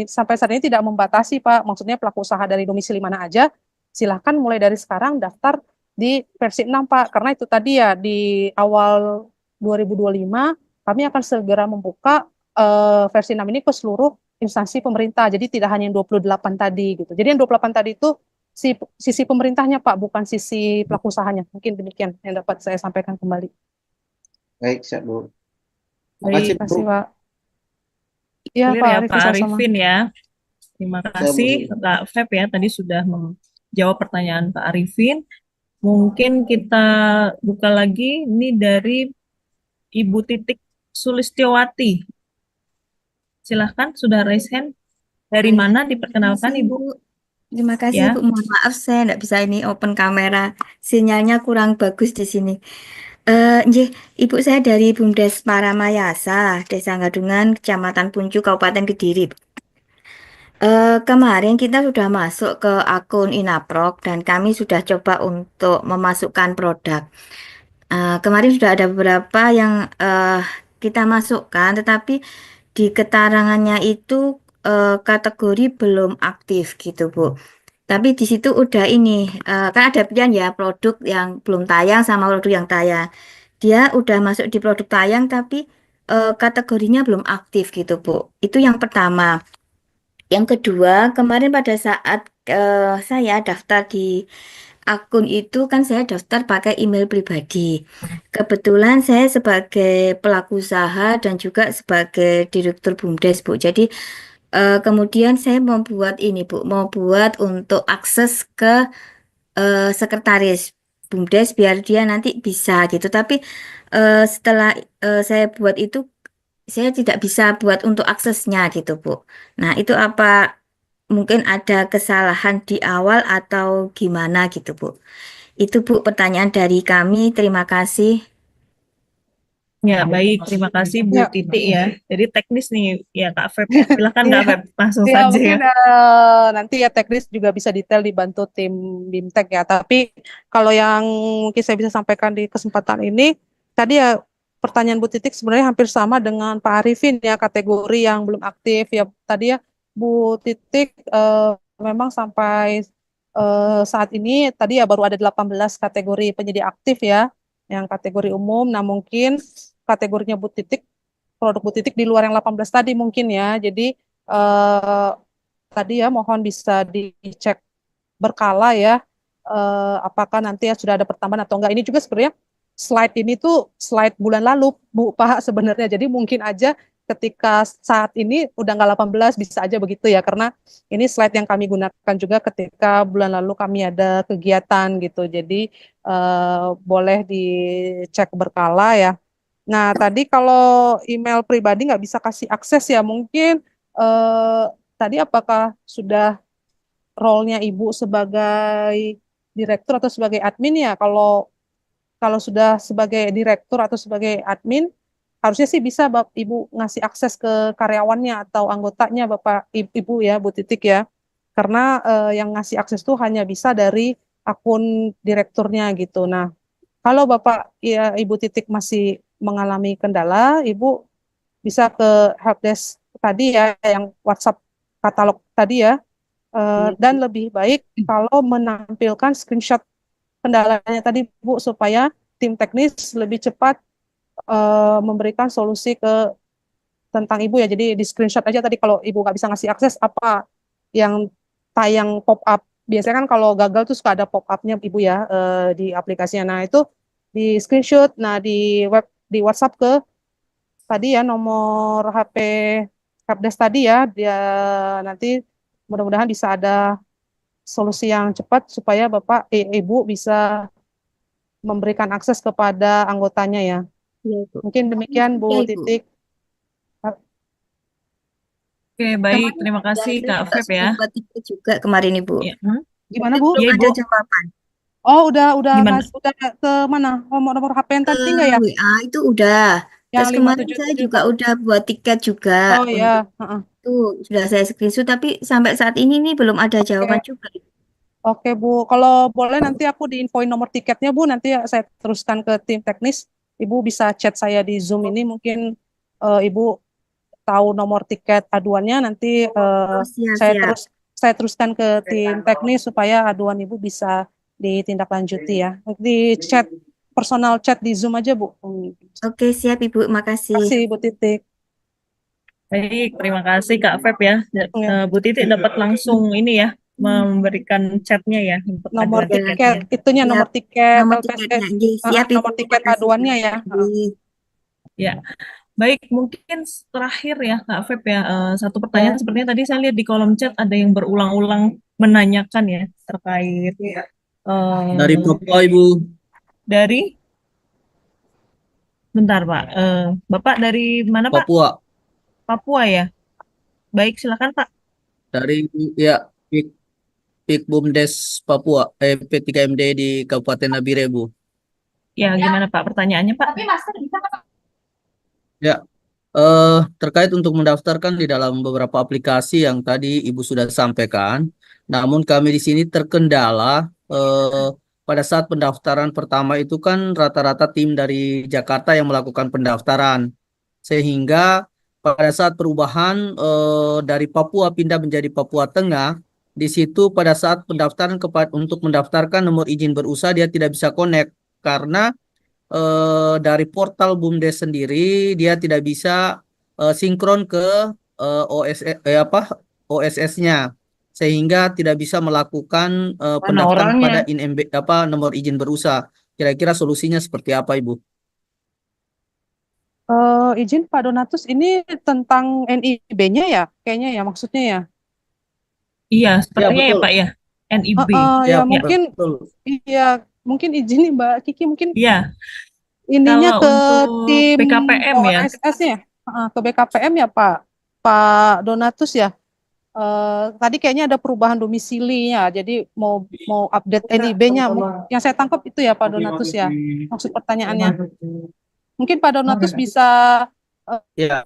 sampai saat ini tidak membatasi, Pak. Maksudnya pelaku usaha dari domisili mana aja, silahkan mulai dari sekarang daftar di versi 6, Pak. Karena itu tadi ya, di awal 2025, kami akan segera membuka versi 6 ini ke seluruh instansi pemerintah. Jadi tidak hanya yang 28 tadi gitu. Jadi yang 28 tadi itu sisi pemerintahnya, Pak, bukan sisi pelaku usahanya. Mungkin demikian yang dapat saya sampaikan kembali.
Baik, siap Bu. Terima
Baik,
kasih
Terima
Bu.
kasih, Pak. Iya,
clear
Pak
ya
Arifin
Pak
sama-sama.
Arifin ya. Terima
Saya Bu.
kasih Kak Feb ya, tadi sudah menjawab pertanyaan Pak Arifin. Mungkin kita buka lagi, ini dari Ibu Titik Sulistiowati. Silahkan, sudah raise hand. Dari
Baik,
mana
terima
diperkenalkan
kasih
Ibu?
Bu. Terima kasih
Ya,
Bu. Mohon maaf saya tidak bisa ini open kamera. Sinyalnya kurang bagus di sini. Nggih, Ibu saya dari BUMDes Paramayasa, Desa Gadungan, Kecamatan Puncu, Kabupaten Kediri. Kemarin kita sudah masuk ke akun Inaprok dan kami sudah coba untuk memasukkan produk. Kemarin sudah ada beberapa yang kita masukkan, tetapi di keterangannya itu kategori belum aktif gitu, Bu. Tapi di situ udah ini, kan ada pilihan ya produk yang belum tayang sama produk yang tayang. Dia udah masuk di produk tayang tapi kategorinya belum aktif gitu, Bu. Itu yang pertama. Yang kedua, kemarin pada saat saya daftar di akun itu kan saya daftar pakai email pribadi. Kebetulan saya sebagai pelaku usaha dan juga sebagai direktur BUMDes, Bu. Jadi kemudian saya mau buat ini, Bu, mau buat untuk akses ke sekretaris BUMDes biar dia nanti bisa gitu. Tapi setelah saya buat itu, saya tidak bisa buat untuk aksesnya gitu, Bu. Nah, itu apa mungkin ada kesalahan di awal atau gimana gitu, Bu? Itu, Bu, pertanyaan dari kami. Terima kasih.
ya baik. Terima kasih Bu
Ya,
Titik ya. Jadi teknis nih ya Kak Feb ya. Silahkan Kak
iya.
Feb, langsung
Ya,
saja
mungkin
ya.
nanti ya teknis juga bisa detail dibantu tim BIMTEK ya. Tapi kalau yang mungkin saya bisa sampaikan di kesempatan ini, tadi ya pertanyaan Bu Titik sebenarnya hampir sama dengan Pak Arifin ya, kategori yang belum aktif ya. Tadi ya Bu Titik memang sampai saat ini tadi ya baru ada 18 kategori penyedia aktif ya, yang kategori umum. Nah, mungkin kategorinya Bu Titik, produk Bu Titik di luar yang 18 tadi mungkin ya. Jadi eh, tadi ya mohon bisa dicek berkala ya, apakah nanti ya sudah ada pertambahan atau enggak. Ini juga sebenarnya slide ini tuh slide bulan lalu Bu Pak sebenarnya. Jadi mungkin aja ketika saat ini udah nggak 18 bisa aja begitu ya, karena ini slide yang kami gunakan juga ketika bulan lalu kami ada kegiatan gitu. Jadi boleh dicek berkala ya. Nah, tadi kalau email pribadi nggak bisa kasih akses ya, mungkin eh, tadi apakah sudah role-nya Ibu sebagai direktur atau sebagai admin ya? Kalau kalau sudah sebagai direktur atau sebagai admin, harusnya sih bisa Ibu ngasih akses ke karyawannya atau anggotanya Bapak Ibu ya, Bu Titik ya. Karena yang ngasih akses tuh hanya bisa dari akun direkturnya gitu. Nah, kalau Bapak ya Ibu Titik masih mengalami kendala, Ibu bisa ke helpdesk tadi ya, yang WhatsApp katalog tadi ya. Dan lebih baik kalau menampilkan screenshot kendalanya tadi Bu, supaya tim teknis lebih cepat memberikan solusi ke tentang Ibu ya. Jadi di screenshot aja tadi kalau Ibu nggak bisa ngasih akses apa yang tayang pop up. Biasanya kan kalau gagal tuh suka ada pop up-nya Ibu ya di aplikasinya. Nah, itu di screenshot, nah di WhatsApp ke tadi ya nomor HP helpdesk tadi ya, dia nanti mudah-mudahan bisa ada solusi yang cepat supaya Bapak Ibu bisa memberikan akses kepada anggotanya ya.
Ya, Bu.
Mungkin demikian Bu
Ya, Ibu.
Titik.
Oke, baik.
Kemarin
Terima kasih
saya
Kak
juga
Feb ya.
sudah buat itu juga kemarin Ibu.
Ya.
Gimana
Tapi
Bu?
belum
Iya
ada
Ibu,
jawaban.
Oh, udah
gimana?
udah ke mana? Nomor HP yang tadi enggak ya?
WA itu udah.
Yang
Terus kemarin saya
577
juga
Pak.
udah buat tiket juga
Oh
untuk
ya, heeh.
itu sudah saya screenshot, tapi sampai saat ini nih belum ada jawaban
Oke.
juga.
Oke Bu, kalau boleh nanti aku diinfoin nomor tiketnya Bu, nanti saya teruskan ke tim teknis. Ibu bisa chat saya di Zoom ini, mungkin Ibu tahu nomor tiket aduannya, nanti
Oh, siap-siap.
saya teruskan ke tim teknis supaya aduan Ibu bisa ditindaklanjuti ya. Di chat personal chat di Zoom aja Bu.
Oke, siap Ibu,
Terima
makasih.
kasih Bu Titik.
Baik, terima kasih Kak Feb ya.
Ya,
Bu Titik dapat langsung ini ya, memberikan chatnya ya untuk
nomor
aduan
tiket
tiketnya.
itunya,
Siap.
nomor tiket
Nomor
LPSS,
tiketnya. Nggih, siap Ibu,
nomor tiket
makasih.
aduannya ya.
Nggih.
Ya, baik mungkin terakhir ya Kak Feb ya, satu
Ya.
pertanyaan sepertinya tadi saya lihat di kolom chat ada yang berulang-ulang menanyakan ya terkait
Dari Papua, Ibu.
dari bentar Pak, Bapak dari mana Pak?
Papua.
Papua ya. Baik, silakan Pak.
Dari ya Pik Bumdes Papua, P3MD di Kabupaten Nabire, Bu.
Ya, gimana Pak pertanyaannya Pak?
Ya, terkait untuk mendaftarkan di dalam beberapa aplikasi yang tadi Ibu sudah sampaikan, namun kami di sini terkendala pada saat pendaftaran pertama itu kan rata-rata tim dari Jakarta yang melakukan pendaftaran, sehingga pada saat perubahan dari Papua pindah menjadi Papua Tengah, di situ pada saat pendaftaran untuk mendaftarkan nomor izin berusaha dia tidak bisa connect karena dari portal BUMDes sendiri dia tidak bisa sinkron ke OSS-nya, sehingga tidak bisa melakukan pendaftaran pada nomor izin berusaha. Kira-kira solusinya seperti apa, Ibu?
Izin Pak Donatus, ini tentang NIB-nya ya, kayaknya ya maksudnya ya.
Iya,
Ya,
sepertinya ya
betul.
Pak ya, NIB.
Ya,
Ya mungkin,
betul.
iya mungkin izin nih Mbak Kiki, mungkin
Iya,
ininya
kalau
ke
untuk
tim
BKPM ya,
OSS-nya, ke BKPM ya Pak Donatus ya. Tadi kayaknya ada perubahan domisilinya, jadi mau update NIB-nya. Yang saya tangkap itu ya Pak Donatus ya, maksud pertanyaannya. Mungkin Pak Donatus bisa
Ya,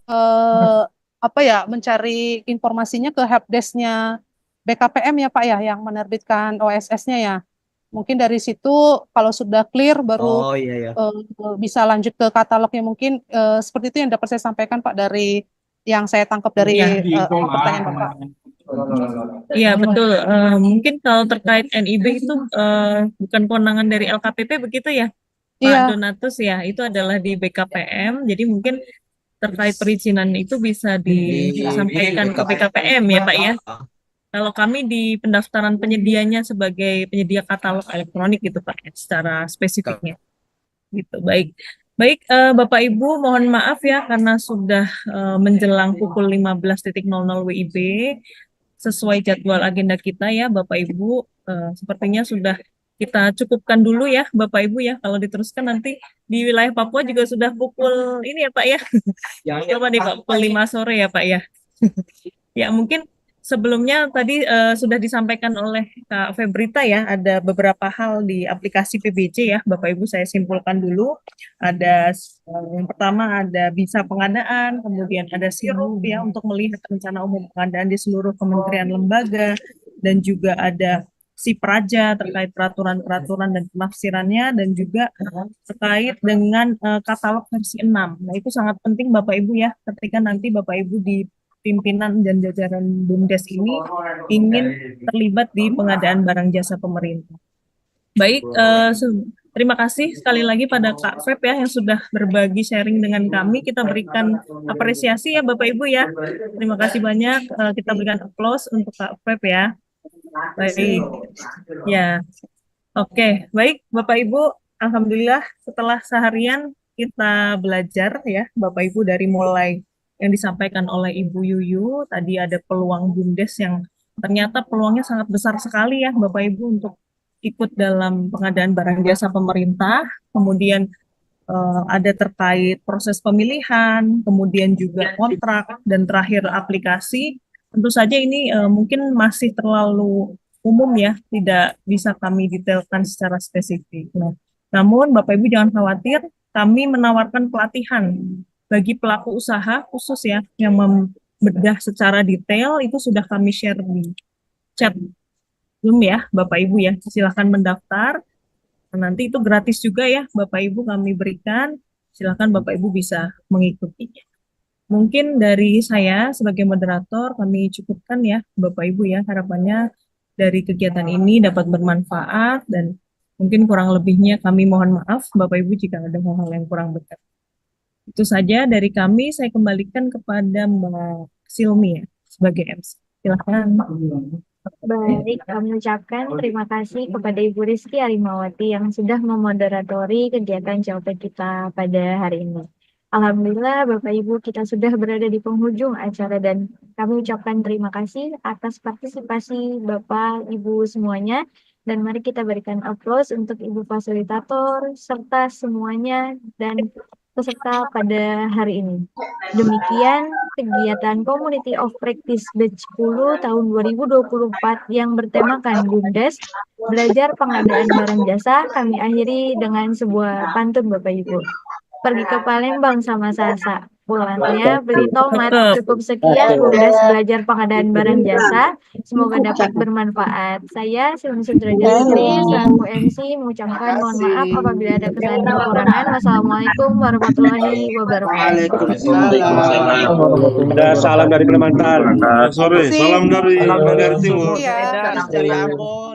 apa ya, mencari informasinya ke helpdesk-nya BKPM ya Pak ya, yang menerbitkan OSS-nya ya. Mungkin dari situ kalau sudah clear baru
oh iya ya.
bisa lanjut ke katalognya. Mungkin seperti itu yang dapat saya sampaikan Pak dari yang saya tangkap dari
Iya.
pertanyaan Bapak.
Iya betul. Mungkin kalau terkait NIB itu bukan kewenangan dari LKPP begitu ya, Pak
Iya,
Donatus ya. Itu adalah di BKPM. Jadi mungkin terkait perizinan itu bisa disampaikan ke BKPM ya Pak ya. Kalau kami di pendaftaran penyedianya sebagai penyedia katalog elektronik gitu Pak, secara spesifiknya. Gitu. Baik. Baik, Bapak Ibu, mohon maaf ya karena sudah menjelang pukul 15.00 WIB sesuai jadwal agenda kita ya, Bapak Ibu. Sepertinya sudah kita cukupkan dulu ya, Bapak Ibu ya. Kalau diteruskan nanti di wilayah Papua juga sudah pukul ini ya Pak ya. Coba nih Pak, pukul 5 sore ya Pak ya. Ya mungkin sebelumnya tadi sudah disampaikan oleh Kak Febrita ya, ada beberapa hal di aplikasi PBJ ya, Bapak Ibu saya simpulkan dulu. Ada yang pertama ada visa pengadaan, kemudian ada sirup ya untuk melihat rencana umum pengadaan di seluruh kementerian lembaga, dan juga ada si praja terkait peraturan-peraturan dan penafsirannya, dan juga terkait dengan katalog versi 6. Nah, itu sangat penting Bapak Ibu ya, ketika nanti Bapak Ibu di pimpinan dan jajaran BUMDes ini ingin terlibat di pengadaan barang jasa pemerintah. Baik, terima kasih sekali lagi pada Kak Feb ya yang sudah berbagi sharing dengan kami. Kita berikan apresiasi ya Bapak Ibu ya. Terima kasih banyak. Kita berikan applause untuk Kak Feb ya. Baik, ya. Oke, baik Bapak Ibu. Alhamdulillah setelah seharian kita belajar ya Bapak Ibu, dari mulai yang disampaikan oleh Ibu Yuyu, tadi ada peluang BUMDes yang ternyata peluangnya sangat besar sekali ya Bapak Ibu untuk ikut dalam pengadaan barang jasa pemerintah, kemudian ada terkait proses pemilihan, kemudian juga kontrak, dan terakhir aplikasi. Tentu saja ini mungkin masih terlalu umum ya, tidak bisa kami detailkan secara spesifik. Nah, namun Bapak Ibu jangan khawatir, kami menawarkan pelatihan bagi pelaku usaha khusus ya yang membedah secara detail itu sudah kami share di chat belum ya Bapak Ibu ya. Silahkan mendaftar. Nanti itu gratis juga ya Bapak Ibu kami berikan. Silahkan Bapak Ibu bisa mengikutinya. Mungkin dari saya sebagai moderator kami cukupkan ya Bapak Ibu ya. Harapannya dari kegiatan ini dapat bermanfaat dan mungkin kurang lebihnya kami mohon maaf Bapak Ibu jika ada hal-hal yang kurang benar. Itu saja dari kami, saya kembalikan kepada Mbak Silmi ya, sebagai MC. Silakan.
Baik, kami ucapkan terima kasih kepada Ibu Rizky Arimawati yang sudah memoderatori kegiatan COP kita pada hari ini. Alhamdulillah Bapak Ibu kita sudah berada di penghujung acara dan kami ucapkan terima kasih atas partisipasi Bapak Ibu semuanya. Dan mari kita berikan aplaus untuk Ibu Fasilitator serta semuanya dan peserta pada hari ini. Demikian kegiatan Community of Practice Batch 10 tahun 2024 yang bertemakan BUMDes, belajar pengadaan barang jasa, kami akhiri dengan sebuah pantun Bapak Ibu. Pergi ke Palembang sama Sasa, pulangnya beli tomat. Cukup sekian BUMDes belajar pengadaan barang jasa. Semoga dapat bermanfaat. Saya Silmi Sudrajat Putri selaku MC mengucapkan mohon maaf apabila ada kesalahan dan kekurangan. Wassalamualaikum warahmatullahi wabarakatuh.
Ada salam dari Kalimantan.
Sore, salam dari Timur.
Iya.
Dari Ambon.